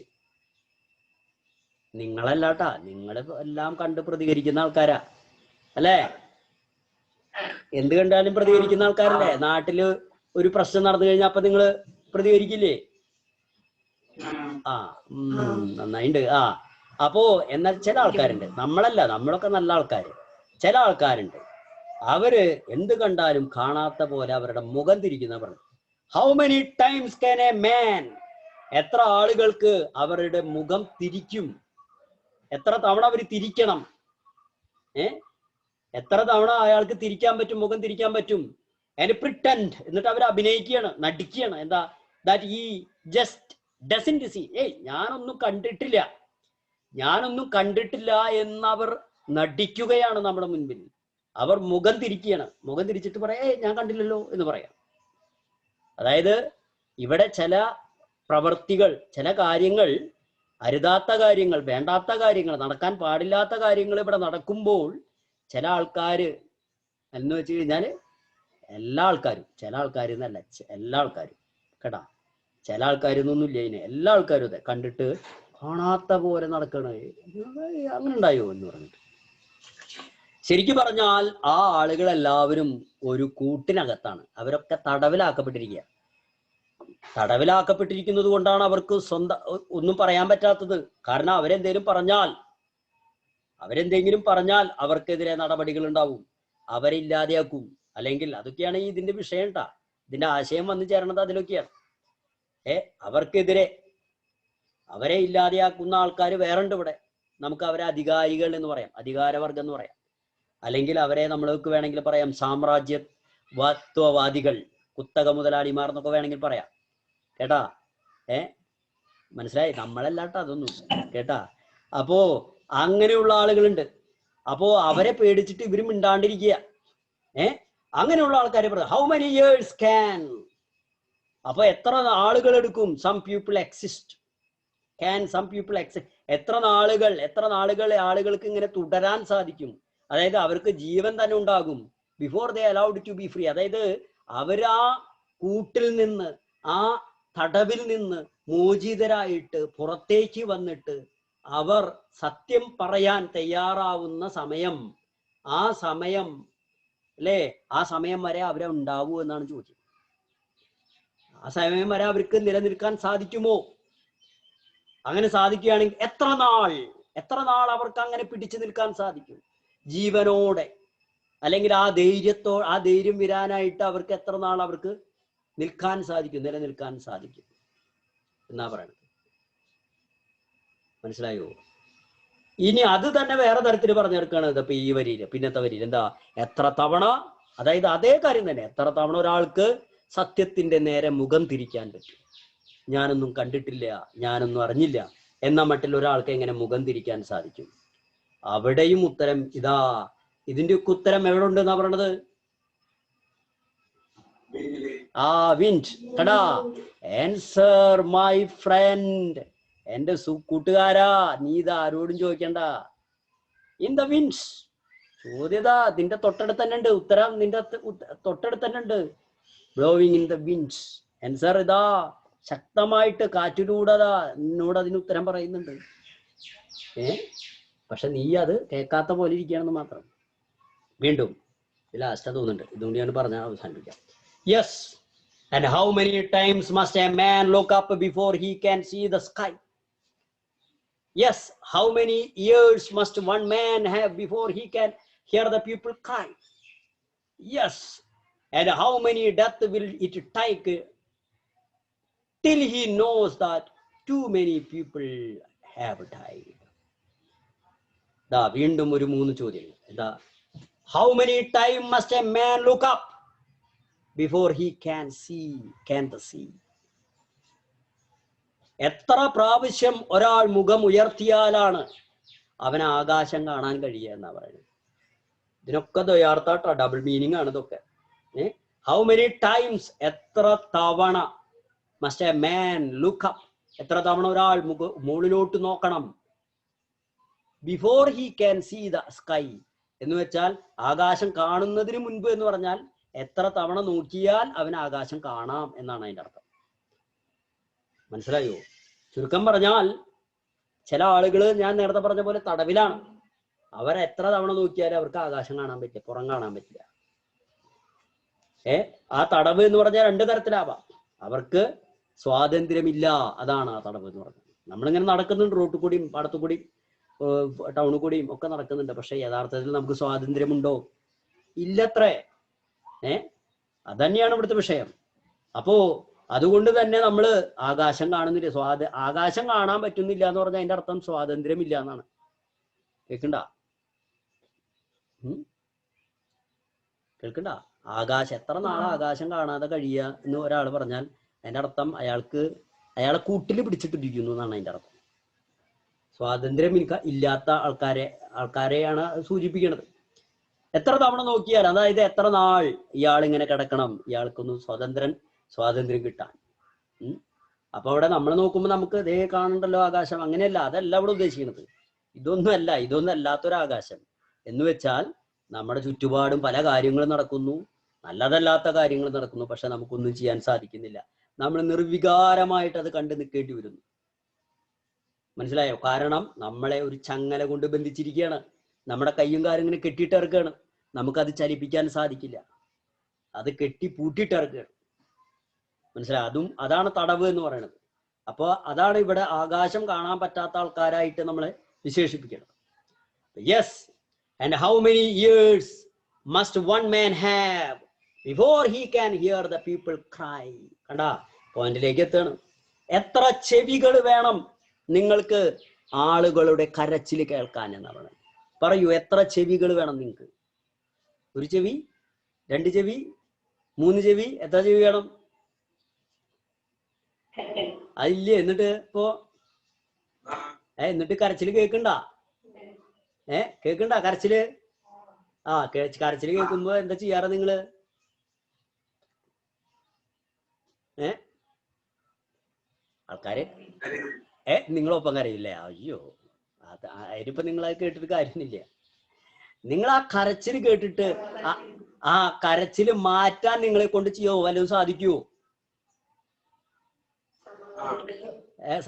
നിങ്ങളല്ലാട്ടാ, നിങ്ങൾ എല്ലാം കണ്ട് പ്രതികരിക്കുന്ന ആൾക്കാരാ, അല്ലേ? എന്ത് കണ്ടാലും പ്രതികരിക്കുന്ന ആൾക്കാരല്ലേ? നാട്ടില് ഒരു പ്രശ്നം നടന്നു കഴിഞ്ഞാൽ അപ്പൊ നിങ്ങൾ പ്രതികരിക്കില്ലേ? നന്നായിണ്ട്. അപ്പോ എന്നാൽ ചില ആൾക്കാരുണ്ട്, നമ്മളല്ല, നമ്മളൊക്കെ നല്ല ആൾക്കാര്. ചില ആൾക്കാരുണ്ട്, അവര് എന്ത് കണ്ടാലും കാണാത്ത പോലെ അവരുടെ മുഖം തിരിക്കുന്ന പറഞ്ഞു. How many times can a man? എത്ര ആളുകൾക്ക് അവരുടെ മുഖം തിരിക്കും? എത്ര തവണ അവർ തിരിക്കണം? എത്ര തവണ അയാൾക്ക് തിരിക്കാൻ പറ്റും, മുഖം തിരിക്കാൻ പറ്റും? ആൻഡ് പ്രിറ്റൻഡ്, എന്നിട്ട് അവർ അഭിനയിക്കുകയാണ്, നടിക്കുകയാണ്. എന്താ? That he just doesn't see. ഞാനൊന്നും കണ്ടിട്ടില്ല എന്നവർ നടിക്കുകയാണ് നമ്മുടെ മുൻപിൽ. അവർ മുഖം തിരിക്കുകയാണ്. മുഖം തിരിച്ചിട്ട് പറയാ, ഞാൻ കണ്ടില്ലല്ലോ എന്ന് പറയാം. അതായത് ഇവിടെ ചില പ്രവർത്തികൾ, ചില കാര്യങ്ങൾ, അരുതാത്ത കാര്യങ്ങൾ, വേണ്ടാത്ത കാര്യങ്ങൾ, നടക്കാൻ പാടില്ലാത്ത കാര്യങ്ങൾ ഇവിടെ നടക്കുമ്പോൾ ചില ആൾക്കാര് എന്ന് വെച്ച് കഴിഞ്ഞാല് എല്ലാ ആൾക്കാരും, ചില ആൾക്കാർ എന്നല്ല, എല്ലാ ആൾക്കാരും കേട്ടാ, ചില ആൾക്കാരൊന്നും ഇല്ല, ഇതിന് എല്ലാ ആൾക്കാരും അതെ കണ്ടിട്ട് കാണാത്ത പോലെ നടക്കണ. അങ്ങനെ ഉണ്ടായോ എന്ന് പറഞ്ഞിട്ട്. ശരിക്കും പറഞ്ഞാൽ ആ ആളുകൾ എല്ലാവരും ഒരു കൂട്ടിനകത്താണ്. അവരൊക്കെ തടവിലാക്കപ്പെട്ടിരിക്കുക. തടവിലാക്കപ്പെട്ടിരിക്കുന്നത് കൊണ്ടാണ് അവർക്ക് സ്വന്തം ഒന്നും പറയാൻ പറ്റാത്തത്. കാരണം അവരെന്തെങ്കിലും പറഞ്ഞാൽ അവർക്കെതിരെ നടപടികൾ ഉണ്ടാവും, അവരെ ഇല്ലാതെയാക്കും. അല്ലെങ്കിൽ അതൊക്കെയാണ് ഇതിന്റെ വിഷയം ട്ടാ. ഇതിന്റെ ആശയം വന്നു ചേരണത് അതിലൊക്കെയാണ്. അവർക്കെതിരെ അവരെ ഇല്ലാതെയാക്കുന്ന ആൾക്കാർ വേറുണ്ട് ഇവിടെ. നമുക്ക് അവരെ അധികാരികൾ എന്ന് പറയാം, അധികാരവർഗം എന്ന് പറയാം. അല്ലെങ്കിൽ അവരെ നമ്മൾക്ക് വേണമെങ്കിൽ പറയാം സാമ്രാജ്യത്വവാദികൾ, കുത്തക മുതലാളിമാർ എന്നൊക്കെ വേണമെങ്കിൽ പറയാം. കേട്ടാ? മനസ്സിലായി? നമ്മളല്ലാട്ടോ അതൊന്നും. കേട്ടാ? അപ്പോ അങ്ങനെയുള്ള ആളുകളുണ്ട്. അപ്പോ അവരെ പേടിച്ചിട്ട് ഇവരും മിണ്ടാണ്ടിരിക്കുക. അങ്ങനെയുള്ള ആൾക്കാരെ പറയാം ഹൗ മെനി ഇയേഴ്സ് ക്യാൻ. അപ്പൊ എത്ര ആളുകൾ എടുക്കും? Some people exist. Can some people exist. എത്ര നാളുകൾ ആളുകൾക്ക് ഇങ്ങനെ തുടരാൻ സാധിക്കും? അതായത് അവർക്ക് ജീവൻ തന്നെ ഉണ്ടാകും. Before they allowed to be free. അതായത് അവരാ കൂട്ടിൽ നിന്ന്, ആ തടവിൽ നിന്ന് മോചിതരായിട്ട് പുറത്തേക്ക് വന്നിട്ട് അവർ സത്യം പറയാൻ തയ്യാറാവുന്ന സമയം, ആ സമയം അല്ലേ, ആ സമയം വരെ അവരെ ഉണ്ടാവൂ എന്നാണ് ചോദ്യം. ആ സമയം വരെ അവർക്ക് നിലനിൽക്കാൻ സാധിക്കുമോ? അങ്ങനെ സാധിക്കുകയാണെങ്കിൽ എത്ര നാൾ അവർക്ക് അങ്ങനെ പിടിച്ചു നിൽക്കാൻ സാധിക്കും ജീവനോടെ? അല്ലെങ്കിൽ ആ ധൈര്യം വരാനായിട്ട് അവർക്ക് എത്ര നാൾ അവർക്ക് നിൽക്കാൻ സാധിക്കും, നിലനിൽക്കാൻ സാധിക്കും എന്നാ പറയണത്. മനസ്സിലായോ? ഇനി അത് തന്നെ വേറെ തരത്തിൽ പറഞ്ഞെടുക്കുകയാണ്. ഇപ്പൊ ഈ വരിയിൽ, പിന്നത്തെ വരിയിൽ എന്താ? എത്ര തവണ, അതായത് അതേ കാര്യം തന്നെ, എത്ര തവണ ഒരാൾക്ക് സത്യത്തിന്റെ നേരെ മുഖം തിരിക്കാൻ പറ്റും? ഞാനൊന്നും കണ്ടിട്ടില്ല, ഞാനൊന്നും അറിഞ്ഞില്ല എന്ന മട്ടിൽ ഒരാൾക്ക് എങ്ങനെ മുഖം തിരിക്കാൻ സാധിക്കും? അവിടെയും ഉത്തരം ഇതാ. ഇതിന്റെ ഒക്കെ ഉത്തരം എവിടെ ഉണ്ടെന്നാ പറയണത്? വിൻഡ്. കടാ, ആൻസർ മൈ ഫ്രണ്ട്. എന്റെ കൂട്ടുകാരാ, നീ ഇത് ആരോടും ചോദിക്കണ്ട. In the winds. ചോദ്യത നിന്റെ തൊട്ടടുത്ത് തന്നെ ഉണ്ട്, ഉത്തരം നിന്റെ തൊട്ടടുത്ത് തന്നെ ഉണ്ട്. Blowing in the winds. Answer ഇതാ, ശക്തമായിട്ട് കാറ്റിലൂടെ എന്നോട് അതിന് ഉത്തരം പറയുന്നുണ്ട്. പക്ഷെ നീ അത് കേൾക്കാത്ത പോലെ ഇരിക്കുകയാണെന്ന് മാത്രം. വീണ്ടും ലാസ്റ്റ് തോന്നുന്നുണ്ട്, ഇതുകൊണ്ട് ഞാൻ പറഞ്ഞ അവസാനിപ്പിക്കാം. Yes. And how many times must a man look up before he can see the sky? Yes. How many years must one man have before he can hear the people cry? Yes. And how many death will it take till he knows that too many people have died? വീണ്ടും ഒരു 3 ചോദ്യങ്ങൾ. How many times must a man look up before he can the see? എത്ര പ്രാവശ്യം ഒരാൾ മുഖം ഉയർത്തിയാലാണ് അവന് ആകാശം കാണാൻ കഴിയുക എന്നാ പറയുന്നത്. ഇതിനൊക്കെ ദ്വയാർത്ഥാട്ടോ, ഡബിൾ മീനിങ് ആണ് ഇതൊക്കെ. ഹൗ മെനി ടൈംസ്, എത്ര തവണ, must a man look up, എത്ര തവണ ഒരാൾ മുകളിലോട്ട് നോക്കണം. Before he can see the sky എന്ന് വെച്ചാൽ ആകാശം കാണുന്നതിന് മുൻപ് എന്ന് പറഞ്ഞാൽ എത്ര തവണ നോക്കിയാൽ അവന് ആകാശം കാണാം എന്നാണ് അതിന്റെ അർത്ഥം. മനസ്സിലായോ? ചുരുക്കം പറഞ്ഞാൽ ചില ആളുകൾ ഞാൻ നേരത്തെ പറഞ്ഞ പോലെ തടവിലാണ്. അവർ എത്ര തവണ നോക്കിയാലും അവർക്ക് ആകാശം കാണാൻ പറ്റില്ല, പുറം കാണാൻ പറ്റില്ല. ആ തടവ് എന്ന് പറഞ്ഞാൽ 2 തരത്തിലാവാം. അവർക്ക് സ്വാതന്ത്ര്യമില്ല, അതാണ് ആ തടവ് എന്ന് പറഞ്ഞത്. നമ്മളിങ്ങനെ നടക്കുന്നുണ്ട്, റോട്ടിൽ കൂടിയും പാടത്തു കൂടിയും ടൗണിൽ കൂടിയും ഒക്കെ നടക്കുന്നുണ്ട്. പക്ഷെ യഥാർത്ഥത്തിൽ നമുക്ക് സ്വാതന്ത്ര്യമുണ്ടോ? ഇല്ലത്രേ. അതന്നെയാണ് ഇവിടുത്തെ വിഷയം. അപ്പോ അതുകൊണ്ട് തന്നെ നമ്മൾ ആകാശം കാണുന്നില്ല, ആകാശം കാണാൻ പറ്റുന്നില്ല എന്ന് പറഞ്ഞാൽ അതിന്റെ അർത്ഥം സ്വാതന്ത്ര്യമില്ല എന്നാണ്. കേൾക്കണ്ട? എത്ര നാളെ ആകാശം കാണാതെ കഴിയുക എന്ന് ഒരാൾ പറഞ്ഞാൽ അതിന്റെ അർത്ഥം അയാളെ കൂട്ടിൽ പിടിച്ചിട്ടിരിക്കുന്നു എന്നാണ് അതിന്റെ അർത്ഥം. സ്വാതന്ത്ര്യം ഇല്ലാത്ത ആൾക്കാരെയാണ് സൂചിപ്പിക്കുന്നത്. എത്ര തവണ നോക്കിയാൽ, അതായത് എത്ര നാൾ ഇയാൾ ഇങ്ങനെ കിടക്കണം, ഇയാൾക്കൊന്ന് സ്വാതന്ത്ര്യം കിട്ടാൻ. അപ്പൊ അവിടെ നമ്മൾ നോക്കുമ്പോൾ നമുക്ക് ഇതേ കാണണ്ടല്ലോ ആകാശം, അങ്ങനെയല്ല, അതല്ല ഇവിടെ ഉദ്ദേശിക്കുന്നത്. ഇതൊന്നും അല്ലാത്തൊരാകാശം എന്ന് വെച്ചാൽ നമ്മുടെ ചുറ്റുപാടും പല കാര്യങ്ങളും നടക്കുന്നു, നല്ലതല്ലാത്ത കാര്യങ്ങൾ നടക്കുന്നു. പക്ഷെ നമുക്കൊന്നും ചെയ്യാൻ സാധിക്കുന്നില്ല. നമ്മൾ നിർവികാരമായിട്ട് അത് കണ്ടു നിൽക്കേണ്ടി വരുന്നു. മനസ്സിലായോ? കാരണം നമ്മളെ ഒരു ചങ്ങല കൊണ്ട് ബന്ധിച്ചിരിക്കുകയാണ്. നമ്മുടെ കയ്യും കാലും ഇങ്ങനെ കെട്ടിയിട്ടിറക്കുകയാണ്. നമുക്കത് ചലിപ്പിക്കാൻ സാധിക്കില്ല. അത് കെട്ടി പൂട്ടിയിട്ടിറക്കുകയാണ്. മനസ്സിലായി? അതാണ് തടവ് എന്ന് പറയുന്നത്. അപ്പോൾ അതാണ് ഇവിടെ ആകാശം കാണാൻ പറ്റാത്ത ആൾക്കാരായിട്ട് നമ്മളെ വിശേഷിപ്പിക്കണം. Yes. And how many years must one man have before he can hear the people cry? കണ്ടാ, പോയിന്റിലേക്ക് എത്താണ്. എത്ര ചെവികൾ വേണം നിങ്ങൾക്ക് ആളുകളുടെ കരച്ചിൽ കേൾക്കാൻ എന്നാണ് പറയുന്നത്. പറയൂ, എത്ര ചെവികൾ വേണം നിങ്ങൾക്ക്? ഒരു ചെവി, 2 ചെവി, 3 ചെവി, എത്ര ചെവി വേണം? അതില്ലേ? എന്നിട്ട് ഇപ്പോ എന്നിട്ട് കരച്ചില് കേൾക്കണ്ട? കേൾക്കണ്ട കരച്ചില്? കരച്ചില് കേൾക്കുമ്പോ എന്താ ചെയ്യാറ് നിങ്ങള്? ആൾക്കാര് നിങ്ങളൊപ്പം കരയില്ലേ? അയ്യോ, അതിനിപ്പോ നിങ്ങളത് കേട്ടിട്ട് കാര്യമില്ല. നിങ്ങൾ ആ കരച്ചില് കേട്ടിട്ട് ആ കരച്ചില് മാറ്റാൻ നിങ്ങളെ കൊണ്ട് ചെയ്യോ? വല്ലതും സാധിക്കുവോ?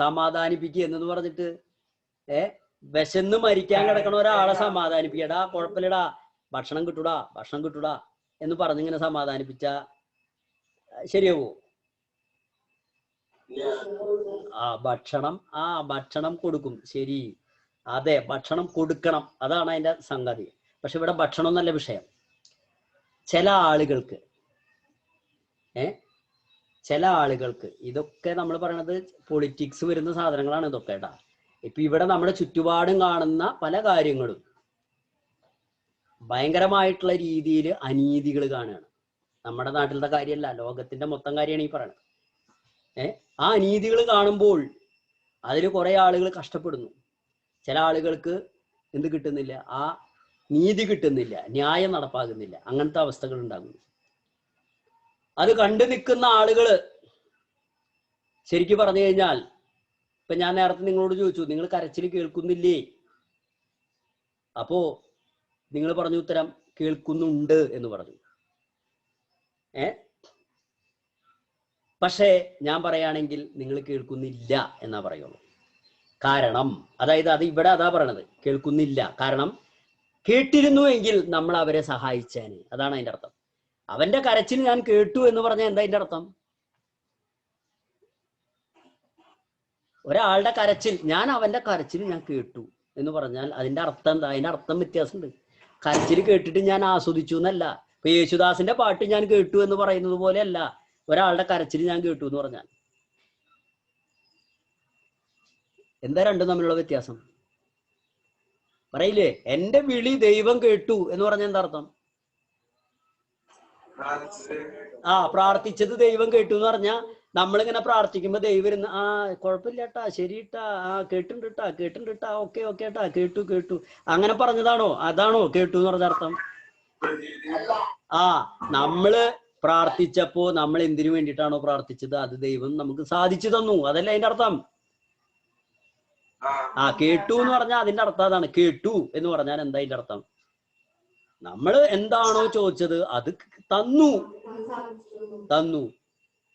സമാധാനിപ്പിക്കുക എന്നു പറഞ്ഞിട്ട് വിശന്ന് മരിക്കാൻ കിടക്കണ ഒരാളെ സമാധാനിപ്പിക്കടാ, കുഴപ്പമില്ലടാ, ഭക്ഷണം കിട്ടൂടാ എന്ന് പറഞ്ഞിങ്ങനെ സമാധാനിപ്പിച്ച ശരിയാവോ? ഭക്ഷണം കൊടുക്കും. ശരി, അതെ, ഭക്ഷണം കൊടുക്കണം, അതാണ് അതിന്റെ സംഗതി. പക്ഷെ ഇവിടെ ഭക്ഷണം എന്നല്ല വിഷയം. ചില ആളുകൾക്ക് ഇതൊക്കെ നമ്മൾ പറയണത് പൊളിറ്റിക്സ് വരുന്ന സാധനങ്ങളാണ് ഇതൊക്കെ കേട്ടാ. ഇപ്പൊ ഇവിടെ നമ്മുടെ ചുറ്റുപാടും കാണുന്ന പല കാര്യങ്ങളും ഭയങ്കരമായിട്ടുള്ള രീതിയിൽ അനീതികൾ കാണുകയാണ്. നമ്മുടെ നാട്ടിലത്തെ കാര്യമല്ല, ലോകത്തിന്റെ മൊത്തം കാര്യമാണ് ഈ പറയണത്. ആ അനീതികൾ കാണുമ്പോൾ അതിൽ കുറെ ആളുകൾ കഷ്ടപ്പെടുന്നു. ചില ആളുകൾക്ക് എന്ത് കിട്ടുന്നില്ല? ആ നീതി കിട്ടുന്നില്ല, ന്യായം നടപ്പാകുന്നില്ല, അങ്ങനത്തെ അവസ്ഥകൾ ഉണ്ടാകുന്നു. അത് കണ്ടു നിൽക്കുന്ന ആളുകള് ശരിക്കും പറഞ്ഞു കഴിഞ്ഞാൽ, ഇപ്പൊ ഞാൻ നേരത്തെ നിങ്ങളോട് ചോദിച്ചു, നിങ്ങൾ കരച്ചിൽ കേൾക്കുന്നില്ലേ? അപ്പോ നിങ്ങൾ പറഞ്ഞു ഉത്തരം കേൾക്കുന്നുണ്ട് എന്ന് പറഞ്ഞു. പക്ഷേ ഞാൻ പറയുകയാണെങ്കിൽ നിങ്ങൾ കേൾക്കുന്നില്ല എന്നാ പറയുള്ളൂ. കാരണം അതായത് അത് ഇവിടെ അതാ പറയണത്, കേൾക്കുന്നില്ല. കാരണം കേട്ടിരുന്നു എങ്കിൽ നമ്മൾ അവരെ സഹായിച്ചേനെ, അതാണ് അതിന്റെ അർത്ഥം. അവന്റെ കരച്ചിൽ ഞാൻ കേട്ടു എന്ന് പറഞ്ഞാൽ എന്താ അതിന്റെ അർത്ഥം? ഒരാളുടെ കരച്ചിൽ, അവന്റെ കരച്ചിൽ ഞാൻ കേട്ടു എന്ന് പറഞ്ഞാൽ അതിന്റെ അർത്ഥം എന്താ? അതിന്റെ അർത്ഥം വ്യത്യാസമുണ്ട്. കരച്ചിൽ കേട്ടിട്ട് ഞാൻ ആസ്വദിച്ചു എന്നല്ല. ഇപ്പൊ യേശുദാസിന്റെ പാട്ട് ഞാൻ കേട്ടു എന്ന് പറയുന്നത് പോലെയല്ല ഒരാളുടെ കരച്ചിൽ ഞാൻ കേട്ടു എന്ന് പറഞ്ഞാൽ. എന്താ രണ്ടും തമ്മിലുള്ള വ്യത്യാസം? പറയില്ലേ? എന്റെ വിളി ദൈവം കേട്ടു എന്ന് പറഞ്ഞാൽ എന്താ അർത്ഥം? പ്രാർത്ഥിച്ചത് ദൈവം കേട്ടു എന്ന് പറഞ്ഞാൽ നമ്മളിങ്ങനെ പ്രാർത്ഥിക്കുമ്പോ ദൈവം ഇരുന്ന് കുഴപ്പമില്ലട്ടാ, ശരിട്ടാ, കേട്ടിട്ടാ, ഓക്കെ ട്ടാ, കേട്ടു അങ്ങനെ പറഞ്ഞതാണോ? അതാണോ കേട്ടു എന്ന് പറഞ്ഞ അർത്ഥം? നമ്മള് പ്രാർത്ഥിച്ചപ്പോ നമ്മൾ എന്തിനു വേണ്ടിയിട്ടാണോ പ്രാർത്ഥിച്ചത് അത് ദൈവം നമുക്ക് സാധിച്ചു തന്നു, അതല്ല അതിന്റെ അർത്ഥം. കേട്ടു എന്ന് പറഞ്ഞാൽ അതിന്റെ അർത്ഥം അതാണ്. കേട്ടു എന്ന് പറഞ്ഞാൽ എന്താ അതിന്റെ അർത്ഥം? നമ്മള് എന്താണോ ചോദിച്ചത് അത് തന്നു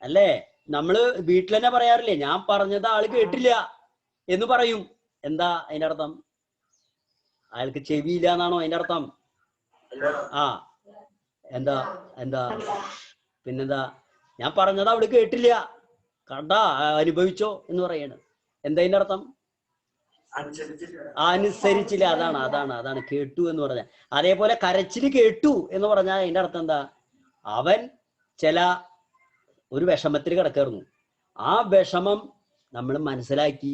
അല്ലേ? നമ്മള് വീട്ടിൽ തന്നെ പറയാറില്ലേ, ഞാൻ പറഞ്ഞത് ആള് കേട്ടില്ല എന്ന് പറയും. എന്താ അതിന്റെ അർത്ഥം? അയാൾക്ക് ചെവിയില്ല എന്നാണോ അതിന്റെ അർത്ഥം? എന്താ പിന്നെന്താ? ഞാൻ പറഞ്ഞത് അവള് കേട്ടില്ല, കണ്ടാ, അനുഭവിച്ചോ എന്ന് പറയാണ്. എന്താ അതിന്റെ അർത്ഥം? അനുസരിച്ചില്ല. അതാണ് കേട്ടു എന്ന് പറഞ്ഞാൽ. അതേപോലെ കരച്ചില് കേട്ടു എന്ന് പറഞ്ഞാൽ അതിന്റെ അർത്ഥം എന്താ? അവൻ ഒരു വിഷമത്തിൽ കിടക്കായിരുന്നു, ആ വിഷമം നമ്മൾ മനസ്സിലാക്കി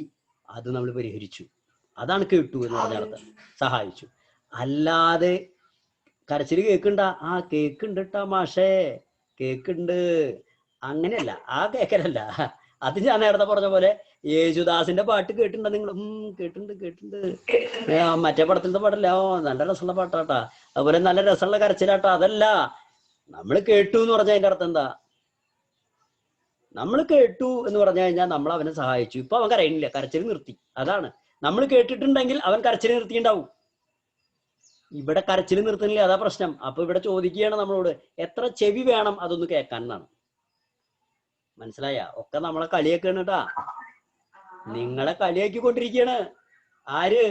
അത് നമ്മൾ പരിഹരിച്ചു, അതാണ് കേട്ടു എന്ന് പറഞ്ഞ അർത്ഥം. സഹായിച്ചു. അല്ലാതെ കരച്ചില് കേൾക്കണ്ട, കേക്കുണ്ട് ട്ടാ മാഷേ, കേക്കുണ്ട്, അങ്ങനെയല്ല. കേക്കലല്ല. അത് ഞാൻ നേരത്തെ പറഞ്ഞ പോലെ യേശുദാസിന്റെ പാട്ട് കേട്ടിട്ടുണ്ടോ നിങ്ങൾ? കേട്ടിട്ടുണ്ട്. മറ്റേ പടത്തിലത്തെ പാട്ടല്ല, നല്ല രസമുള്ള പാട്ടാട്ടാ, അതുപോലെ നല്ല രസമുള്ള കരച്ചിലാട്ടാ. അതല്ല, നമ്മൾ കേട്ടു എന്ന് പറഞ്ഞാൽ അതിന്റെ അർത്ഥം എന്താ? നമ്മൾ കേട്ടു എന്ന് പറഞ്ഞു കഴിഞ്ഞാൽ നമ്മൾ അവനെ സഹായിച്ചു. ഇപ്പൊ അവൻ കരയുന്നില്ല, കരച്ചിൽ നിർത്തി. അതാണ്. നമ്മൾ കേട്ടിട്ടുണ്ടെങ്കിൽ അവൻ കരച്ചിൽ നിർത്തിയിട്ടുണ്ടാവും. ഇവിടെ കരച്ചിൽ നിർത്തുന്നില്ല, അതാ പ്രശ്നം. അപ്പൊ ഇവിടെ ചോദിക്കുകയാണ് നമ്മളോട്, എത്ര ചെവി വേണം അതൊന്ന് കേൾക്കാൻ എന്നാണ്. മനസ്സിലായ? ഒക്കെ നമ്മളെ കളിയാക്കാണ് കേട്ടാ. നിങ്ങളെ കളിയാക്കിക്കൊണ്ടിരിക്കുകയാണ്. ആര്?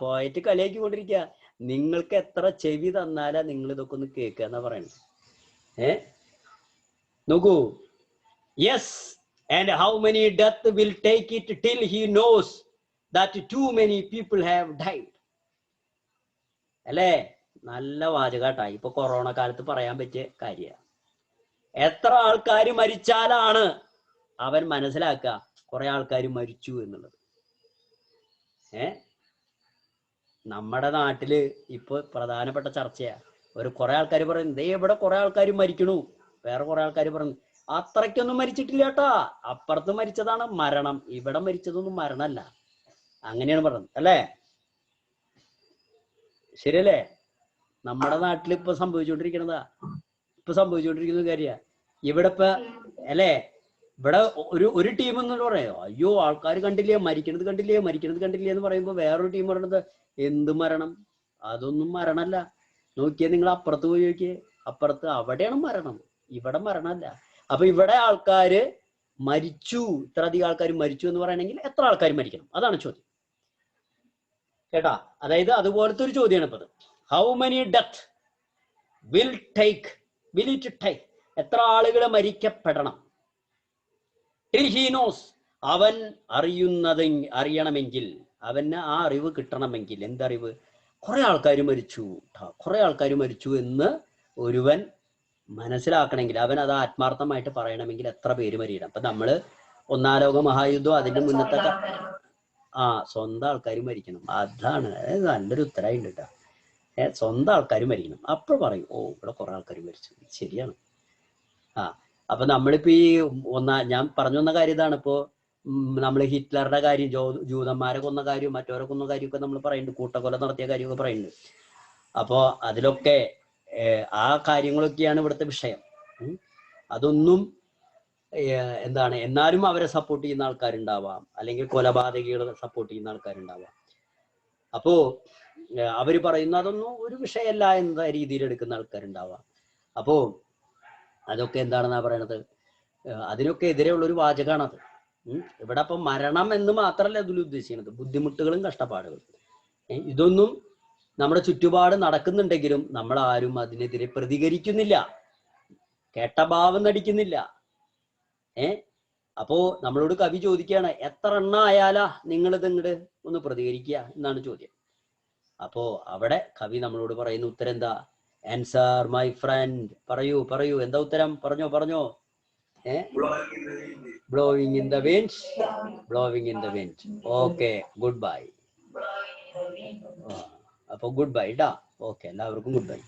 പോയിട്ട് കളിയാക്കിക്കൊണ്ടിരിക്കുക. നിങ്ങൾക്ക് എത്ര ചെവി തന്നാലാ നിങ്ങൾ ഇതൊക്കെ ഒന്ന് കേൾക്കുക എന്നാ പറയുന്നത്. നോക്കൂ. Yes, and how many death will take it till he knows that too many people have died. അല്ലേ? നല്ല വാചകാട്ടാ. ഇപ്പൊ കൊറോണ കാലത്ത് പറയാൻ പറ്റിയ കാര്യമാണ്. എത്ര ആൾക്കാർ മരിച്ചാലാണ് അവൻ മനസ്സിലാക്കുക കുറെ ആൾക്കാർ മരിച്ചു എന്നുള്ളത്. നമ്മുടെ നാട്ടില് ഇപ്പൊ പ്രധാനപ്പെട്ട ചർച്ചയാ. കുറെ ആൾക്കാർ പറയുന്നു ദേ ഇവിടെ കുറെ ആൾക്കാർ മരിക്കണു, വേറെ കുറെ ആൾക്കാർ പറഞ്ഞു അത്രയ്ക്കൊന്നും മരിച്ചിട്ടില്ല കേട്ടാ, അപ്പുറത്ത് മരിച്ചതാണ് മരണം, ഇവിടെ മരിച്ചതൊന്നും മരണമല്ല. അങ്ങനെയാണ് പറഞ്ഞത് അല്ലേ? ശരിയല്ലേ? നമ്മുടെ നാട്ടിൽ ഇപ്പൊ സംഭവിച്ചുകൊണ്ടിരിക്കണതാ, സംഭവിച്ചുകൊണ്ടിരിക്കുന്ന കാര്യ. ഇവിടെ ഇപ്പൊ അല്ലേ, ഇവിടെ ഒരു ടീം എന്ന് പറയോ അയ്യോ ആൾക്കാർ കണ്ടില്ലേ, മരിക്കണത് കണ്ടില്ലേ എന്ന് പറയുമ്പോ വേറൊരു ടീം പറയണത് എന്ത് മരണം, അതൊന്നും മരണമല്ല. നോക്കിയേ നിങ്ങൾ അപ്പുറത്ത് പോയി നോക്കിയേ, അപ്പുറത്ത് അവിടെയാണ് മരണം, ഇവിടെ മരണമല്ല. അപ്പൊ ഇവിടെ ആൾക്കാര് മരിച്ചു, ഇത്ര അധികം ആൾക്കാർ മരിച്ചു എന്ന് പറയണമെങ്കിൽ എത്ര ആൾക്കാർ മരിക്കണം, അതാണ് ചോദ്യം കേട്ടാ. അതായത് അതുപോലത്തെ ഒരു ചോദ്യമാണ് ഇപ്പത്. How many death will it take, എത്ര ആളുകൾ മരിക്കപ്പെടണം, ടിൽ ഹി നോസ്, അവൻ അറിയണമെങ്കിൽ, അവന് ആ അറിവ് കിട്ടണമെങ്കിൽ. എന്തറിവ്? കുറെ ആൾക്കാർ മരിച്ചു എന്ന് ഒരുവൻ മനസ്സിലാക്കണമെങ്കിൽ, അവൻ അത് ആത്മാർത്ഥമായിട്ട് പറയണമെങ്കിൽ എത്ര പേര് മരിയണം. അപ്പൊ നമ്മള് ഒന്നാം ലോക മഹായുദ്ധം അതിന്റെ മുന്നത്തെ സ്വന്തം ആൾക്കാർ മരിക്കണം. അതാണ് നല്ലൊരു ഉത്തരവായിട്ടുണ്ട് കേട്ടോ. സ്വന്തം ആൾക്കാർ മരിക്കണം. അപ്പൊ പറയും ഓ ഇവിടെ കുറെ ആൾക്കാർ മരിച്ചു, ശരിയാണ്. അപ്പൊ നമ്മളിപ്പോ ഈ ഞാൻ പറഞ്ഞു വന്ന കാര്യം ഇതാണ്. ഇപ്പോ നമ്മൾ ഹിറ്റ്ലറുടെ കാര്യം, ജൂതന്മാരെ കൊന്ന കാര്യം, മറ്റവരെ കൊന്ന കാര്യമൊക്കെ നമ്മൾ പറയുന്നുണ്ട്, കൂട്ടക്കൊല നടത്തിയ കാര്യമൊക്കെ പറയുന്നുണ്ട്. അപ്പോ അതിലൊക്കെ ആ കാര്യങ്ങളൊക്കെയാണ് ഇവിടുത്തെ വിഷയം. അതൊന്നും എന്താണ്, എന്നാലും അവരെ സപ്പോർട്ട് ചെയ്യുന്ന ആൾക്കാരുണ്ടാവാം, അല്ലെങ്കിൽ കൊലപാതകികളെ സപ്പോർട്ട് ചെയ്യുന്ന ആൾക്കാരുണ്ടാവാം. അപ്പോ അവര് പറയുന്ന അതൊന്നും ഒരു വിഷയമല്ല എന്ന രീതിയിൽ എടുക്കുന്ന ആൾക്കാരുണ്ടാവാം. അപ്പോ അതൊക്കെ എന്താണെന്നാ പറയണത്, അതിനൊക്കെ എതിരെയുള്ള ഒരു വാചകമാണത്. ഇവിടെ അപ്പം മരണം എന്ന് മാത്രമല്ല അതിൽ ഉദ്ദേശിക്കുന്നത്, ബുദ്ധിമുട്ടുകളും കഷ്ടപ്പാടുകളും. ഇതൊന്നും നമ്മുടെ ചുറ്റുപാട് നടക്കുന്നുണ്ടെങ്കിലും നമ്മൾ ആരും അതിനെതിരെ പ്രതികരിക്കുന്നില്ല, കേട്ട ഭാവം നടിക്കുന്നില്ല. അപ്പോ നമ്മളോട് കവി ചോദിക്കുകയാണ്, എത്ര എണ്ണ ആയാലാ നിങ്ങളിത് ഇങ്ങോട്ട് ഒന്ന് പ്രതികരിക്കുക എന്നാണ് ചോദ്യം. അപ്പോ അവിടെ കവി നമ്മളോട് പറയുന്ന ഉത്തരം എന്താ? Answer my front. പറയൂ എന്താ ഉത്തരം? പറഞ്ഞോ. Blowing in the wind. Okay, good bye. അപ്പൊ ഗുഡ് ബൈ ടാ. ഓക്കെ, എല്ലാവർക്കും ഗുഡ് ബൈ.